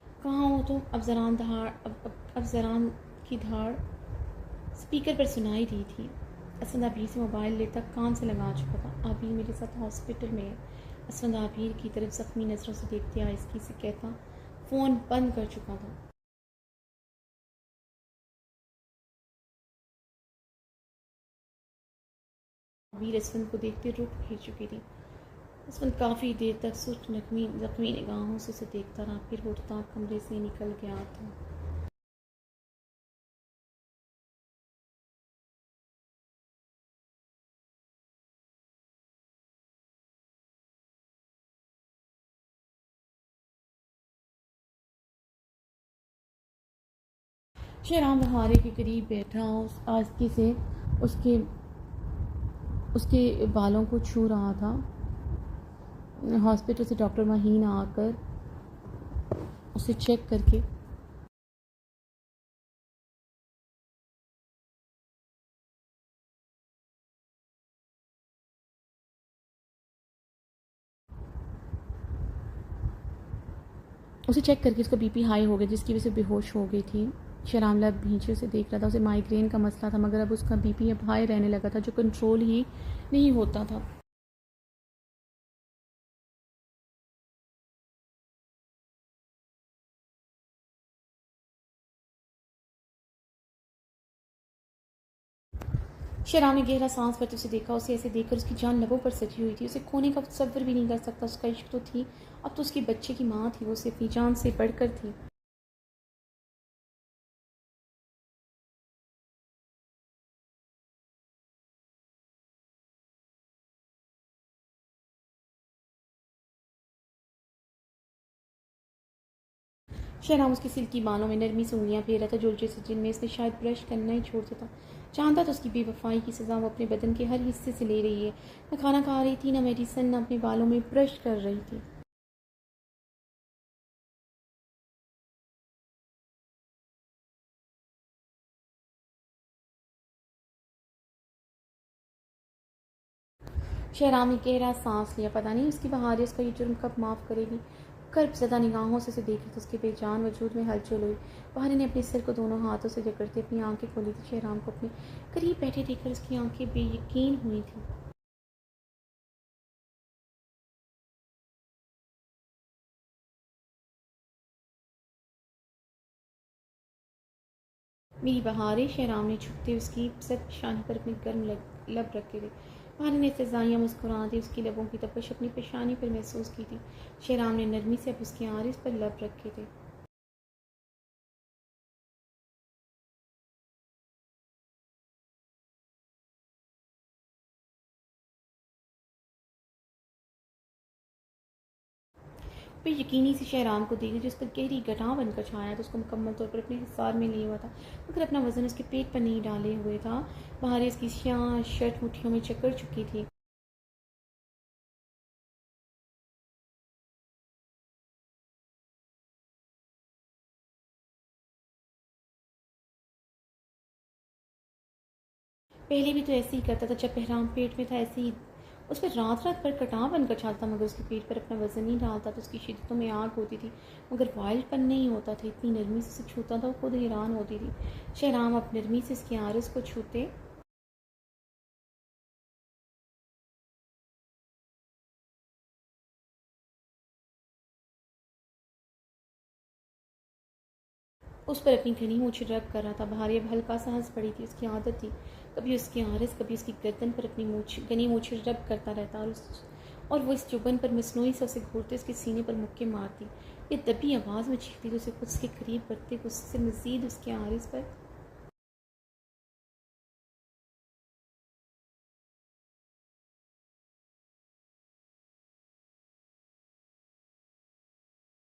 कहाँ हो तुम? अब ज़रान दहाड़ अब ज़रान की धाड़ स्पीकर पर सुनाई दी थी। असद आबिर से मोबाइल लेकर कान से लगा चुका था। आबिर मेरे साथ हॉस्पिटल में है। असद आबिर की तरफ जख्मी नज़रों से देखते आहिस्ती से कहता फ़ोन बंद कर चुका था। आबिर असफंद को देखते रुक फिर चुकी थी। असफंद काफ़ी देर तक सुर्ख नकमी जख्मी निगाहों से उसे देखता रहा, फिर उठता कमरे से निकल गया था। शेराम बहारे के करीब बैठा उस आस्ती से उसके उसके बालों को छू रहा था। हॉस्पिटल से डॉक्टर माहीन आकर उसे चेक करके उसका बीपी हाई हो गया जिसकी वजह से बेहोश हो गई थी। शरामला भींचे उसे देख रहा था। उसे माइग्रेन का मसला था, मगर अब उसका बीपी अब हाई रहने लगा था जो कंट्रोल ही नहीं होता था। शराब ने गहरा सांस भरते उसे देखा। उसे ऐसे देखकर उसकी जान लबों पर सजी हुई थी। उसे खोने का तसव्वुर भी नहीं कर सकता। उसका इश्क तो थी, अब तो उसके बच्चे की माँ थी। वो उसे अपनी जान से बढ़कर थी। शहनाम उसके सिर की बालों में नरमी से उंगलियां फेर रहा था, जो जैसे जिनमें इसने शायद ब्रश करना ही छोड़ दिया था। जानता था उसकी बेवफाई की सज़ा वो अपने बदन के हर हिस्से से ले रही है। न खाना खा रही थी, न मेडिसन, न अपने बालों में ब्रश कर रही थी। शहराम ने गहरा सांस लिया। पता नहीं उसकी बहार उसका ये जुर्म कब माफ़ करेगी। कर्बज़दा निगाहों से उसे देखा तो उसके बेजान वजूद में हलचल हुई। बहारी ने अपने सिर को दोनों हाथों से जकड़ते अपनी आंखें खोली थी। शहराम को अपने करीब बैठे देखकर उसकी आंखें बेयकीन हुई थी। मेरी बहारें, शहराम ने झुकते उसकी सर पेशानी पर अपने गर्म लब रखे थे। बहारी ने सजाइयाँ मुस्कुराती उसकी लबों की तपश अपनी पेशानी पर महसूस की थी। शहराम ने नरमी से अब उसके आरिस पर लब रखे थे। वे यकीनी से शहराम को देखी जिस पर गहरी घटा बनकर छाया था। उसको मुकम्मल तौर पर अपने हिसार में लिया हुआ था, मगर अपना वजन उसके पेट पर नहीं डाले हुए था। बहारें इसकी स्याह शर्ट मुट्ठियों में जकड़ चुकी थी। पहले भी तो ऐसे ही करता था, जब बहराम पेट में था ऐसे ही उस पर रात रात पर कटाव बनकर छाता था, मगर उसके पेट पर अपना वजन नहीं डालता तो उसकी शिद्दतों में आग होती थी, मगर वाइल्डपन नहीं होता था। इतनी नरमी से उसे छूता था, वो खुद हैरान होती थी। शहराम अब नरमी से इसके आरस को छूते उस पर अपनी घनी मूछें रब कर रहा था। बहारी अब हल्का सा हंस पड़ी थी। उसकी आदत थी कभी उसकी आरस कभी उसकी गर्दन पर अपनी घनी मूछें रब करता रहता, और वो इस चुभन पर मसनूई से उसे घूरते उसके सीने पर मुक्के मारती। ये दबी आवाज़ में चीखती तो उसे खुद के करीब करते उससे मजीद उसके आरस पर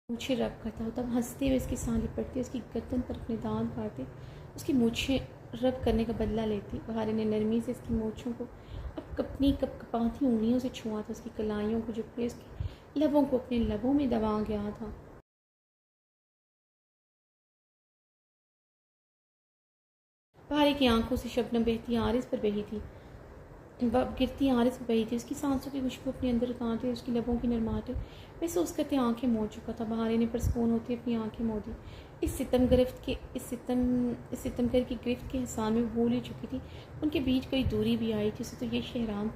मूछें रब करता हो। तब हंसते हुए उसकी सांस लिपटती, उसकी गर्दन पर अपने दांत मारते, उसकी मूछें रब करने का बदला लेती। बहारी ने नरमी से इसकी मूछों को अब अपनी कपकपाती उंगलियों से छुआ था, उसकी कलाइयों को झुकते उसकी लबों को अपने लबों में दबा गया था। बहारी की आंखों से शबनम बहती आरिस पर बही थी, गिरती आरिस पर बही थी। उसकी सांसों की खुशबू अपने अंदर उतारते उसकी लबों की नरमाहट महसूस करते आंखें मोड़ चुका था। बहारी ने परसकून होती अपनी आंखें मोड़ी। इस सितमगर की गिरफ्त के एहसान में भूल ही चुकी थी। उनके बीच कोई दूरी भी आई थी, उसे तो ये शहराम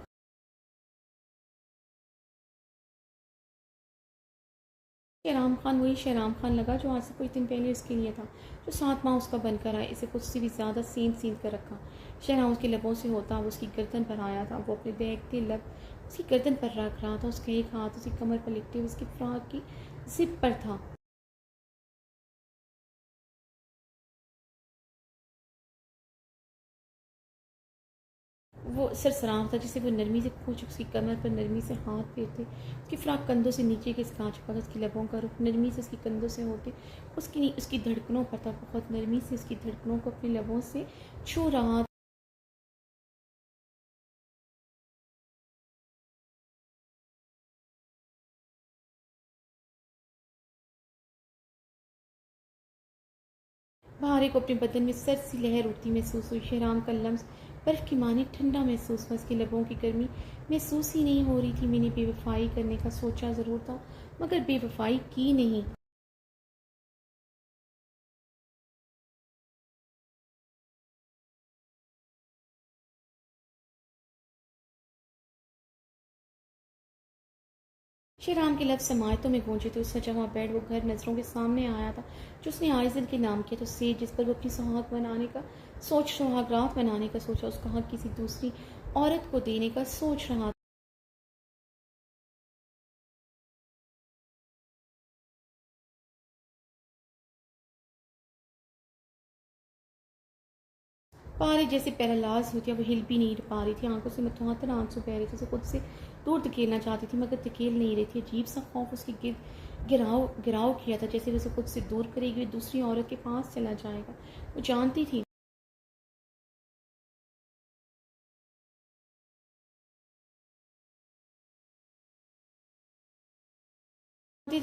शहराम खान वही शहराम खान लगा जो आज से कुछ दिन पहले उसके लिए था, जो 7 माह उसका बनकर आया। इसे कुछ से भी ज़्यादा सींध कर रखा। शहराम उसके लबों से होता वो उसकी गर्दन पर आया था। वो अपने बहकते लब उसकी गर्दन पर रख रहा था। उसका एक हाथ उसकी कमर पर लिपटे हुए उसकी फ्रॉक की जिप पर था। वो सरसराम था जिसे वो नरमी से पूछ उसकी कमर पर नरमी से हाथ फेरते। उसकी फ्राक कंधों से नीचे खिसका चुका था। उसकी लबों का रुख नरमी से उसकी कंधों से होते उसकी धड़कनों पर था। बहुत नरमी से उसकी धड़कनों को अपनी लबों से छू रहा। बहारे को अपने बदन में सर्द सी लहर उठती महसूस हुई। शहराम का लम्स बर्फ़ की मानी ठंडा महसूस हुआ। उसके लबों की गर्मी महसूस ही नहीं हो रही थी। मैंने बेवफाई करने का सोचा ज़रूर था, मगर बेवफाई की नहीं। शहराम के लफ्ज़ समायतों में गूंजे थे। उसका जहाँ बेड वो घर नज़रों के सामने आया था जो उसने आइज़ल के नाम किया। तो सेज जिस पर वो अपनी सुहागरात बनाने का सोचा, उसका हक किसी दूसरी औरत को देने का सोच रहा था। पारे जैसे पैरालाज हो गया, वो हिल भी नहीं पा रही थी। आंखों से मुतहतर आंसू बह रहे थे। उसे खुद से दूर धकेलना चाहती थी, मगर धकेल नहीं रही थी। अजीब सा खौफ उसकी गिराव गिराव किया था, जैसे वैसे खुद से दूर करेगी दूसरी औरत के पास चला जाएगा। वो जानती थी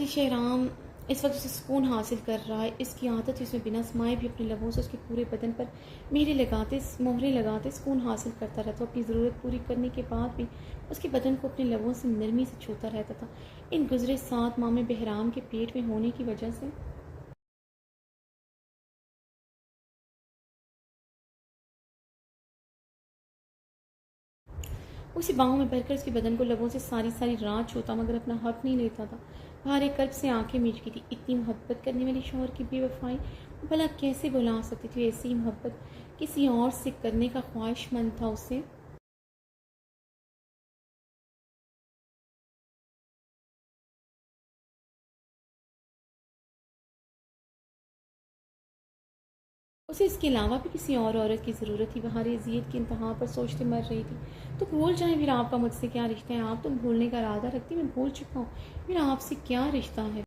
शहराम इस वक्त उसे सुकून हासिल कर रहा है। इसकी आदत उसमें बिना समाए भी अपने लबों से उसके पूरे बदन पर मोहरें लगाते सुकून हासिल करता रहता। अपनी ज़रूरत पूरी करने के बाद भी उसके बदन को अपने लबों से नरमी से छूता रहता था। इन गुजरे 7 माह में बहराम के पेट में होने की वजह से उसी बाहों में भरकर उसके बदन को लबों से सारी सारी रात छूता, मगर अपना हक नहीं लेता था। भारे कर्ब से आंखें मीच गई थी। इतनी मोहब्बत करने वाली शौहर की बेवफाई भला कैसे भुला सकती थी। ऐसी ही मोहब्बत किसी और से करने का ख्वाहिशमंद था उसे। उसे इसके अलावा भी किसी और औरत की ज़रूरत थी। बहार अजियत की इंतहा पर सोचते मर रही थी। तो भूल जाए फिर आपका मुझसे क्या रिश्ता है। आप तो भूलने का इरादा रखती, मैं भूल चुका हूँ। मेरा आपसे क्या रिश्ता है।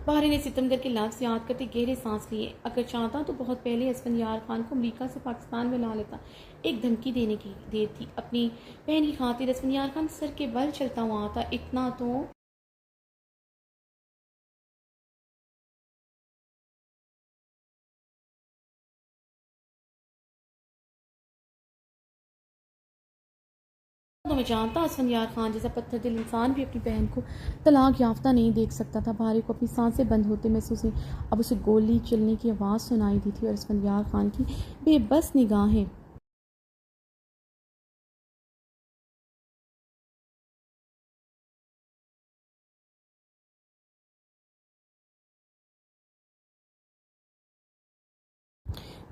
बहारी ने सितम करके लफ्ज़ याद करते गहरे सांस लिए। अगर चाहता तो बहुत पहले असफंयार खान को अमरीका से पाकिस्तान में ला लेता। एक धमकी देने की देर थी। अपनी बहन की खातिर असफंयार खान सर के बल चलता हुआ था। इतना तो मैं जानता असफंयार खान जैसा पत्थर दिल इंसान भी अपनी बहन को तलाक याफ्ता नहीं देख सकता था। भारी को अपनी सांसें बंद होते महसूस हुई। अब उसे गोली चलने की आवाज़ सुनाई दी थी और असफंयार खान की बेबस निगाहें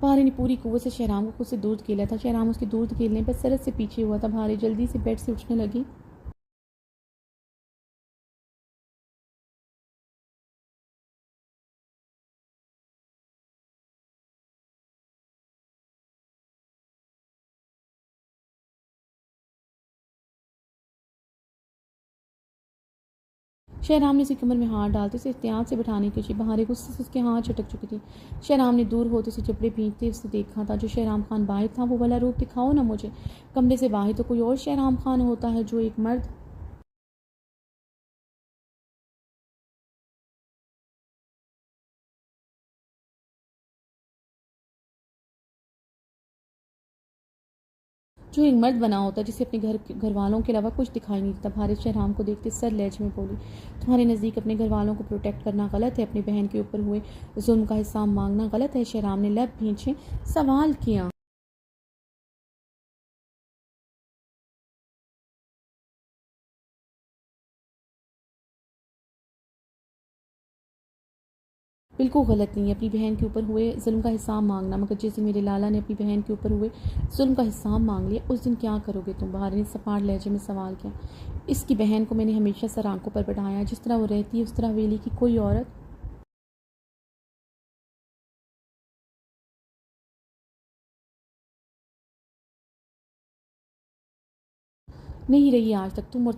भारे ने पूरी कुव्वत से शहराम को खुद से दूर धकेला था। शहराम उसके दूर धकेलने पर सरत से पीछे हुआ था। भारे जल्दी से बेड से उठने लगी। शहराम ने उसकी कमर में हाथ डालते उसे एहतियात से बैठाने की कोशिश। बहारे गुस्से से उसके हाथ झटक चुकी थी। शहराम ने दूर होते उसे जबड़े भींचते उसे देखा था। जो शहराम खान बाहर था वो वाला रूप दिखाओ ना मुझे। कमरे से बाहर तो कोई और शहराम खान होता है जो एक मर्द बना होता है जिसे अपने घर वालों के अलावा कुछ दिखाई नहीं देता। भारे शहराम को देखते सर लहजे में बोली, तुम्हारे नज़दीक अपने घर वालों को प्रोटेक्ट करना गलत है। अपनी बहन के ऊपर हुए जुल्म का हिसाब मांगना गलत है। शहराम ने लब भींचे सवाल किया। बिल्कुल गलत नहीं है अपनी बहन के ऊपर हुए जुल्म का हिसाब मांगना, मगर जिस दिन मेरे लाला ने अपनी बहन के ऊपर हुए जुल्म का हिसाब मांग लिया उस दिन क्या करोगे तुम। बहार ने सपाट लहजे में सवाल किया। इसकी बहन को मैंने हमेशा सर आंखों पर बढ़ाया। जिस तरह वो रहती है उस तरह वेली की कोई औरत नहीं रही आज तक। तुम और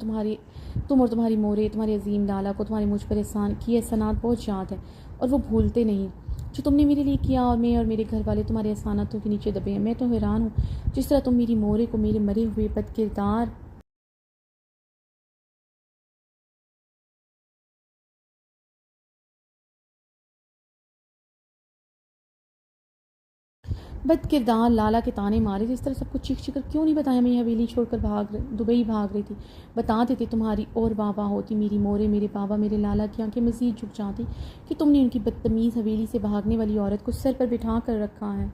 तुम्हारी मोरे तुम्हारे अजीम लाला को तुम्हारे मुझ पर एहसान की एहसानात बहुत याद है और वो भूलते नहीं जो तुमने मेरे लिए किया। और मैं और मेरे घर वाले तुम्हारे एहसानातों के नीचे दबे हैं। मैं तो हैरान हूँ जिस तरह तुम मेरी मोरे को मेरे मरे हुए बदकिरदार बदकिरदार लाला के ताने मारे थे। इस तरह सबको चीख चीख कर क्यों नहीं बताया। मैं यह हवेली छोड़कर दुबई भाग रही थी। बता देते तुम्हारी और वाह होती। मेरी मोरे मेरे बाबा मेरे लाला की आंखें मजीद झुक जाती कि तुमने उनकी बदतमीज़ हवेली से भागने वाली औरत को सर पर बिठा कर रखा है।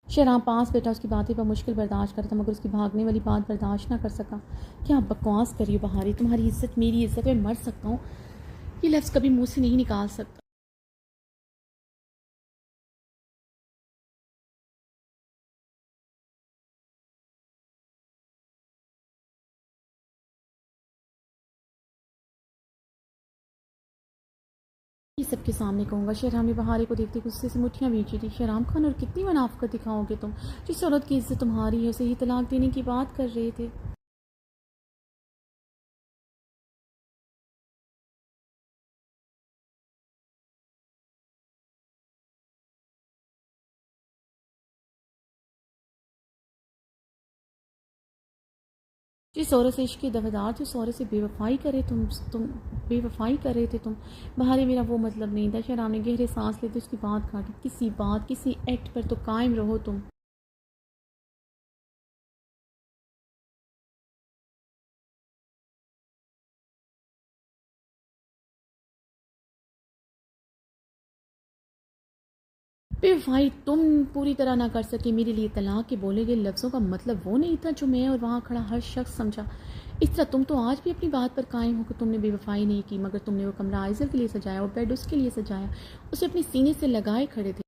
शहराम पास बैठा उसकी बातें पर मुश्किल बर्दाश्त करता, मगर उसकी भागने वाली बात बर्दाश्त ना कर सका। क्या बकवास करी हो बहारी। तुम्हारी इज्जत मेरी इज्जत, मैं मर सकता हूँ ये लफ्ज़ कभी मुंह से नहीं निकाल सकता। ये सबके सामने कहूँगा। शहराम ने बहारे को देखते गुस्से से मुठ्ठियाँ भींची थी। शहराम खान, और कितनी मुनाफिकत दिखाओगे तुम? जिस औरत की इज्जत तुम्हारी है उसे ही तलाक देने की बात कर रहे थे। जिस औरत से इश्क के दावेदार थे उस औरत से बेवफाई करे तुम बेवफाई कर रहे थे तुम। बाहरी मेरा वो मतलब नहीं था। शहराम ने गहरे सांस लेते उसकी बात काटी। किसी बात, किसी एक्ट पर तो कायम रहो तुम। बेवफाई तुम पूरी तरह ना कर सके। मेरे लिए तलाक के बोले गए लफ्ज़ों का मतलब वो नहीं था जो मैं और वहाँ खड़ा हर शख्स समझा। इस तरह तुम तो आज भी अपनी बात पर कायम हो कि तुमने बेवफाई नहीं की, मगर तुमने वो कमरा आइज़ल के लिए सजाया और बेड उसके लिए सजाया, उसे अपने सीने से लगाए खड़े थे।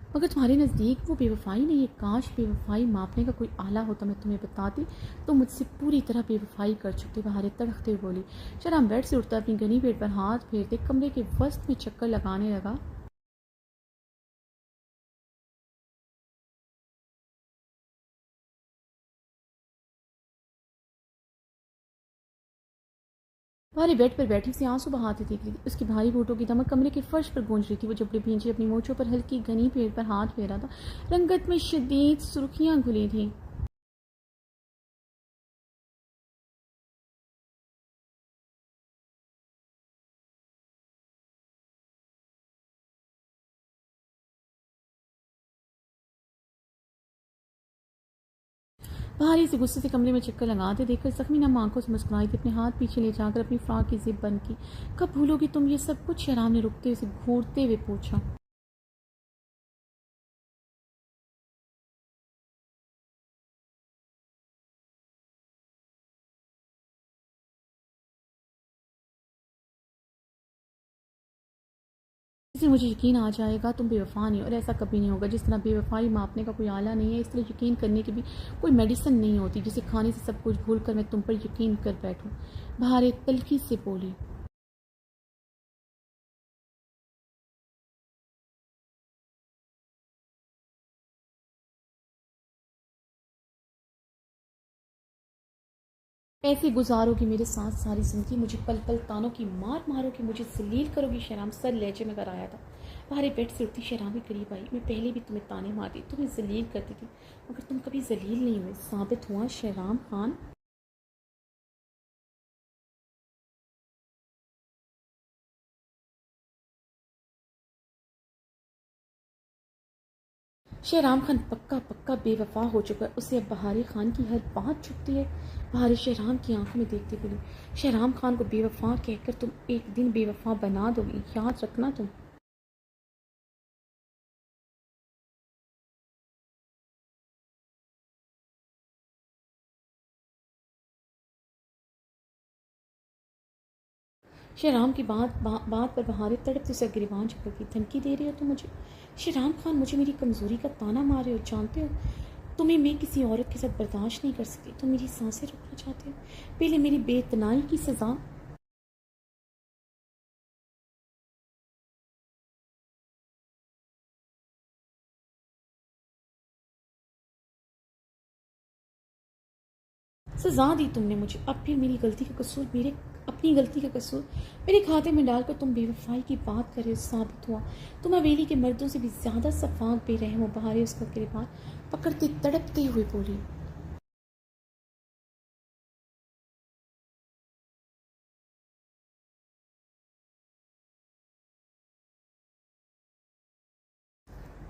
मगर तुम्हारे नज़दीक वो बेवफाई नहीं है। काश बेवफाई मापने का कोई आला होता, मैं तुम्हें बताती। तो मुझसे पूरी तरह बेवफाई कर चुके। बाहर तड़कते हुए बोली। शराम बेड से उठता अपनी गनी पेट पर हाथ फेरते कमरे के वस्त में चक्कर लगाने लगा। भारी बेड पर बैठी से आंसू बहाती दिख रही थी। उसकी भारी बूटों की दमक कमरे के फर्श पर गूंज रही थी। वो जबड़े भींचे अपनी मोछों पर हल्की घनी पेड़ पर हाथ फेरा था। रंगत में शदीद सुर्खियां घुली थी। भारी से गुस्से से कमरे में चक्कर लगाते देखकर जख्मी नम आंखों से मुस्कुराई थी। अपने हाथ पीछे ले जाकर अपनी फ्रॉक की जिप बंद की। कब भूलोगी तुम ये सब कुछ? शराब ने रुकते हुए घूरते हुए पूछा। इससे मुझे यकीन आ जाएगा तुम बेवफा नहीं हो, और ऐसा कभी नहीं होगा। जिस तरह बेवफाई मापने का कोई आला नहीं है, इस तरह यकीन करने की भी कोई मेडिसिन नहीं होती जिसे खाने से सब कुछ भूल कर मैं तुम पर यकीन कर बैठूं। बाहर तल्खी से बोली। ऐसे गुजारोगी मेरे साथ सारी जिंदगी? मुझे पल पल तानों की मार मारोगी, मुझे जलील करोगी? शहराम सर लहजे में कराया था। बाहर बेड से उठती शहराम के करीब आई। मैं पहले भी तुम्हें ताने मारती, तुम्हें जलील करती थी, मगर तुम कभी जलील नहीं हुए। साबित हुआ शहराम खान। शहराम खान पक्का पक्का बेवफा हो चुका है। उसे अब बहारी खान की हर बात छुपती है। बहारी शहराम की आंखों में देखती बोली। शहराम खान को बेवफा कहकर तुम एक दिन बेवफा बना दोगी, याद रखना तुम। शहराम की बात पर बहारे तड़पते से गिरबान झपकी। धमकी दे रही हो तुम मुझे? शहराम खान, मुझे मेरी कमज़ोरी का ताना मार रहे हो। जानते हो तुम्हें मैं किसी औरत के साथ बर्दाश्त नहीं कर सकती। तुम मेरी सांसें रोकना चाहते हो? पहले मेरी बेतनाई की सज़ा। सजा दी तुमने मुझे, अब फिर मेरी गलती का कसूर मेरे अपनी गलती का कसूर मेरे खाते में डालकर तुम बेवफाई की बात कर रहे हो। साबित हुआ तुम हवेली के मर्दों से भी ज़्यादा सफाक बेरहम हो। बहारे उसका गिरबान पकड़ते तड़पते हुए बोली।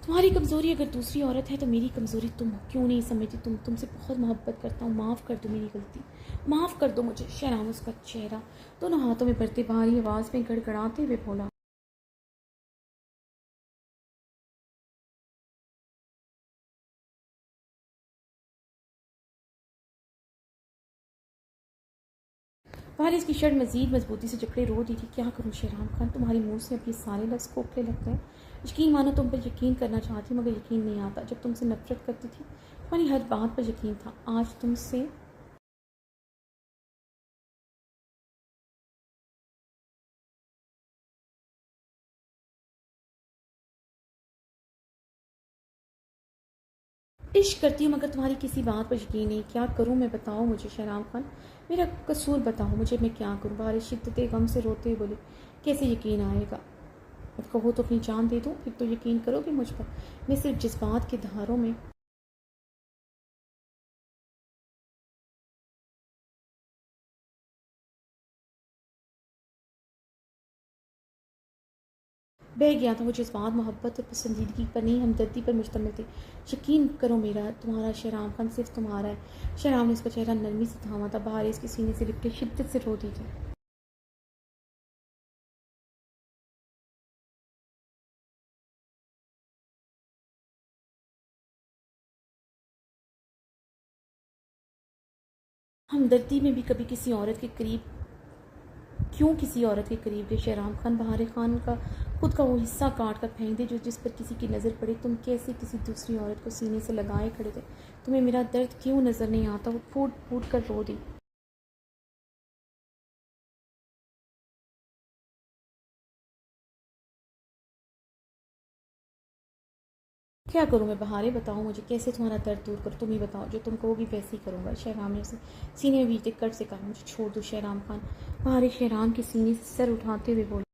तुम्हारी कमज़ोरी अगर दूसरी औरत है तो मेरी कमज़ोरी तुम हो। क्यों नहीं समझती? तुमसे बहुत मोहब्बत करता हूँ। माफ़ कर दो मेरी गलती, माफ़ कर दो मुझे। शहनाज उसका चेहरा दोनों हाथों में भरते भारी आवाज़ में गड़गड़ाते हुए बोला। फारिस की शर्ट मजीद मजबूती से जकड़े रो दी थी। क्या करूँ शहराम खान, तुम्हारे मुंह से अब ये सारे लफ्ज़ खोखले लगते हैं। यकीन मानो तुम पर यकीन करना चाहती हूँ मगर यकीन नहीं आता। जब तुमसे नफरत करती थी तुम्हारी हर बात पर यकीन था। आज तुमसे इश्क करती हूँ मगर तुम्हारी किसी बात पर यकीन नहीं। क्या करूँ मैं, बताओ मुझे शहराम खान, मेरा कसूर बताओ मुझे, मैं क्या करूँ। बारिश शिद्दत गम से रोते हुए बोली, कैसे यकीन आएगा। अब कहो तो अपनी जान दे दूँ, फिर तो यकीन करोगे मुझ पर। मैं सिर्फ जज्बात के धारों में बह गया था। वो जज्बात मोहब्बत और पसंदीदगी पर नहीं, हमदर्दी पर मुश्तमिल थे। यकीन करो मेरा, तुम्हारा शहराम खान सिर्फ तुम्हारा है। शहराम ने उसका चेहरा नरमी से थामा था। बाहर इसके सीने से लिपटे शिद्दत से रोती थी। हमदर्दी में भी कभी किसी औरत के करीब क्यों किसी औरत के करीब गए। शहराम खान बहार खान का खुद का वो हिस्सा काट कर फेंक दे जो जिस पर किसी की नज़र पड़े। तुम कैसे किसी दूसरी औरत को सीने से लगाए खड़े थे। तुम्हें मेरा दर्द क्यों नज़र नहीं आता। वो फूट फूट कर रो दी। क्या करूँ मैं बहारे, बताओ मुझे कैसे तुम्हारा दर्द दूर करूँ। तुम ही बताओ, जो तुम कहोगी वैसे ही करूँगा। शहराम ने उसे सीने में बीते कट से कहा, मुझे छोड़ दो शहराम खान। बहारे शहराम के सीने से सर उठाते हुए बोले,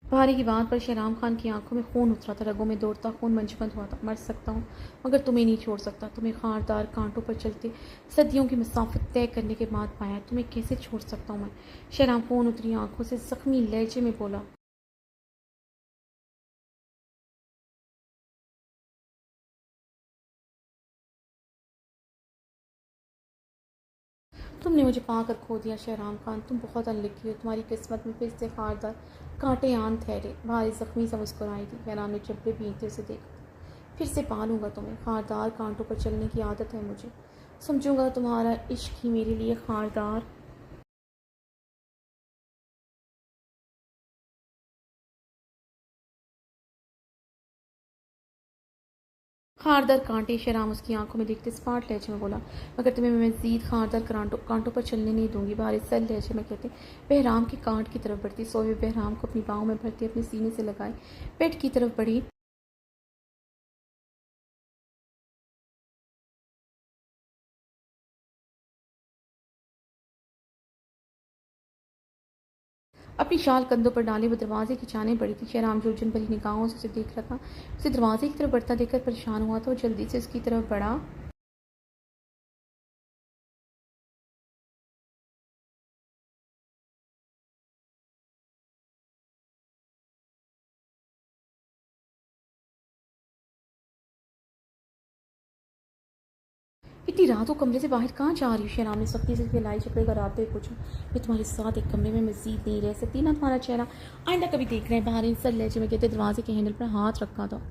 बहारे की बात पर शहराम खान की आंखों में खून उतरा था। रगों में दौड़ता खून मंजमंद हुआ था। मर सकता हूँ मगर तुम्हें नहीं छोड़ सकता। तुम्हें खारदार कांटों पर चलते सदियों की मसाफत तय करने के बाद पाया। तुम्हें कैसे छोड़ सकता हूँ मैं। शहराम खून उतरी आंखों से जख्मी लहजे में बोला, तुमने मुझे पाकर खो दिया शहराम खान। तुम बहुत अनलकी हो। तुम्हारी किस्मत में फिर से खारदार कांटे आन ठहरे। भारी जख्मी सा मुस्कुराई थी। शहराम ने चप्पे भीगते उसे देखा। फिर से पालूंगा तुम्हें। खारदार कांटों पर चलने की आदत है मुझे। समझूंगा तुम्हारा इश्क ही मेरे लिए खारदार खारदार कांटे। शहराम उसकी आंखों में देखते स्मार्ट लहजे में बोला, मगर तुम्हें मैं मजीद खारदार कांटों पर चलने नहीं दूंगी। बाहर सल लहजे में कहते बहराम के कांट की तरफ बढ़ती। सोए बहराम को अपनी बाहों में भरती अपने सीने से लगाए पेट की तरफ बढ़ी। अपनी शाल कंधों पर डाले वो दरवाजे की जाने पड़ी थी। शहराम जो उलझन भरी निगाहों से उसे देख रहा था। उसे दरवाजे की तरफ बढ़ता देखकर परेशान हुआ था। वो जल्दी से उसकी तरफ बढ़ा। इतनी रात को कमरे से बाहर कहाँ जा रही हो। शहराम ने सख्ती से फैलाई चपड़े का रात हुए पूछा, मैं तुम्हारे साथ एक कमरे में मजीद नहीं रह सकती ना। तुम्हारा चेहरा आइंदा कभी देख रहे हैं। बाहर इन सर लहजे में कहते दरवाजे के हैंडल पर हाथ रखा था।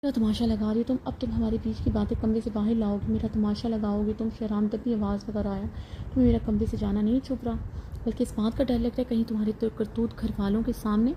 मेरा तमाशा लगा रही हो तुम। अब तुम हमारे बीच की बातें कमरे से बाहर लाओगी, मेरा तमाशा लगाओगी तुम। शहराम दबी आवाज़ में कर आया, तुम्हें मेरा कमरे से जाना नहीं चुप रहा, बल्कि इस बात का डर लगता है कहीं तुम्हारे तो करतूत घर वालों के सामने।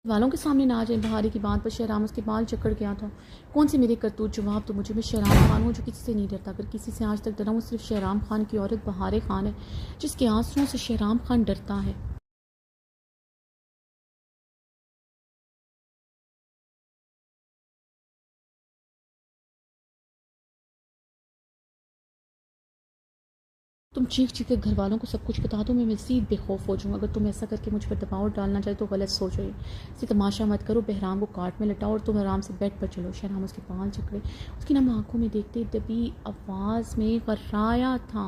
वालों के सामने ना आ जाए। बहारी की बात पर शहराम उसके बाल जकड़ गया था। कौन सी मेरी करतूत, जवाब तो मुझे। मैं शहराम खान हूँ जो किसी से नहीं डरता। अगर किसी से आज तक डरा हूँ सिर्फ शहराम खान की औरत बहारे खान है, जिसके आंसुओं से शहराम खान डरता है। तुम चीख चीख कर घर वालों को सब कुछ बता दो, मैं मज़ीद बेखौफ हो जाऊँगा। अगर तुम ऐसा करके मुझ पर दबाव डालना चाहे तो गलत सोच रही। इसे तमाशा मत करो। बहराम को काट में लटाओ और तुम आराम से बेड पर चलो। शहराम उसके बाल जकड़े उसकी नम आंखों में देखते दबी आवाज़ में गर्राया था,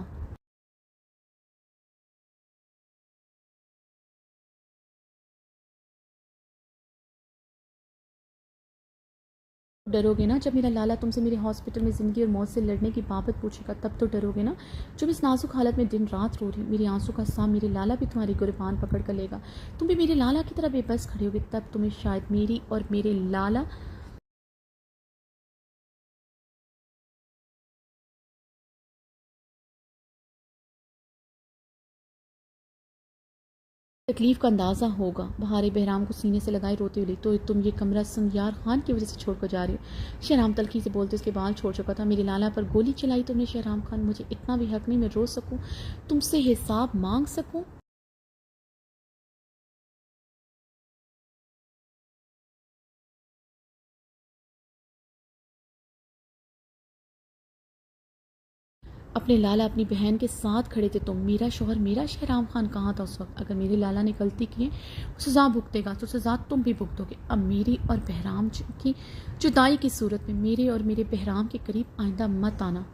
डरोगे ना जब मेरा लाला तुमसे मेरे हॉस्पिटल में ज़िंदगी और मौत से लड़ने की बाबत पूछेगा, तब तो डरोगे ना जब इस नाजुक हालत में दिन रात रो रही मेरी आंसू का साम मेरे लाला भी तुम्हारी गुरबान पकड़ कर लेगा, तुम भी मेरे लाला की तरह बेबस खड़े होगे, तब तुम्हें शायद मेरी और मेरे लाला तकलीफ का अंदाज़ा होगा। बहारे बहराम को सीने से लगाए रोते हुए, तो तुम ये कमरा संयार खान की वजह से छोड़कर जा रही हो। शहराम तलखी से बोलते उसके बाल छोड़ चुका था। मेरे लाला पर गोली चलाई तुमने शहराम खान, मुझे इतना भी हक नहीं मैं रो सकूं, तुमसे हिसाब मांग सकूं। अपने लाला अपनी बहन के साथ खड़े थे तुम, मेरा शोहर मेरा शहराम खान कहाँ था उस वक्त। अगर मेरे लाला ने गलती की है सज़ा भुगतेगा, तो सज़ा तुम भी भुगतोगे। अब मेरी और बहराम की जुदाई की सूरत में मेरे और मेरे बहराम के करीब आइंदा मत आना।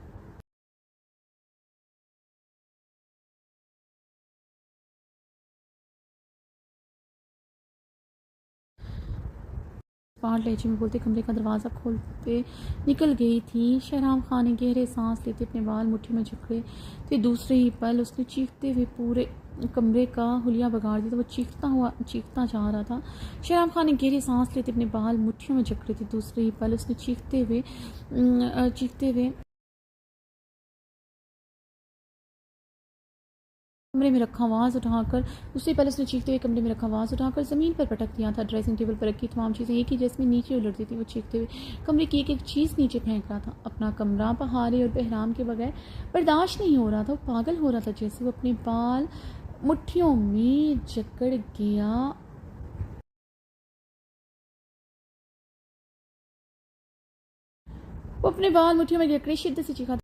पार लहजे में बोलते कमरे का दरवाज़ा खोलते निकल गई थी। शहराम खान ने गहरे सांस लेते अपने बाल मुट्ठी में जकड़े थे। दूसरे ही पल उसने चीखते हुए पूरे कमरे का हुलिया बिगाड़ दिया था। वो चीखता जा रहा था। शहराम खान ने गहरी सांस लेते अपने बाल मुट्ठियों में जकड़े थे। दूसरे ही पल उसने चीखते हुए कमरे में रखा आवाज़ उठाकर उससे पहले उसने चीखते हुए कमरे में रखा आवाज़ उठाकर ज़मीन पर पटक दिया था। ड्रेसिंग टेबल पर रखी तमाम चीज़ें एक ही जैसे नीचे उलटती थी। वो चीखते हुए कमरे की एक एक चीज़ नीचे फेंक रहा था। अपना कमरा बहारे और बहराम के बगैर बर्दाश्त नहीं हो रहा था। वो पागल हो रहा था, जैसे वो अपने बाल मुट्ठियों में जकड़ गया। वो अपने बाल मुट्ठियों में जकड़े शिद्दत से चीखा।